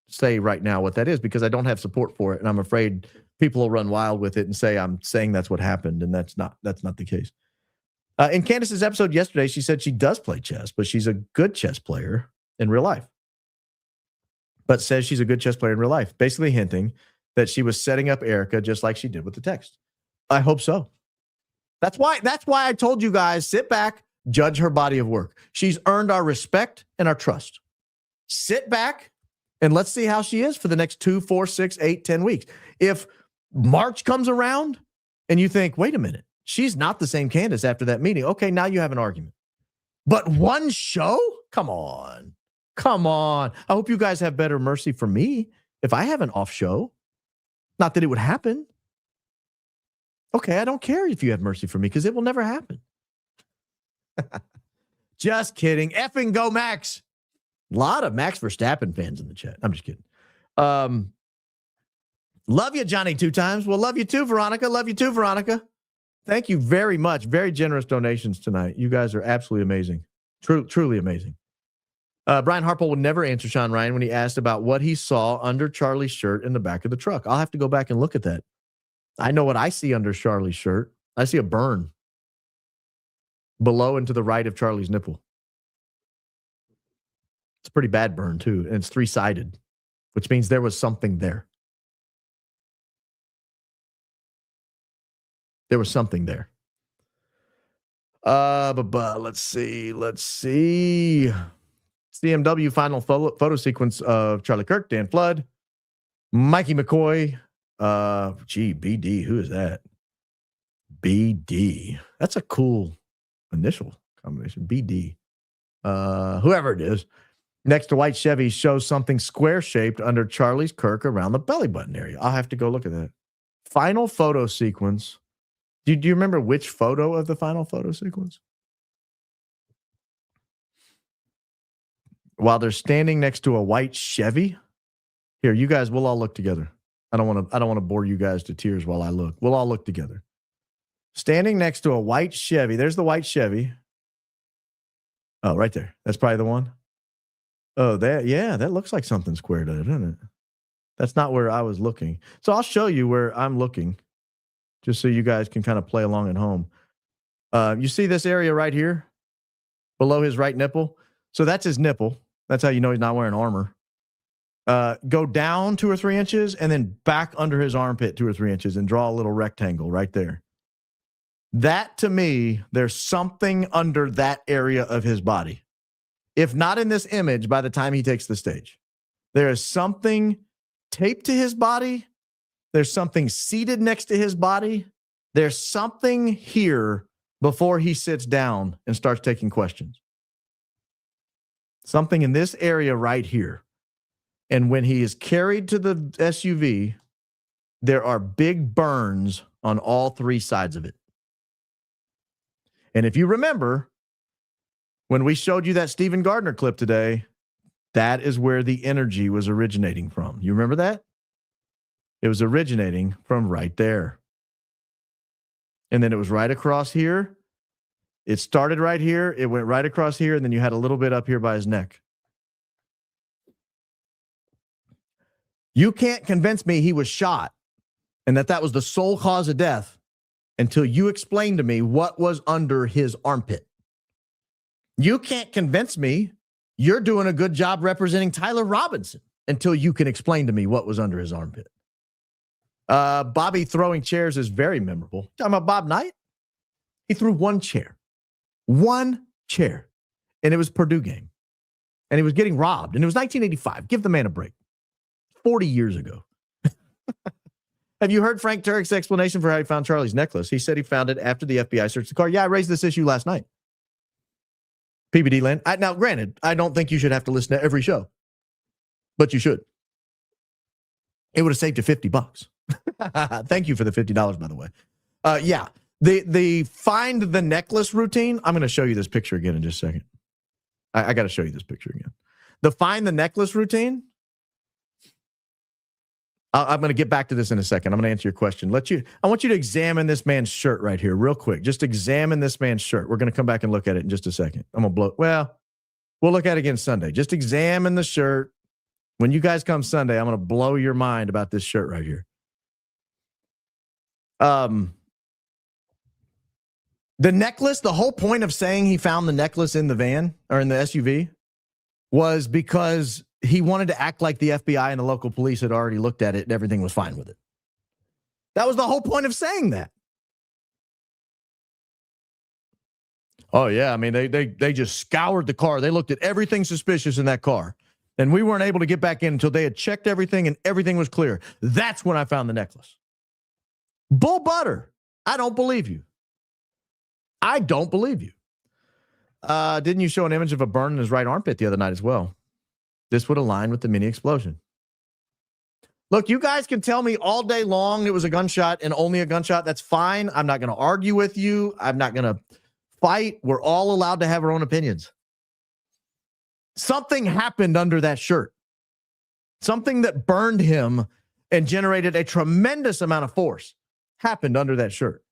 say right now what that is because I don't have support for it, and I'm afraid people will run wild with it and say I'm saying that's what happened, and that's not the case. In Candace's episode yesterday, she said she does play chess, but she's a good chess player in real life. But says she's a good chess player in real life, basically hinting that she was setting up Erica just like she did with the text. I hope so. That's why I told you guys, sit back, judge her body of work. She's earned our respect and our trust. Sit back and let's see how she is for the next 2, 4, 6, 8, 10 weeks. If March comes around and you think, wait a minute, she's not the same Candace after that meeting. Okay, now you have an argument. But one show? Come on. I hope you guys have better mercy for me if I have an off show. Not that it would happen. Okay, I don't care if you have mercy for me because it will never happen. Just kidding. Effing go Max. A lot of Max Verstappen fans in the chat. I'm just kidding. Love you, Johnny, 2 times. Well, love you too, Veronica. Love you too, Veronica. Thank you very much. Very generous donations tonight. You guys are absolutely amazing. Truly amazing. Brian Harpole would never answer Sean Ryan when he asked about what he saw under Charlie's shirt in the back of the truck. I'll have to go back and look at that. I know what I see under Charlie's shirt. I see a burn. below and to the right of Charlie's nipple. It's a pretty bad burn, too. And it's 3-sided, which means there was something there. There was something there. Let's see. CMW final photo sequence of Charlie Kirk, Dan Flood, Mikey McCoy. BD. Who is that? BD. That's a cool initial combination. BD. Whoever it is. Next to white Chevy shows something square-shaped under Charlie's Kirk around the belly button area. I'll have to go look at that. Final photo sequence. Do you remember which photo of the final photo sequence? While they're standing next to a white Chevy. Here, you guys, we'll all look together. I don't want to bore you guys to tears while I look. We'll all look together. Standing next to a white Chevy. There's the white Chevy. Oh, right there. That's probably the one. Oh, that looks like something squared in it, doesn't it? That's not where I was looking. So I'll show you where I'm looking, just so you guys can kind of play along at home. You see this area right here below his right nipple? So that's his nipple. That's how you know he's not wearing armor. Go down 2 or 3 inches and then back under his armpit 2 or 3 inches and draw a little rectangle right there. That, to me, there's something under that area of his body. If not in this image, by the time he takes the stage, there is something taped to his body. There's something seated next to his body. There's something here before he sits down and starts taking questions. Something in this area right here. And when he is carried to the SUV, there are big burns on all 3 sides of it. And if you remember, when we showed you that Stephen Gardner clip today, that is where the energy was originating from. You remember that? It was originating from right there. And then it was right across here. It started right here. It went right across here. And then you had a little bit up here by his neck. You can't convince me he was shot and that was the sole cause of death until you explain to me what was under his armpit. You can't convince me you're doing a good job representing Tyler Robinson until you can explain to me what was under his armpit. Bobby throwing chairs is very memorable. Talking about Bob Knight? He threw 1 chair. 1 chair. And it was Purdue game. And he was getting robbed. And it was 1985. Give the man a break. 40 years ago. Have you heard Frank Turek's explanation for how he found Charlie's necklace? He said he found it after the FBI searched the car. Yeah, I raised this issue last night. PBD land. Now, granted, I don't think you should have to listen to every show, but you should. It would have saved you $50. Thank you for the $50, by the way. Yeah, the find the necklace routine. I'm going to show you this picture again in just a second. I got to show you this picture again. The find the necklace routine. I'm going to get back to this in a second. I'm going to answer your question. I want you to examine this man's shirt right here real quick. Just examine this man's shirt. We're going to come back and look at it in just a second. I'm going to blow. Well, we'll look at it again Sunday. Just examine the shirt. When you guys come Sunday, I'm going to blow your mind about this shirt right here. The necklace, the whole point of saying he found the necklace in the van or in the SUV was because he wanted to act like the FBI and the local police had already looked at it and everything was fine with it. That was the whole point of saying that. Oh, yeah. I mean, they just scoured the car. They looked at everything suspicious in that car. And we weren't able to get back in until they had checked everything and everything was clear. That's when I found the necklace. Bull butter. I don't believe you. I don't believe you. Didn't you show an image of a burn in his right armpit the other night as well? This would align with the mini explosion. Look, you guys can tell me all day long it was a gunshot and only a gunshot. That's fine. I'm not going to argue with you. I'm not going to fight. We're all allowed to have our own opinions. Something happened under that shirt. Something that burned him and generated a tremendous amount of force happened under that shirt.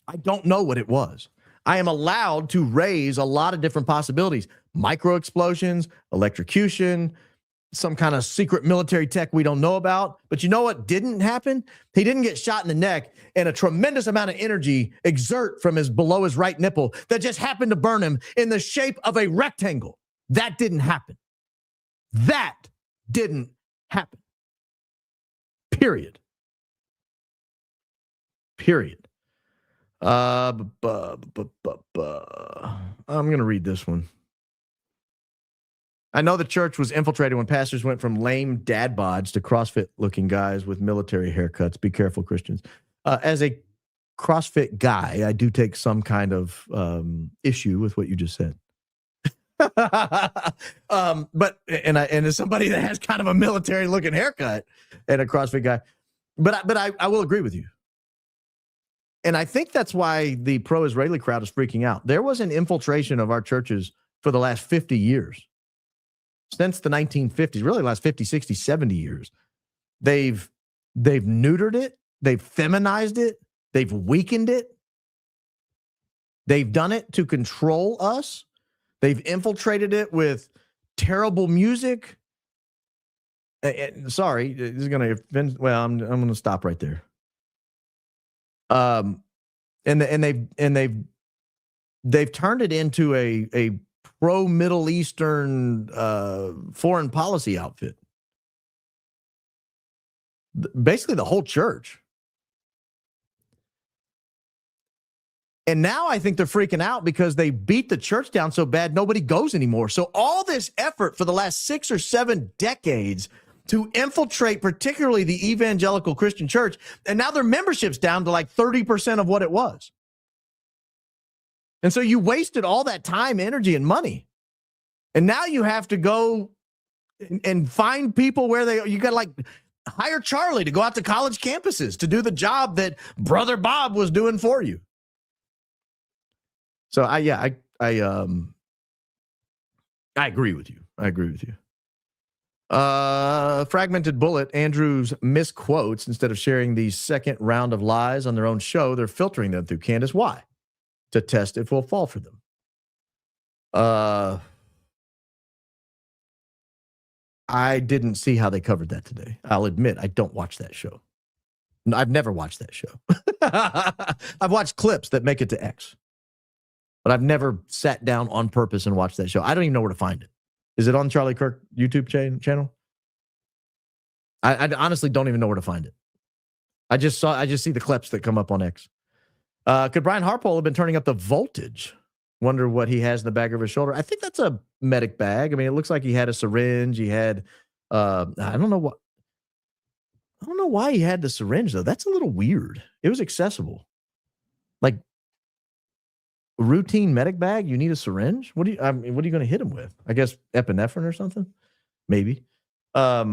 I don't know what it was. I am allowed to raise a lot of different possibilities. Micro explosions, electrocution, some kind of secret military tech we don't know about. But you know what didn't happen? He didn't get shot in the neck and a tremendous amount of energy exert from below his right nipple that just happened to burn him in the shape of a rectangle. That didn't happen. That didn't happen. Period. I'm going to read this one. I know the church was infiltrated when pastors went from lame dad bods to CrossFit-looking guys with military haircuts. Be careful, Christians. As a CrossFit guy, I do take some kind of issue with what you just said. But as somebody that has kind of a military-looking haircut and a CrossFit guy, but I will agree with you. And I think that's why the pro-Israeli crowd is freaking out. There was an infiltration of our churches for the last 50 years. Since the 1950s, really the last 50, 60, 70 years. They've neutered it. They've feminized it. They've weakened it. They've done it to control us. They've infiltrated it with terrible music. Sorry, this is going to offend. Well, I'm going to stop right there. And they've turned it into a pro-Middle Eastern foreign policy outfit. Basically, the whole church. And now I think they're freaking out because they beat the church down so bad nobody goes anymore. So all this effort for the last 6 or 7 decades to infiltrate particularly the evangelical Christian church, and now their membership's down to like 30% of what it was. And so you wasted all that time, energy, and money. And now you have to go and find people where you got to like hire Charlie to go out to college campuses to do the job that Brother Bob was doing for you. So I agree with you. Fragmented Bullet, Andrews misquotes instead of sharing the second round of lies on their own show. They're filtering them through Candace. Why? To test if we'll fall for them. I didn't see how they covered that today. I'll admit I don't watch that show. I've never watched that show. I've watched clips that make it to X. But I've never sat down on purpose and watched that show. I don't even know where to find it. Is it on Charlie Kirk YouTube channel? I honestly don't even know where to find it. I just see the clips that come up on X. Could Brian Harpole have been turning up the voltage? Wonder what he has in the back of his shoulder. I think that's a medic bag. I mean, it looks like he had a syringe. He had, I don't know why he had the syringe though. That's a little weird. It was accessible. Like a routine medic bag, you need a syringe? What are you going to hit him with? I guess epinephrine or something? Maybe. I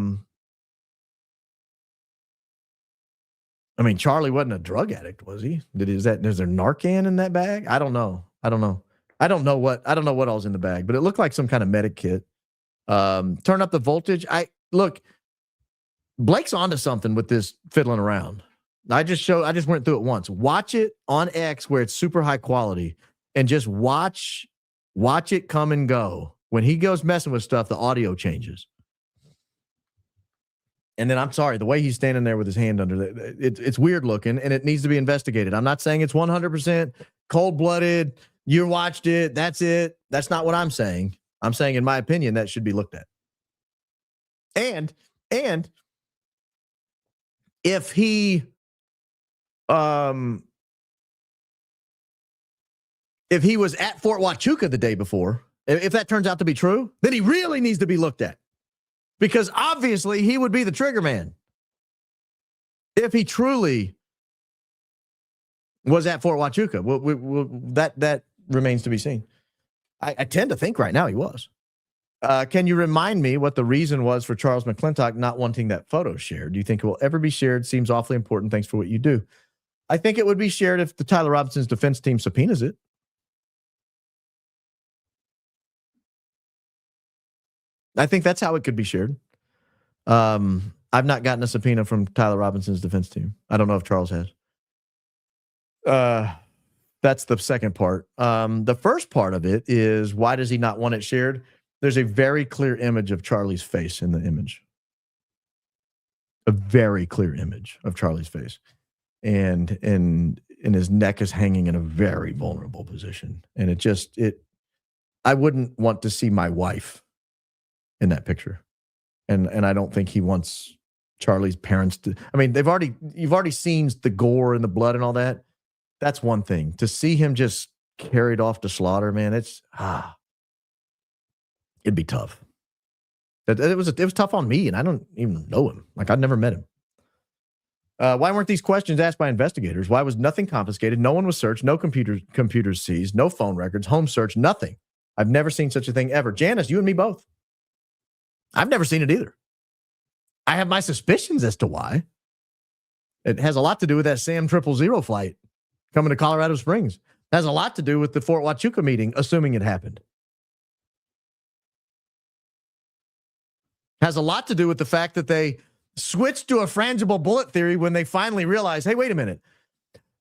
mean, Charlie wasn't a drug addict, was he? Is there Narcan in that bag? I don't know. I don't know what all's in the bag, but it looked like some kind of medic kit. Turn up the voltage. Look, Blake's onto something with this fiddling around. I just went through it once. Watch it on X where it's super high quality and just watch it come and go. When he goes messing with stuff, the audio changes. And then I'm sorry, the way he's standing there with his hand under it's weird looking and it needs to be investigated. I'm not saying it's 100% cold-blooded. You watched it. That's it. That's not what I'm saying. I'm saying, in my opinion, that should be looked at. And if he was at Fort Huachuca the day before, if that turns out to be true, then he really needs to be looked at. Because obviously he would be the trigger man if he truly was at Fort Huachuca. That remains to be seen. I tend to think right now he was. Can you remind me what the reason was for Charles McClintock not wanting that photo shared? Do you think it will ever be shared? Seems awfully important. Thanks for what you do. I think it would be shared if the Tyler Robinson's defense team subpoenas it. I think that's how it could be shared. I've not gotten a subpoena from Tyler Robinson's defense team. I don't know if Charles has. That's the second part. The first part of it is, why does he not want it shared? There's a very clear image of Charlie's face in the image. A very clear image of Charlie's face. And his neck is hanging in a very vulnerable position. And I wouldn't want to see my wife in that picture. And I don't think he wants Charlie's parents to. I mean, you've already seen the gore and the blood and all that. That's one thing. To see him just carried off to slaughter, man, it'd be tough. It was tough on me, and I don't even know him. Like, I'd never met him. Why weren't these questions asked by investigators? Why was nothing confiscated? No one was searched. No computers seized. No phone records. Home search. Nothing. I've never seen such a thing ever. Janice, you and me both. I've never seen it either. I have my suspicions as to why. It has a lot to do with that Sam 000 flight coming to Colorado Springs. It has a lot to do with the Fort Huachuca meeting, assuming it happened. It has a lot to do with the fact that they switched to a frangible bullet theory when they finally realized, hey, wait a minute.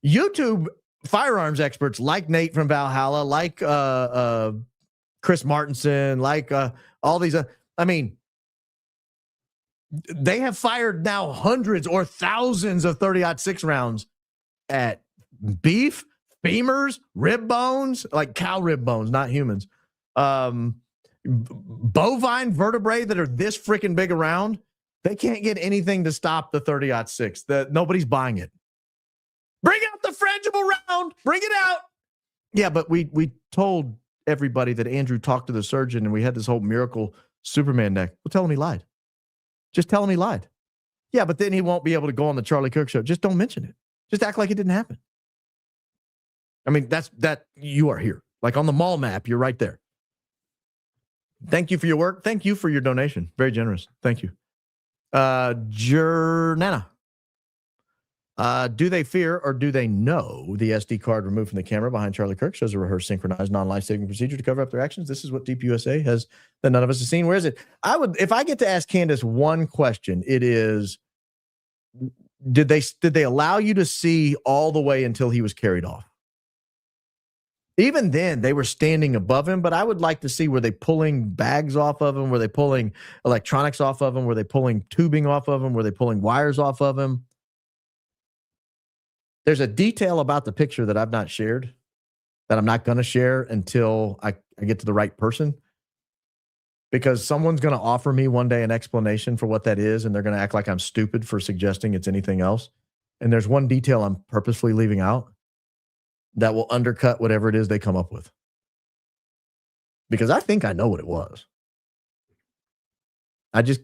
YouTube firearms experts like Nate from Valhalla, like Chris Martinson, like all these, they have fired now hundreds or thousands of 30-06 rounds at beef, femurs, rib bones, like cow rib bones, not humans. Bovine vertebrae that are this freaking big around. They can't get anything to stop the 30-06. Nobody's buying it. Bring out the frangible round. Bring it out. Yeah, but we told everybody that Andrew talked to the surgeon and we had this whole miracle Superman neck. Well, tell him he lied. Just tell him he lied. Yeah, but then he won't be able to go on the Charlie Kirk show. Just don't mention it. Just act like it didn't happen. I mean, that you are here. Like on the mall map, you're right there. Thank you for your work. Thank you for your donation. Very generous. Thank you. Jernana. Do they fear or do they know the SD card removed from the camera behind Charlie Kirk shows a rehearsed, synchronized, non-life-saving procedure to cover up their actions? This is what Deep USA has that none of us have seen. Where is it? If I get to ask Candace one question, it is, did they allow you to see all the way until he was carried off? Even then, they were standing above him, but I would like to see, were they pulling bags off of him? Were they pulling electronics off of him? Were they pulling tubing off of him? Were they pulling wires off of him? There's a detail about the picture that I've not shared, that I'm not going to share until I get to the right person, because someone's going to offer me one day an explanation for what that is, and they're going to act like I'm stupid for suggesting it's anything else. And there's one detail I'm purposefully leaving out that will undercut whatever it is they come up with. Because I think I know what it was. I just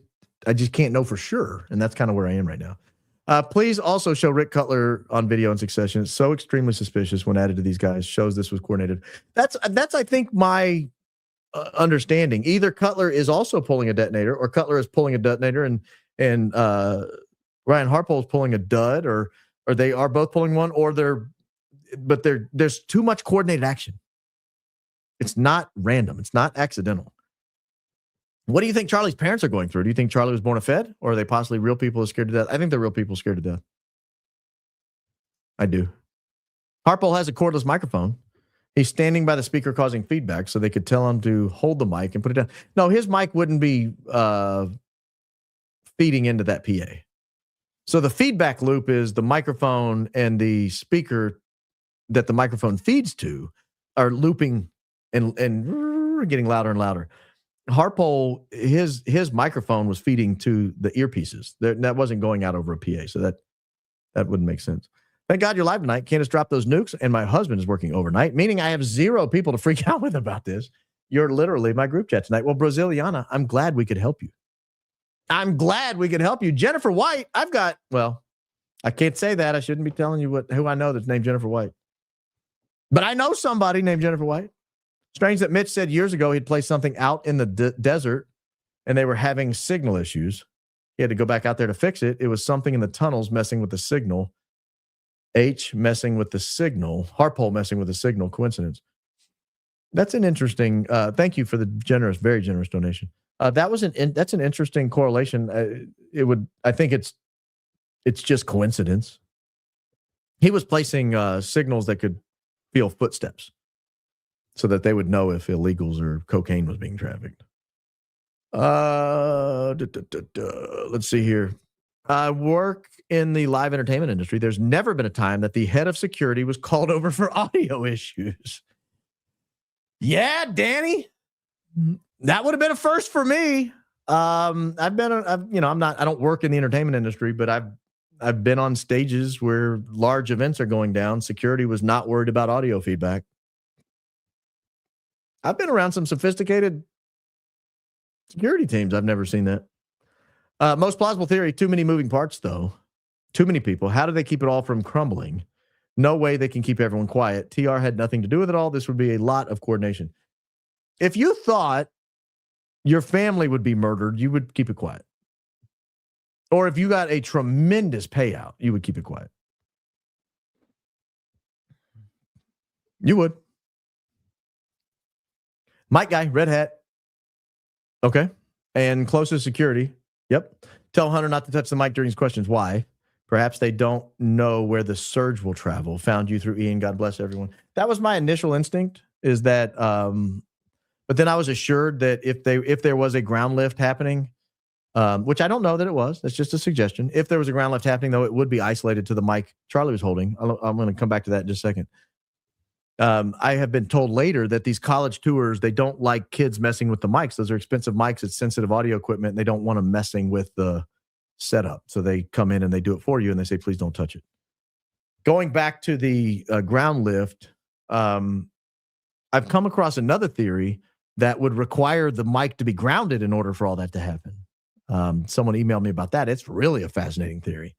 can't know for sure. And that's kind of where I am right now. Please also show Rick Cutler on video in succession. It's so extremely suspicious when added to these guys. Shows this was coordinated. That's I think, my understanding. Either Cutler is also pulling a detonator, or Cutler is pulling a detonator and Ryan Harpole is pulling a dud, or they are both pulling one, or there's too much coordinated action. It's not random. It's not accidental. What do you think Charlie's parents are going through? Do you think Charlie was born a Fed, or are they possibly real people who are scared to death? I think they're real people scared to death. I do. Harpole has a cordless microphone. He's standing by the speaker causing feedback, so they could tell him to hold the mic and put it down. No, his mic wouldn't be feeding into that PA. So the feedback loop is the microphone and the speaker that the microphone feeds to are looping and getting louder and louder. Harpole, his microphone was feeding to the earpieces. That wasn't going out over a PA, so that wouldn't make sense. Thank God you're live tonight. Candace dropped those nukes, and my husband is working overnight, meaning I have 0 people to freak out with about this. You're literally my group chat tonight. Well, Braziliana, I'm glad we could help you. Jennifer White, I can't say that. I shouldn't be telling you who I know that's named Jennifer White. But I know somebody named Jennifer White. Strange that Mitch said years ago he'd placed something out in the desert and they were having signal issues. He had to go back out there to fix it. It was something in the tunnels messing with the signal. H messing with the signal. Harpole messing with the signal. Coincidence. That's an interesting. Thank you for the very generous donation. That's an interesting correlation. I think it's just coincidence. He was placing signals that could feel footsteps, so that they would know if illegals or cocaine was being trafficked. Let's see here. I work in the live entertainment industry. There's never been a time that the head of security was called over for audio issues. Yeah, Danny, that would have been a first for me. I don't work in the entertainment industry, but I've been on stages where large events are going down. Security was not worried about audio feedback. I've been around some sophisticated security teams. I've never seen that. Most plausible theory, too many moving parts, though. Too many people. How do they keep it all from crumbling? No way they can keep everyone quiet. TR had nothing to do with it all. This would be a lot of coordination. If you thought your family would be murdered, you would keep it quiet. Or if you got a tremendous payout, you would keep it quiet. You would. Mike guy, red hat. Okay. And closest security. Yep. Tell Hunter not to touch the mic during his questions. Why? Perhaps they don't know where the surge will travel. Found you through Ian. God bless everyone. That was my initial instinct, is that but then I was assured that if there was a ground lift happening, which I don't know that it was, that's just a suggestion. If there was a ground lift happening, though, it would be isolated to the mic Charlie was holding. I'm going to come back to that in just a second. I have been told later that these college tours, they don't like kids messing with the mics. Those are expensive mics. It's sensitive audio equipment. And they don't want them messing with the setup. So they come in and they do it for you and they say, please don't touch it. Going back to the ground lift, I've come across another theory that would require the mic to be grounded in order for all that to happen. Someone emailed me about that. It's really a fascinating theory.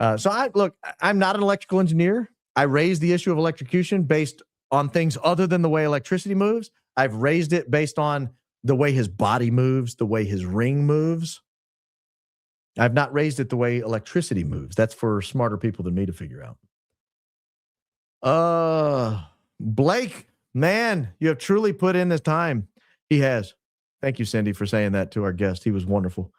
I'm not an electrical engineer. I raised the issue of electrocution based on things other than the way electricity moves. I've raised it based on the way his body moves, the way his ring moves. I've not raised it the way electricity moves. That's for smarter people than me to figure out. Blake, man, you have truly put in this time. He has. Thank you, Cindy, for saying that to our guest. He was wonderful.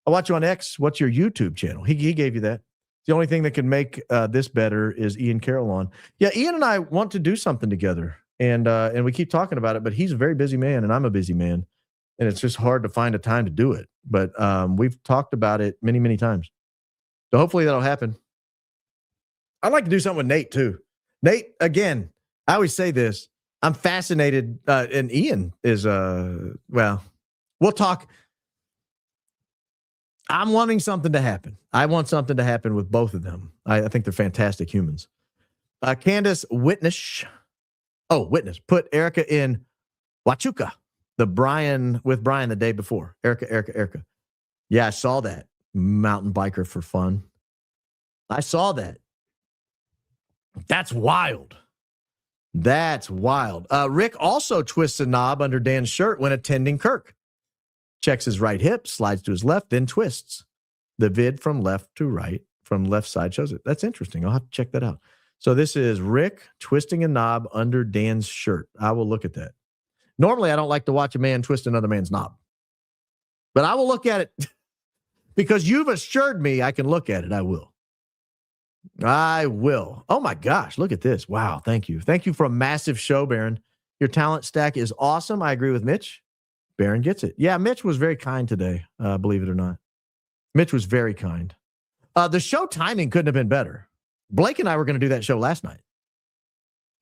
I watch you on X. What's your YouTube channel? He gave you that. The only thing that can make this better is Ian Carroll on. Yeah, Ian and I want to do something together, and we keep talking about it, but he's a very busy man, and I'm a busy man, and it's just hard to find a time to do it. But we've talked about it many, many times. So hopefully that'll happen. I'd like to do something with Nate, too. Nate, again, I always say this. I'm fascinated, and Ian is, we'll talk. I'm wanting something to happen. I want something to happen with both of them. I think they're fantastic humans. Candace Witness put Erica in Huachuca, with Brian the day before. Erica. Yeah, I saw that. Mountain biker for fun. I saw that. That's wild. Rick also twists a knob under Dan's shirt when attending Kirk. Checks his right hip, slides to his left, then twists. The vid from left to right, from left side shows it. That's interesting. I'll have to check that out. So this is Rick twisting a knob under Dan's shirt. I will look at that. Normally, I don't like to watch a man twist another man's knob. But I will look at it because you've assured me I can look at it. I will. Oh, my gosh. Look at this. Wow. Thank you. Thank you for a massive show, Baron. Your talent stack is awesome. I agree with Mitch. Baron gets it. Yeah, Mitch was very kind today, believe it or not. Mitch was very kind. The show timing couldn't have been better. Blake and I were going to do that show last night.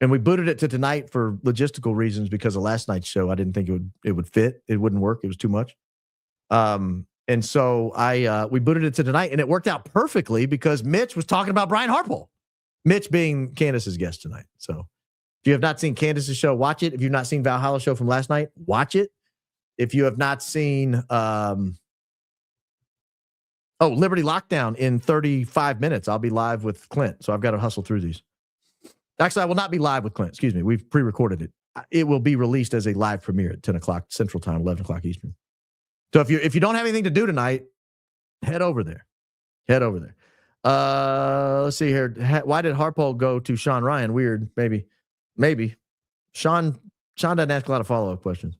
And we booted it to tonight for logistical reasons because of last night's show. I didn't think it would fit. It wouldn't work. It was too much. And so we booted it to tonight, and it worked out perfectly because Mitch was talking about Brian Harpole. Mitch being Candace's guest tonight. So if you have not seen Candace's show, watch it. If you've not seen Valhalla's show from last night, watch it. If you have not seen, Liberty Lockdown in 35 minutes, I'll be live with Clint. So I've got to hustle through these. Actually, I will not be live with Clint. Excuse me. We've pre-recorded it. It will be released as a live premiere at 10 o'clock Central Time, 11 o'clock Eastern. So if you don't have anything to do tonight, head over there. Let's see here. Why did Harpole go to Sean Ryan? Weird. Maybe. Sean doesn't ask a lot of follow-up questions.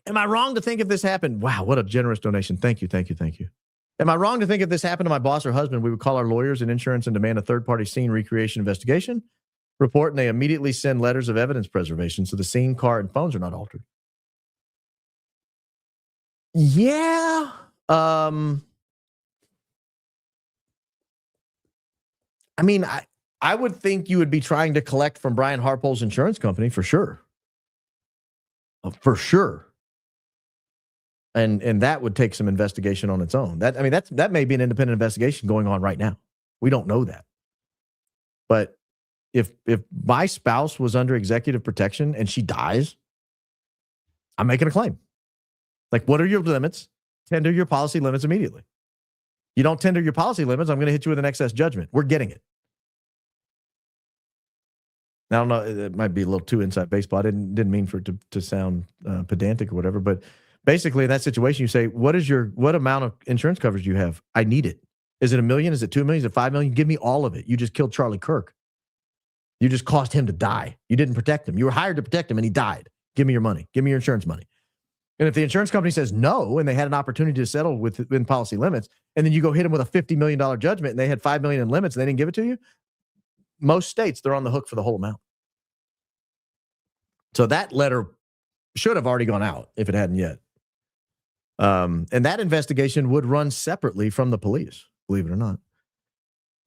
Am I wrong to think if this happened? Wow, what a generous donation. Thank you. Am I wrong to think if this happened to my boss or husband, we would call our lawyers and insurance and demand a third-party scene recreation investigation report, and they immediately send letters of evidence preservation so the scene, car, and phones are not altered? Yeah. I mean, I would think you would be trying to collect from Brian Harpole's insurance company for sure. For sure. And that would take some investigation on its own. That may be an independent investigation going on right now. We don't know that. But if my spouse was under executive protection and she dies, I'm making a claim. Like, what are your limits? Tender your policy limits immediately. You don't tender your policy limits, I'm going to hit you with an excess judgment. We're getting it. I don't know. It might be a little too inside baseball. I didn't mean for it to sound pedantic or whatever. But basically, in that situation, you say, what amount of insurance coverage do you have? I need it. Is it $1 million? Is it $2 million? Is it $5 million? Give me all of it. You just killed Charlie Kirk. You just caused him to die. You didn't protect him. You were hired to protect him, and he died. Give me your money. Give me your insurance money. And if the insurance company says no, and they had an opportunity to settle within policy limits, and then you go hit them with a $50 million judgment, and they had $5 million in limits, and they didn't give it to you, most states, they're on the hook for the whole amount. So that letter should have already gone out if it hadn't yet. And that investigation would run separately from the police, believe it or not.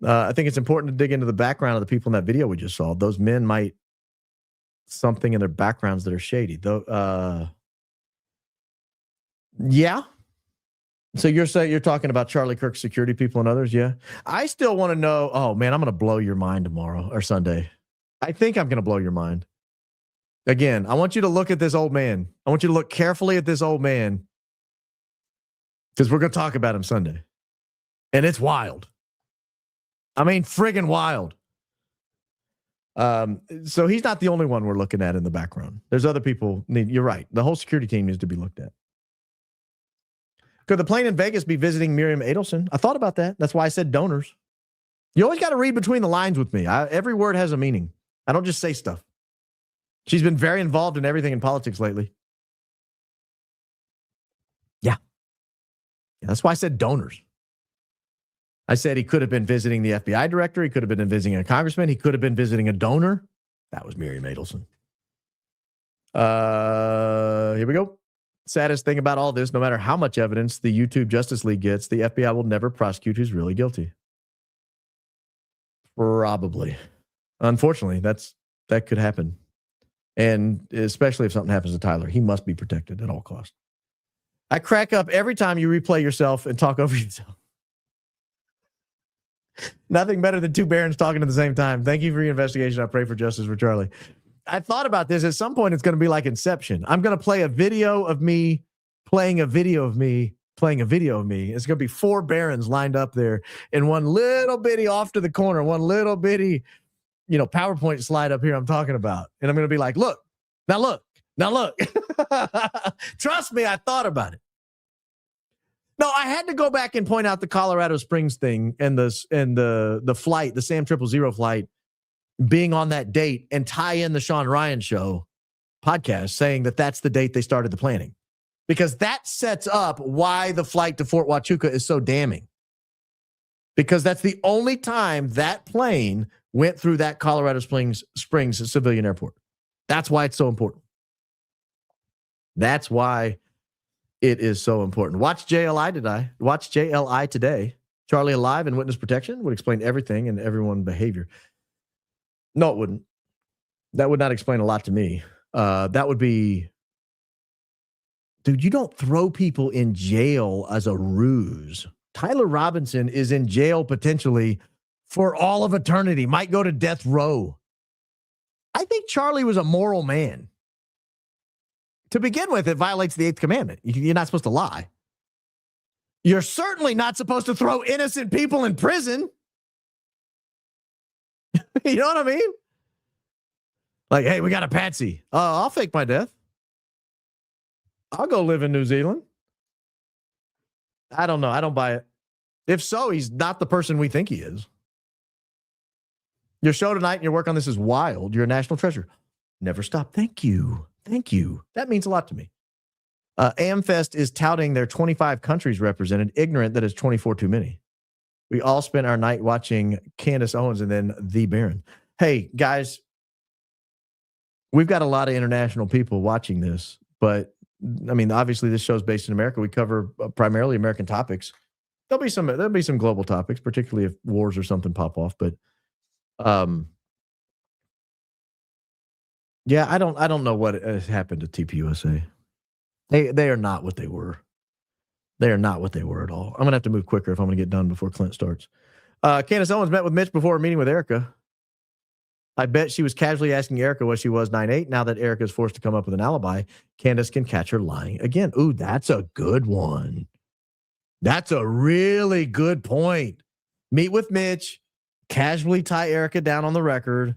I think it's important to dig into the background of the people in that video we just saw. Those men might something in their backgrounds that are shady. Though, yeah. So you're saying you're talking about Charlie Kirk security people and others, yeah? I still want to know. Oh man, I'm going to blow your mind tomorrow or Sunday. I think I'm going to blow your mind. Again, I want you to look at this old man. I want you to look carefully at this old man because we're going to talk about him Sunday. And it's wild. I mean, friggin' wild. So he's not the only one we're looking at in the background. There's other people. You're right. The whole security team needs to be looked at. Could the plane in Vegas be visiting Miriam Adelson? I thought about that. That's why I said donors. You always got to read between the lines with me. Every word has a meaning. I don't just say stuff. She's been very involved in everything in politics lately. Yeah. That's why I said donors. I said he could have been visiting the FBI director. He could have been visiting a congressman. He could have been visiting a donor. That was Miriam Adelson. Here we go. Saddest thing about all this, no matter how much evidence the YouTube Justice League gets, the FBI will never prosecute who's really guilty. Probably. Unfortunately, that could happen. And especially if something happens to Tyler, he must be protected at all costs. I crack up every time you replay yourself and talk over yourself. Nothing better than two barons talking at the same time. Thank you for your investigation. I pray for justice for Charlie. I thought about this. At some point, it's going to be like Inception. I'm going to play a video of me playing a video of me playing a video of me. It's going to be four barons lined up there and one little bitty off to the corner, one little bitty, PowerPoint slide up here I'm talking about. And I'm going to be like, look. Trust me, I thought about it. No, I had to go back and point out the Colorado Springs thing and the flight, the Sam 000 flight being on that date and tie in the Sean Ryan Show podcast saying that that's the date they started the planning. Because that sets up why the flight to Fort Huachuca is so damning. Because that's the only time that plane went through that Colorado Springs civilian airport. That's why it's so important. That's why it is so important. Watch JLI today. Charlie Alive and Witness Protection would explain everything and everyone's behavior. No, it wouldn't. That would not explain a lot to me. That would be, dude, you don't throw people in jail as a ruse. Tyler Robinson is in jail potentially for all of eternity, might go to death row. I think Charlie was a moral man. To begin with, it violates the 8th commandment. You're not supposed to lie. You're certainly not supposed to throw innocent people in prison. You know what I mean? Like, hey, we got a patsy. I'll fake my death. I'll go live in New Zealand. I don't know. I don't buy it. If so, he's not the person we think he is. Your show tonight and your work on this is wild. You're a national treasure. Never stop. Thank you. Thank you. That means a lot to me. AmFest is touting their 25 countries represented, ignorant that it's 24 too many. We all spent our night watching Candace Owens and then The Baron. Hey, guys, we've got a lot of international people watching this, but I mean, obviously this show's based in America. We cover primarily American topics. There'll be some global topics, particularly if wars or something pop off. But yeah, I don't know what has happened to TPUSA. They are not what they were. They are not what they were at all. I'm gonna have to move quicker if I'm gonna get done before Clint starts. Candace Owens met with Mitch before a meeting with Erica. I bet she was casually asking Erica what she was 9'8". Now that Erica is forced to come up with an alibi, Candace can catch her lying again. Ooh, that's a good one. That's a really good point. Meet with Mitch, casually tie Erica down on the record,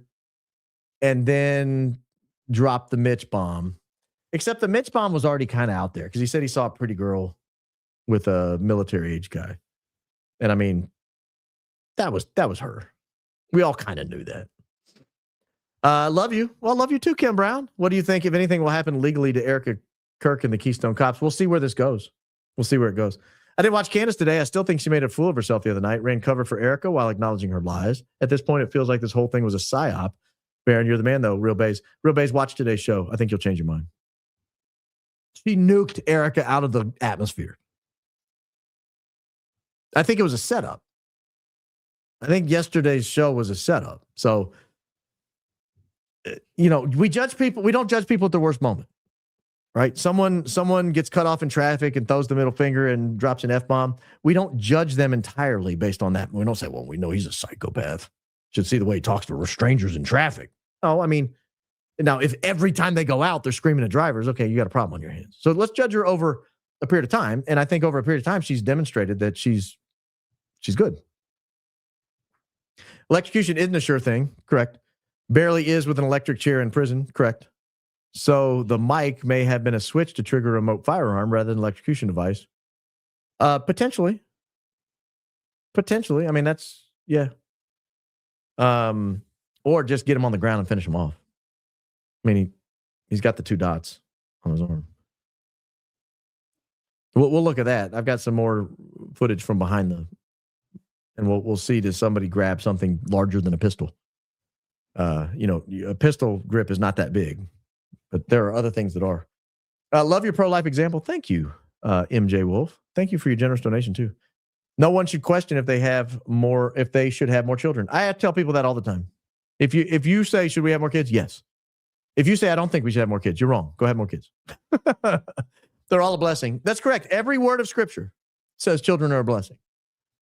and then drop the Mitch bomb. Except the Mitch bomb was already kind of out there because he said he saw a pretty girl with a military age guy. And I mean, that was her. We all kind of knew that. Love you. Well, love you too, Kim Brown. What do you think, if anything, will happen legally to Erica Kirk and the Keystone Cops? We'll see where this goes. We'll see where it goes. I didn't watch Candace today. I still think she made a fool of herself the other night. Ran cover for Erica while acknowledging her lies. At this point, it feels like this whole thing was a psyop. Baron, you're the man, though. Real Bays, watch today's show. I think you'll change your mind. She nuked Erica out of the atmosphere. I think it was a setup. I think yesterday's show was a setup. So, we judge people. We don't judge people at the worst moment, right? Someone gets cut off in traffic and throws the middle finger and drops an F-bomb. We don't judge them entirely based on that. We don't say, well, we know he's a psychopath. Should see the way he talks to strangers in traffic. Oh, I mean, now if every time they go out, they're screaming at drivers, okay, you got a problem on your hands. So let's judge her over a period of time. And I think over a period of time, she's demonstrated that she's good. Electrocution isn't a sure thing. Correct. Barely is with an electric chair in prison. Correct. So the mic may have been a switch to trigger a remote firearm rather than an electrocution device. Potentially. I mean, that's, yeah. Or just get him on the ground and finish him off. I mean, he's got the 2 dots on his arm. We'll look at that. I've got some more footage from behind and we'll see, does somebody grab something larger than a pistol? A pistol grip is not that big, but there are other things that are. Love your pro-life example. Thank you, MJ Wolf. Thank you for your generous donation too. No one should question if they should have more children. I tell people that all the time. If you say, should we have more kids? Yes. If you say, I don't think we should have more kids, you're wrong. Go have more kids. They're all a blessing. That's correct. Every word of scripture says children are a blessing.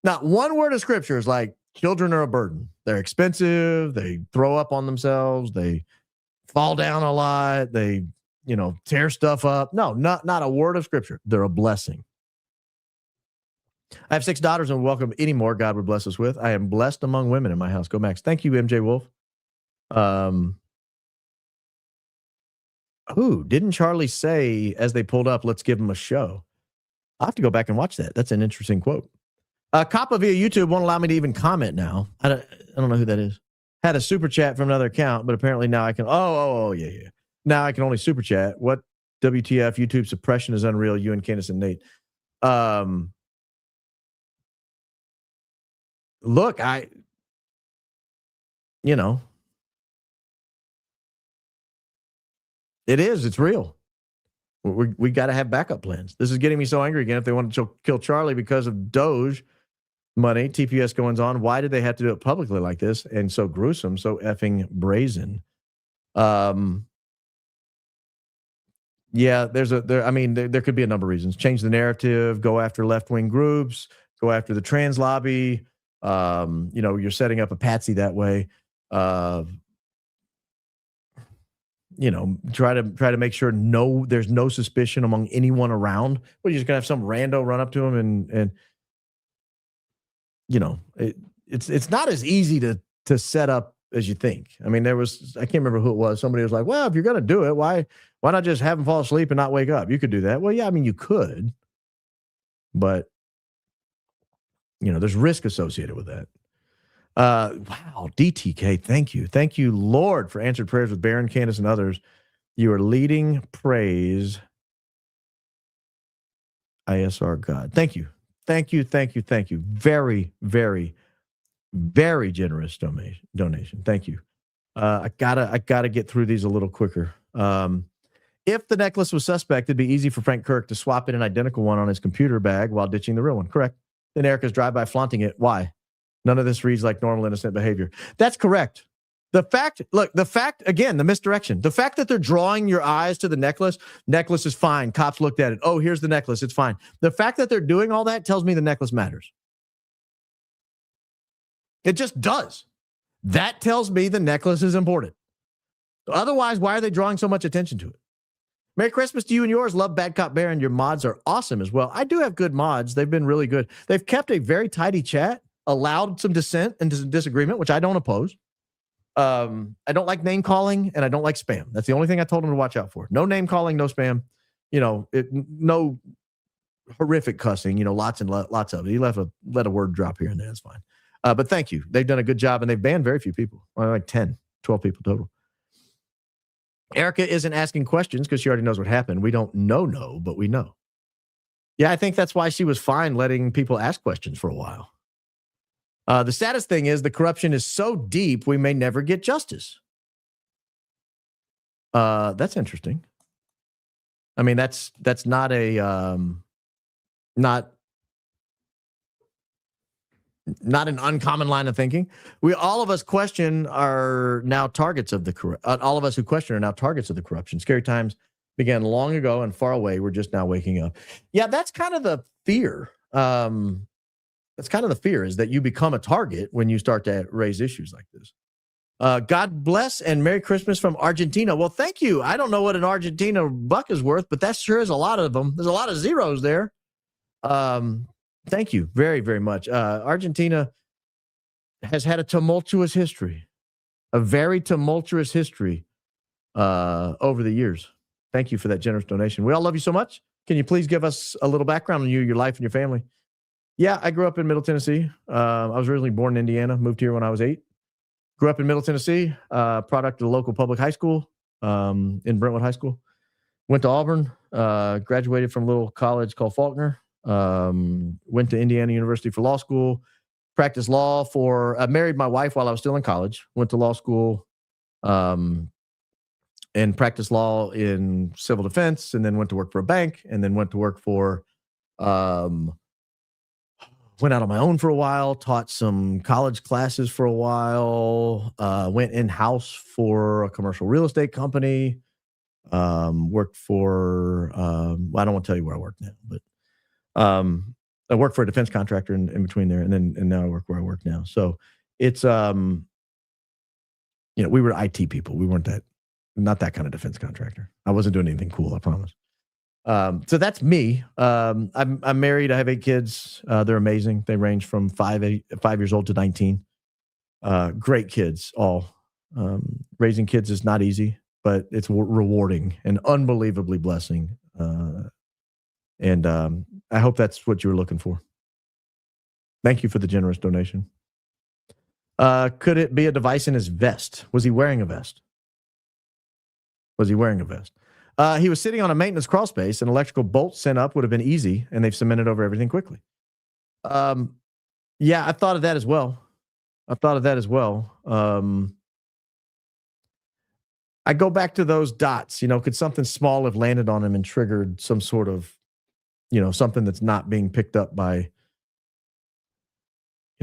Not one word of scripture is like, children are a burden. They're expensive. They throw up on themselves. They fall down a lot. They, tear stuff up. No, not a word of scripture. They're a blessing. I have 6 daughters and welcome any more God would bless us with. I am blessed among women in my house. Go Max. Thank you, MJ Wolf. Didn't Charlie say as they pulled up, let's give him a show? I'll have to go back and watch that. That's an interesting quote. Coppa via YouTube won't allow me to even comment now. I don't know who that is. Had a super chat from another account, but apparently now I can. Yeah. Now I can only super chat. What WTF? YouTube suppression is unreal. You and Candace and Nate. Look, it is. It's real. We got to have backup plans. This is getting me so angry again. If they want to kill Charlie because of Doge money, TPS goings on, why did they have to do it publicly like this and so gruesome, so effing brazen? Yeah, there could be a number of reasons. Change the narrative, go after left-wing groups, go after the trans lobby. You're setting up a patsy that way. Try to make sure there's no suspicion among anyone around. Well, you're just gonna have some rando run up to him and it's not as easy to set up as you think. I mean, I can't remember who it was. Somebody was like, well, if you're gonna do it, why not just have him fall asleep and not wake up? You could do that. Well, yeah, I mean, you could, but there's risk associated with that. Wow, DTK, thank you, Lord, for answered prayers with Baron, Candace, and others. You are leading praise. ISR God, thank you. Very, very, very generous donation. Thank you. I gotta get through these a little quicker. If the necklace was suspect, it'd be easy for Frank Kirk to swap in an identical one on his computer bag while ditching the real one. Correct. Then Erica's drive-by flaunting it. Why? None of this reads like normal, innocent behavior. That's correct. The fact, again, the misdirection. The fact that they're drawing your eyes to the necklace is fine. Cops looked at it. Oh, here's the necklace. It's fine. The fact that they're doing all that tells me the necklace matters. It just does. That tells me the necklace is important. Otherwise, why are they drawing so much attention to it? Merry Christmas to you and yours. Love Bad Cop Bear, and your mods are awesome as well. I do have good mods. They've been really good. They've kept a very tidy chat, allowed some dissent and disagreement, which I don't oppose. I don't like name calling, and I don't like spam. That's the only thing I told them to watch out for. No name calling, no spam. No horrific cussing. Lots and lots of it. You let a word drop here and there. That's fine. But thank you. They've done a good job, and they've banned very few people. Like 10, 12 people total. Erica isn't asking questions because she already knows what happened. We don't know, but we know. Yeah, I think that's why she was fine letting people ask questions for a while. The saddest thing is the corruption is so deep we may never get justice. That's interesting. I mean, that's not a not an uncommon line of thinking. All of us question are now targets of the all of us who question are now targets of the corruption. Scary times began long ago and far away. We're just now waking up. Yeah, that's kind of the fear. That's kind of the fear, is that you become a target when you start to raise issues like this. God bless and Merry Christmas from Argentina. Well, thank you. I don't know what an Argentina buck is worth, but that sure is a lot of them. There's a lot of zeros there. Thank you very, very much. Argentina has had a tumultuous history, a very tumultuous history over the years. Thank you for that generous donation. We all love you so much. Can you please give us a little background on you, your life, and your family? Yeah, I grew up in Middle Tennessee. I was originally born in Indiana, moved here when I was 8. Grew up in Middle Tennessee, product of the local public high school in Brentwood High School. Went to Auburn, graduated from a little college called Faulkner. Went to Indiana University for law school, practiced law married my wife while I was still in college, went to law school, and practiced law in civil defense, and then went to work for a bank, and then went to work for, went out on my own for a while, taught some college classes for a while, went in-house for a commercial real estate company, worked for, I don't want to tell you where I work now, but I worked for a defense contractor in between there, and now I work where I work now. So it's we were IT people. We weren't not that kind of defense contractor. I wasn't doing anything cool, I promise. So that's me. I'm married. I have 8 kids. They're amazing. They range from 5 years old to 19. Great kids, all. Raising kids is not easy, but it's rewarding and unbelievably blessing. And I hope that's what you were looking for. Thank you for the generous donation. Could it be a device in his vest? Was he wearing a vest? He was sitting on a maintenance crawl space. An electrical bolt sent up would have been easy, and they've cemented over everything quickly. Yeah, I thought of that as well. I go back to those dots. Could something small have landed on him and triggered some sort of, something that's not being picked up by,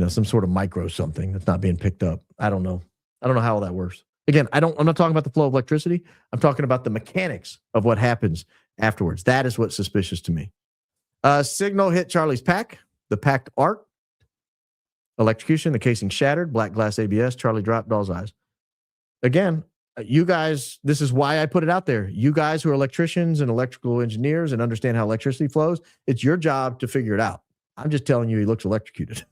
some sort of micro something that's not being picked up. I don't know how all that works. Again, I'm not talking about the flow of electricity. I'm talking about the mechanics of what happens afterwards. That is what's suspicious to me. Signal hit Charlie's pack. The packed arc. Electrocution. The casing shattered. Black glass ABS. Charlie dropped Doll's eyes. Again, you guys, this is why I put it out there. You guys who are electricians and electrical engineers and understand how electricity flows, it's your job to figure it out. I'm just telling you he looks electrocuted.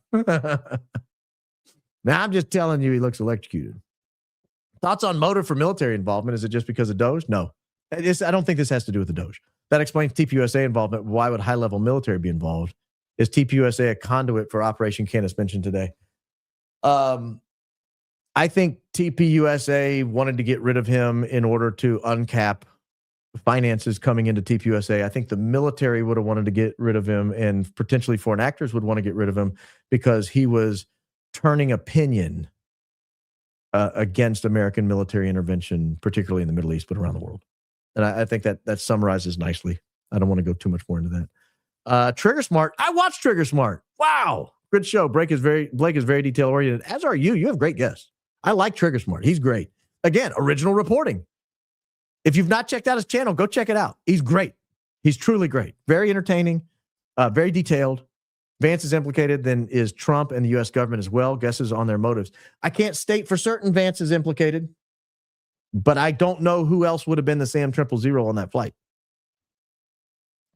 Thoughts on motive for military involvement? Is it just because of Doge? No. I don't think this has to do with the Doge. That explains TPUSA involvement. Why would high-level military be involved? Is TPUSA a conduit for Operation Candace mentioned today? I think TPUSA wanted to get rid of him in order to uncap finances coming into TPUSA. I think the military would have wanted to get rid of him, and potentially foreign actors would want to get rid of him because he was turning opinion against American military intervention, particularly in the Middle East, but around the world. And I think that summarizes nicely. I don't want to go too much more into that. Trigger Smart. I watched Trigger Smart. Wow. Good show. Blake is very detail oriented, as are you. You have great guests. I like Trigger Smart. He's great. Again, original reporting. If you've not checked out his channel, go check it out. He's great. He's truly great. Very entertaining, very detailed. Vance is implicated, then is Trump and the U.S. government as well. Guesses on their motives. I can't state for certain Vance is implicated, but I don't know who else would have been the Sam 000 on that flight.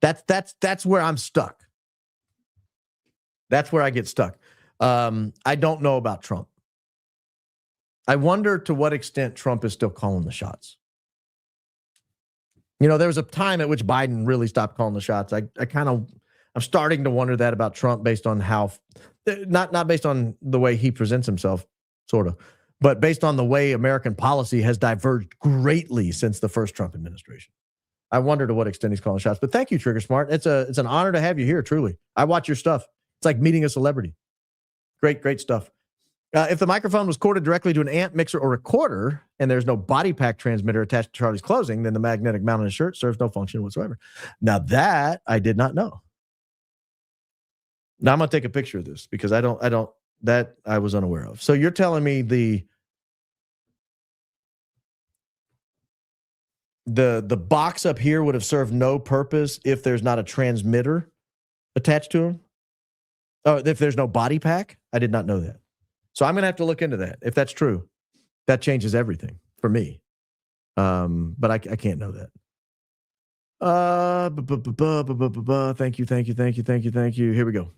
That's where I'm stuck. That's where I get stuck. I don't know about Trump. I wonder to what extent Trump is still calling the shots. You know, there was a time at which Biden really stopped calling the shots. I'm starting to wonder that about Trump based on how, not based on the way he presents himself, sort of, but based on the way American policy has diverged greatly since the first Trump administration. I wonder to what extent he's calling shots. But thank you, Trigger Smart. It's an honor to have you here, truly. I watch your stuff. It's like meeting a celebrity. Great stuff. If the microphone was corded directly to an amp, mixer, or recorder, and there's no body pack transmitter attached to Charlie's clothing, then the magnetic mount on his shirt serves no function whatsoever. Now that I did not know. Now I'm going to take a picture of this because I was unaware of. So you're telling me the box up here would have served no purpose if there's not a transmitter attached to him? Oh, if there's no body pack? I did not know that. So I'm going to have to look into that. If that's true, that changes everything for me. But I can't know that. Thank you. Here we go.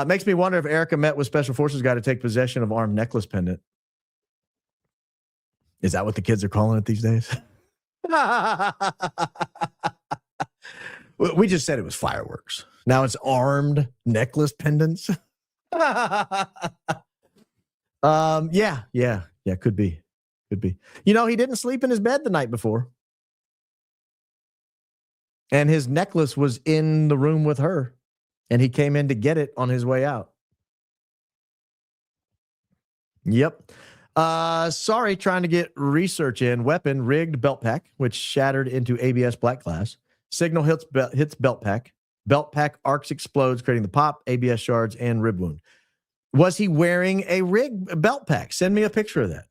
Makes me wonder if Erica met with Special Forces guy to take possession of armed necklace pendant. Is that what the kids are calling it these days? We just said it was fireworks. Now it's armed necklace pendants. Yeah, could be. You know, he didn't sleep in his bed the night before. And his necklace was in the room with her. And he came in to get it on his way out. Yep. Sorry, trying to get research in. Weapon, rigged belt pack, which shattered into ABS black glass. Signal hits belt pack. Belt pack arcs, explodes, creating the pop, ABS shards, and rib wound. Was he wearing a rigged belt pack? Send me a picture of that.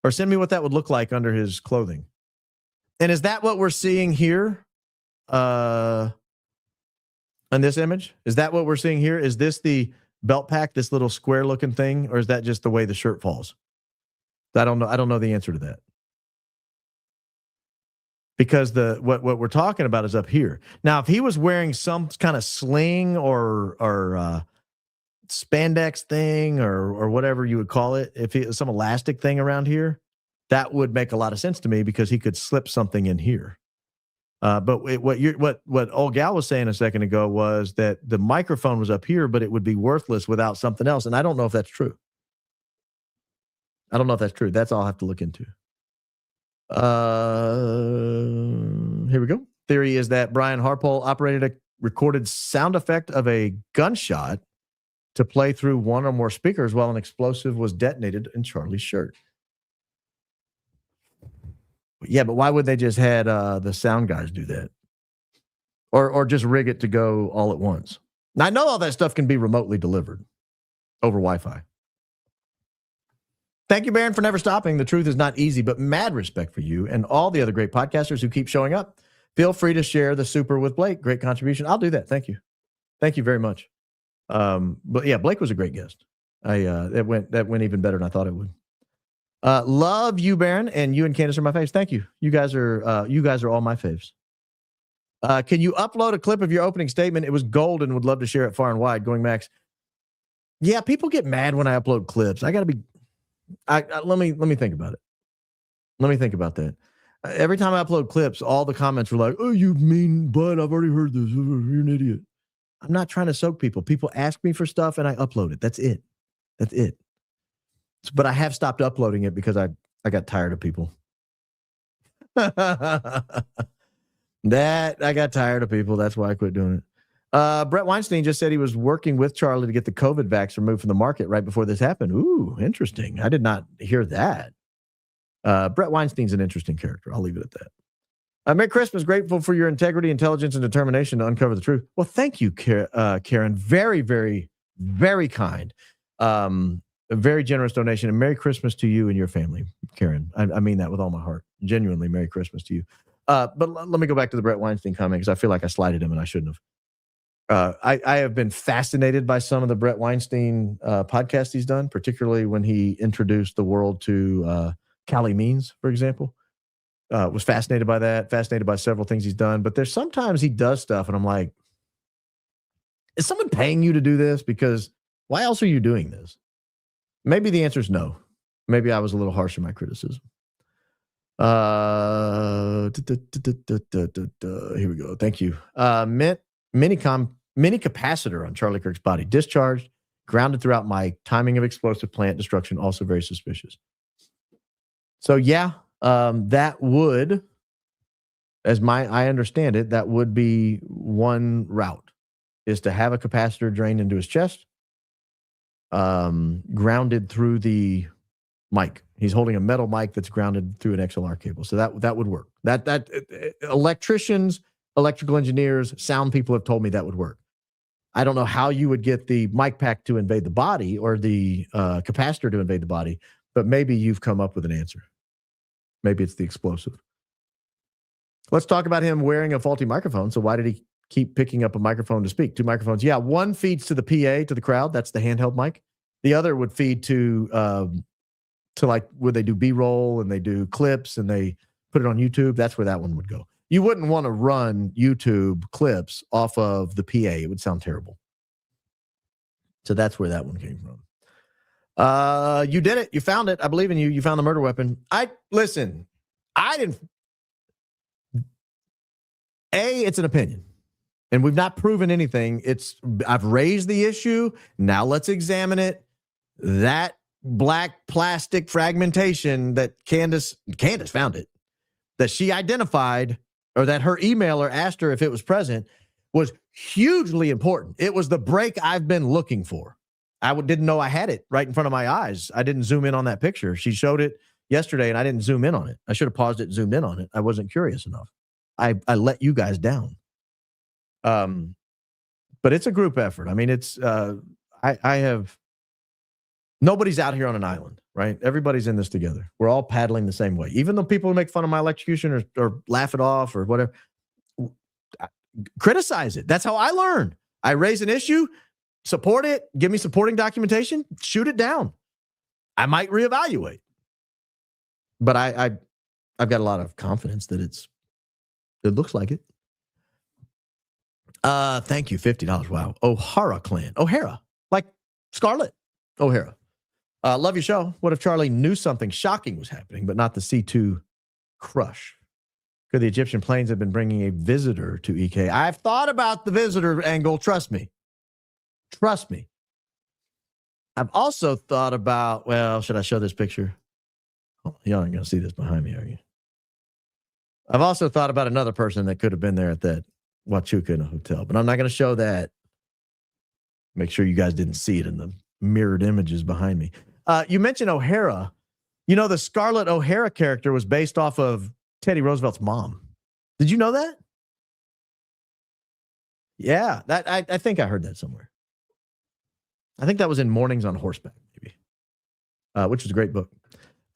Or send me what that would look like under his clothing. And is that what we're seeing here? On this image? Is that what we're seeing here? Is this the belt pack, this little square looking thing? Or is that just the way the shirt falls? I don't know. I don't know the answer to that. Because what we're talking about is up here. Now, if he was wearing some kind of sling or spandex thing or whatever you would call it, if it was some elastic thing around here, that would make a lot of sense to me because he could slip something in here. But what old gal was saying a second ago was that the microphone was up here, but it would be worthless without something else. And I don't know if that's true. That's all I'll have to look into. Here we go. Theory is that Brian Harpole operated a recorded sound effect of a gunshot to play through one or more speakers while an explosive was detonated in Charlie's shirt. Yeah, but why would they just had the sound guys do that? Or just rig it to go all at once? Now, I know all that stuff can be remotely delivered over Wi-Fi. Thank you, Baron, for never stopping. The truth is not easy, but mad respect for you and all the other great podcasters who keep showing up. Feel free to share the super with Blake. Great contribution. I'll do that. Thank you. Thank you very much. But yeah, Blake was a great guest. That went even better than I thought it would. Love you, Baron, and you and Candace are my faves. Thank you. You guys are all my faves. Can you upload a clip of your opening statement? It was gold and would love to share it far and wide. Going Max. Yeah, people get mad when I upload clips. I gotta be. Let me think about it. Let me think about that. Every time I upload clips, all the comments were like, "Oh, you mean butt? I've already heard this. You're an idiot." I'm not trying to soak people. People ask me for stuff and I upload it. That's it. But I have stopped uploading it because I got tired of people. I got tired of people. That's why I quit doing it. Brett Weinstein just said he was working with Charlie to get the COVID vax removed from the market right before this happened. Ooh, interesting. I did not hear that. Brett Weinstein's an interesting character. I'll leave it at that. Merry Christmas. Grateful for your integrity, intelligence, and determination to uncover the truth. Well, thank you, Karen. Very, very, very kind. A very generous donation. And Merry Christmas to you and your family, Karen. I mean that with all my heart. Genuinely, Merry Christmas to you. But let me go back to the Brett Weinstein comment because I feel like I slighted him and I shouldn't have. I have been fascinated by some of the Brett Weinstein podcasts he's done, particularly when he introduced the world to Callie Means, for example. Was fascinated by that, fascinated by several things he's done. But there's sometimes he does stuff and I'm like, is someone paying you to do this? Because why else are you doing this? Maybe the answer is no. Maybe I was a little harsh in my criticism. Here we go. Thank you. Mini capacitor on Charlie Kirk's body. Discharged, grounded throughout my timing of explosive plant destruction. Also very suspicious. So yeah, that would, as I understand it, that would be one route, is to have a capacitor drained into his chest, grounded through the mic. He's holding a metal mic that's grounded through an XLR cable. So that would work. That electricians, electrical engineers, sound people have told me that would work. I don't know how you would get the mic pack to invade the body or the capacitor to invade the body, but maybe you've come up with an answer. Maybe it's the explosive. Let's talk about him wearing a faulty microphone. So why did he keep picking up a microphone to speak? 2 microphones. Yeah, one feeds to the PA, to the crowd. That's the handheld mic. The other would feed to like where they do B-roll and they do clips and they put it on YouTube. That's where that one would go. You wouldn't want to run YouTube clips off of the PA. It would sound terrible. So that's where that one came from. You did it. You found it. I believe in you. You found the murder weapon. Listen, it's an opinion. And we've not proven anything. I've raised the issue. Now let's examine it. That black plastic fragmentation that Candace found it, that she identified, or that her emailer asked her if it was present, was hugely important. It was the break I've been looking for. I didn't know I had it right in front of my eyes. I didn't zoom in on that picture. She showed it yesterday and I didn't zoom in on it. I should have paused it and zoomed in on it. I wasn't curious enough. I let you guys down. But it's a group effort. I mean, nobody's out here on an island, right? Everybody's in this together. We're all paddling the same way. Even though people make fun of my electrocution or laugh it off or whatever, criticize it. That's how I learn. I raise an issue, support it, give me supporting documentation, shoot it down. I might reevaluate. But I've got a lot of confidence that it looks like it. Thank you, $50. Wow. O'Hara clan. O'Hara. Like Scarlett O'Hara. Love your show. What if Charlie knew something shocking was happening, but not the C2 crush? Could the Egyptian planes have been bringing a visitor to EK? I've thought about the visitor angle. Trust me. Trust me. I've also thought about, well, should I show this picture? Oh, y'all aren't going to see this behind me, are you? I've also thought about another person that could have been there at that Huachuca in a hotel, but I'm not going to show that. Make sure you guys didn't see it in the mirrored images behind me. You mentioned O'Hara. You know, the Scarlett O'Hara character was based off of Teddy Roosevelt's mom. Did you know that? Yeah, that I think I heard that somewhere. I think that was in Mornings on Horseback, maybe, which was a great book.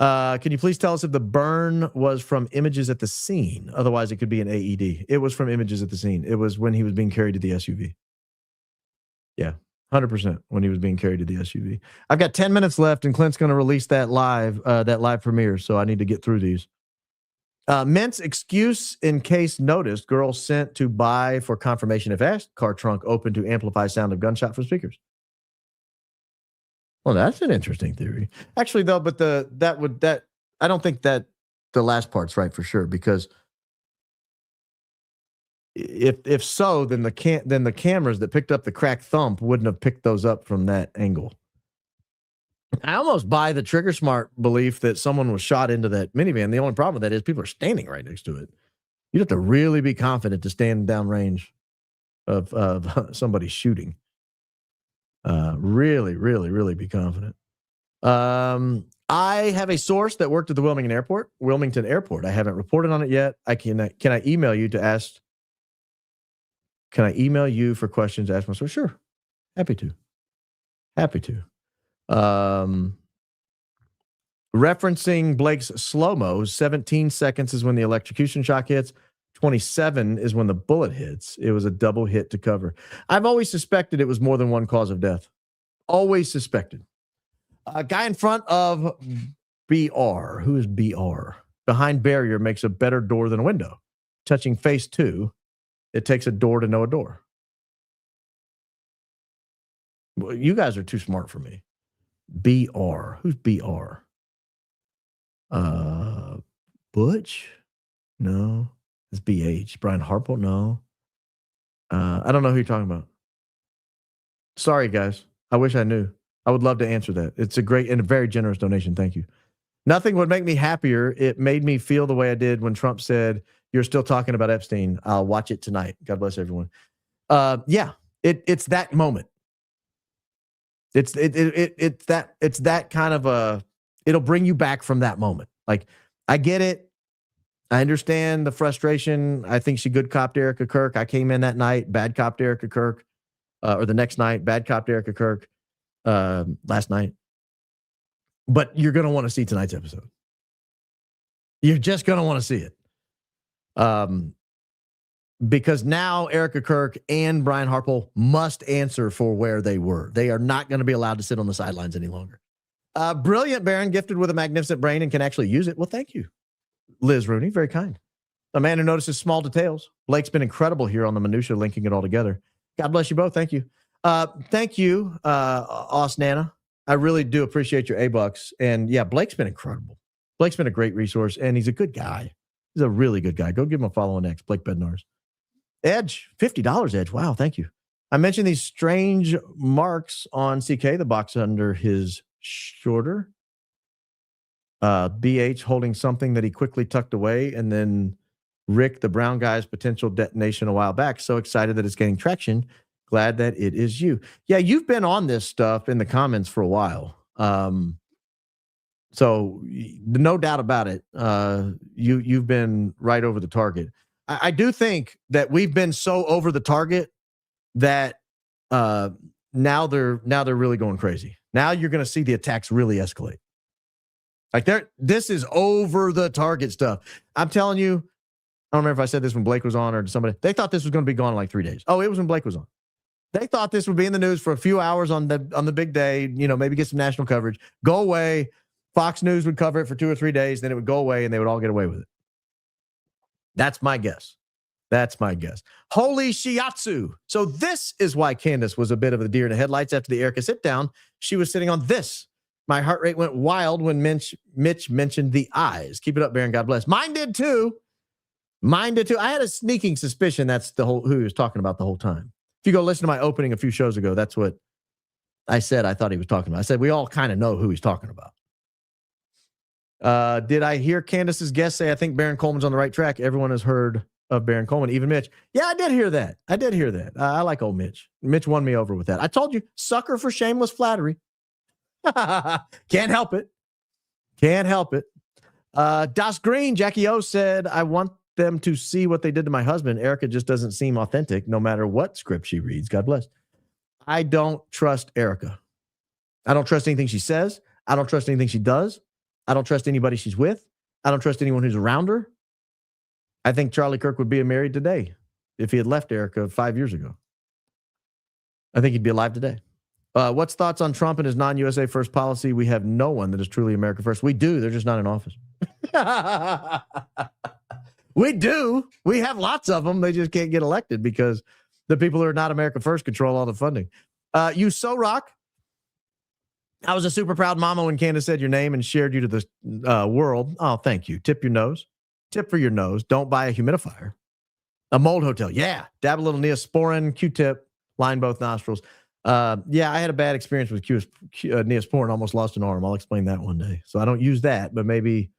Can you please tell us if the burn was from images at the scene? Otherwise, it could be an AED. It was from images at the scene. It was when he was being carried to the SUV. Yeah, 100% when he was being carried to the SUV. I've got 10 minutes left, and Clint's going to release that live premiere, so I need to get through these. Mint's excuse in case noticed, girl sent to buy for confirmation if asked, car trunk open to amplify sound of gunshot from speakers. Well, that's an interesting theory. Actually, though, but I don't think that the last part's right for sure, because if so, then the cameras that picked up the cracked thump wouldn't have picked those up from that angle. I almost buy the trigger smart belief that someone was shot into that minivan. The only problem with that is people are standing right next to it. You'd have to really be confident to stand downrange of somebody shooting. Really, really, really be confident. I have a source that worked at the Wilmington Airport. I haven't reported on it yet. Can I email you to ask? Can I email you for questions to ask my source? Sure. Happy to. Referencing Blake's slow-mo, 17 seconds is when the electrocution shock hits. 27 is when the bullet hits. It was a double hit to cover. I've always suspected it was more than one cause of death. Always suspected. A guy in front of BR. Who is BR? Behind barrier makes a better door than a window. Touching face 2, it takes a door to know a door. Well, you guys are too smart for me. BR. Who's BR? Butch? No. It's BH. Brian Harpole? No. I don't know who you're talking about. Sorry, guys. I wish I knew. I would love to answer that. It's a great and a very generous donation. Thank you. Nothing would make me happier. It made me feel the way I did when Trump said, "You're still talking about Epstein. I'll watch it tonight." God bless everyone. Yeah, it's that moment. It's that kind of a, it'll bring you back from that moment. Like, I get it. I understand the frustration. I think she good copped Erica Kirk. I came in that night, bad copped Erica Kirk, or the next night, bad copped Erica Kirk, last night. But you're going to want to see tonight's episode. You're just going to want to see it. Because now Erica Kirk and Brian Harpole must answer for where they were. They are not going to be allowed to sit on the sidelines any longer. Brilliant, Baron, gifted with a magnificent brain and can actually use it. Well, thank you, Liz Rooney. Very kind. A man who notices small details. Blake's been incredible here on the minutia, linking it all together. God bless you both. Thank you. Thank you, Nana. I really do appreciate your A-Bucks. And yeah, Blake's been incredible. Blake's been a great resource, and he's a good guy. He's a really good guy. Go give him a follow on X, Blake Bednarz. Edge, $50, Edge. Wow, thank you. I mentioned these strange marks on CK, the box under his shoulder. BH holding something that he quickly tucked away, and then Rick, the brown guy's potential detonation a while back. So excited that it's gaining traction. Glad that it is you. Yeah, you've been on this stuff in the comments for a while. So no doubt about it. You've been right over the target. I do think that we've been so over the target that now they're really going crazy. Now you're going to see the attacks really escalate. Like this is over the target stuff. I'm telling you, I don't remember if I said this when Blake was on or somebody. They thought this was going to be gone in like 3 days. Oh, it was when Blake was on. They thought this would be in the news for a few hours on the big day. You know, maybe get some national coverage. Go away. Fox News would cover it for 2 or 3 days. Then it would go away, and they would all get away with it. That's my guess. Holy shiatsu. So this is why Candace was a bit of a deer in the headlights after the Erica sit down. She was sitting on this. My heart rate went wild when Mitch mentioned the eyes. Keep it up, Baron. God bless. Mine did too. I had a sneaking suspicion that's who he was talking about the whole time. If you go listen to my opening a few shows ago, that's what I said I thought he was talking about. I said we all kind of know who he's talking about. Did I hear Candace's guest say, I think Baron Coleman's on the right track? Everyone has heard of Baron Coleman, even Mitch. Yeah, I did hear that. I like old Mitch. Mitch won me over with that. I told you, sucker for shameless flattery. Can't help it. Das Green, Jackie O said, I want them to see what they did to my husband. Erica just doesn't seem authentic no matter what script she reads. God bless. I don't trust Erica. I don't trust anything she says. I don't trust anything she does. I don't trust anybody she's with. I don't trust anyone who's around her. I think Charlie Kirk would be married today if he had left Erica 5 years ago. I think he'd be alive today. What's thoughts on Trump and his non-USA first policy? We have no one that is truly America first. We do. They're just not in office. We do. We have lots of them. They just can't get elected because the people who are not America first control all the funding. You so rock. I was a super proud mama when Candace said your name and shared you to the world. Oh, thank you. Tip your nose. Tip for your nose. Don't buy a humidifier. A mold hotel. Yeah. Dab a little Neosporin, Q-tip, line both nostrils. Yeah, I had a bad experience with Neosporin. Almost lost an arm. I'll explain that one day. So I don't use that, but maybe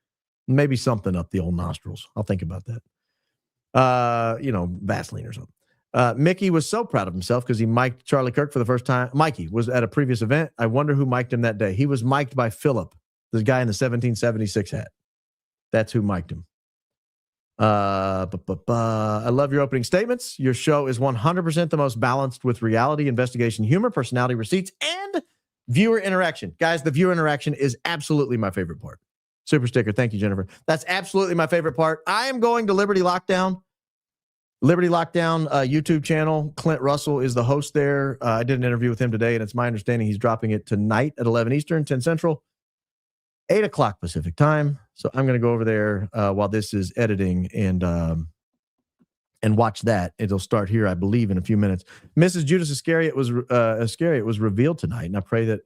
something up the old nostrils. I'll think about that. Vaseline or something. Mickey was so proud of himself because he mic'd Charlie Kirk for the first time. Mikey was at a previous event. I wonder who mic'd him that day. He was mic'd by Philip. The guy in the 1776 hat. That's who mic'd him. I love your opening statements. Your show is 100% the most balanced with reality, investigation, humor, personality, receipts, and viewer interaction. Guys, the viewer interaction is absolutely my favorite part. Super sticker. Thank you, Jennifer. That's absolutely my favorite part. I am going to Liberty Lockdown. Liberty Lockdown YouTube channel. Clint Russell is the host there. I did an interview with him today, and it's my understanding he's dropping it tonight at 11 Eastern, 10 Central, 8 o'clock Pacific time. So I'm going to go over there while this is editing and watch that. It'll start here, I believe, in a few minutes. Mrs. Judas Iscariot was revealed tonight, and I pray that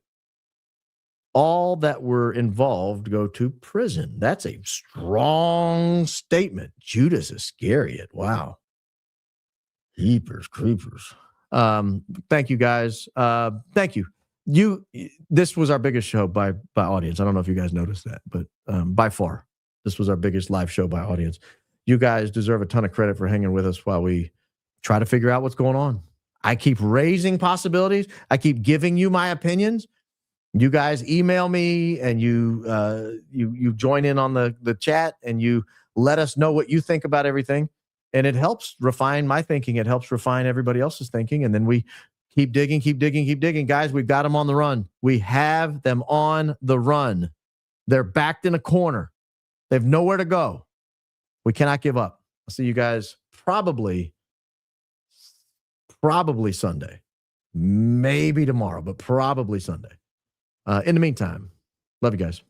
all that were involved go to prison. That's a strong statement. Judas Iscariot. Wow. Jeepers creepers. Thank you, guys. Thank you. This was our biggest show by audience. I don't know if you guys noticed that, but by far, this was our biggest live show by audience. You guys deserve a ton of credit for hanging with us while we try to figure out what's going on. I keep raising possibilities. I keep giving you my opinions. You guys email me and you join in on the chat and you let us know what you think about everything. And it helps refine my thinking. It helps refine everybody else's thinking. And then we keep digging. Guys, we've got them on the run. We have them on the run. They're backed in a corner. They have nowhere to go. We cannot give up. I'll see you guys probably Sunday. Maybe tomorrow, but probably Sunday. In the meantime, love you guys.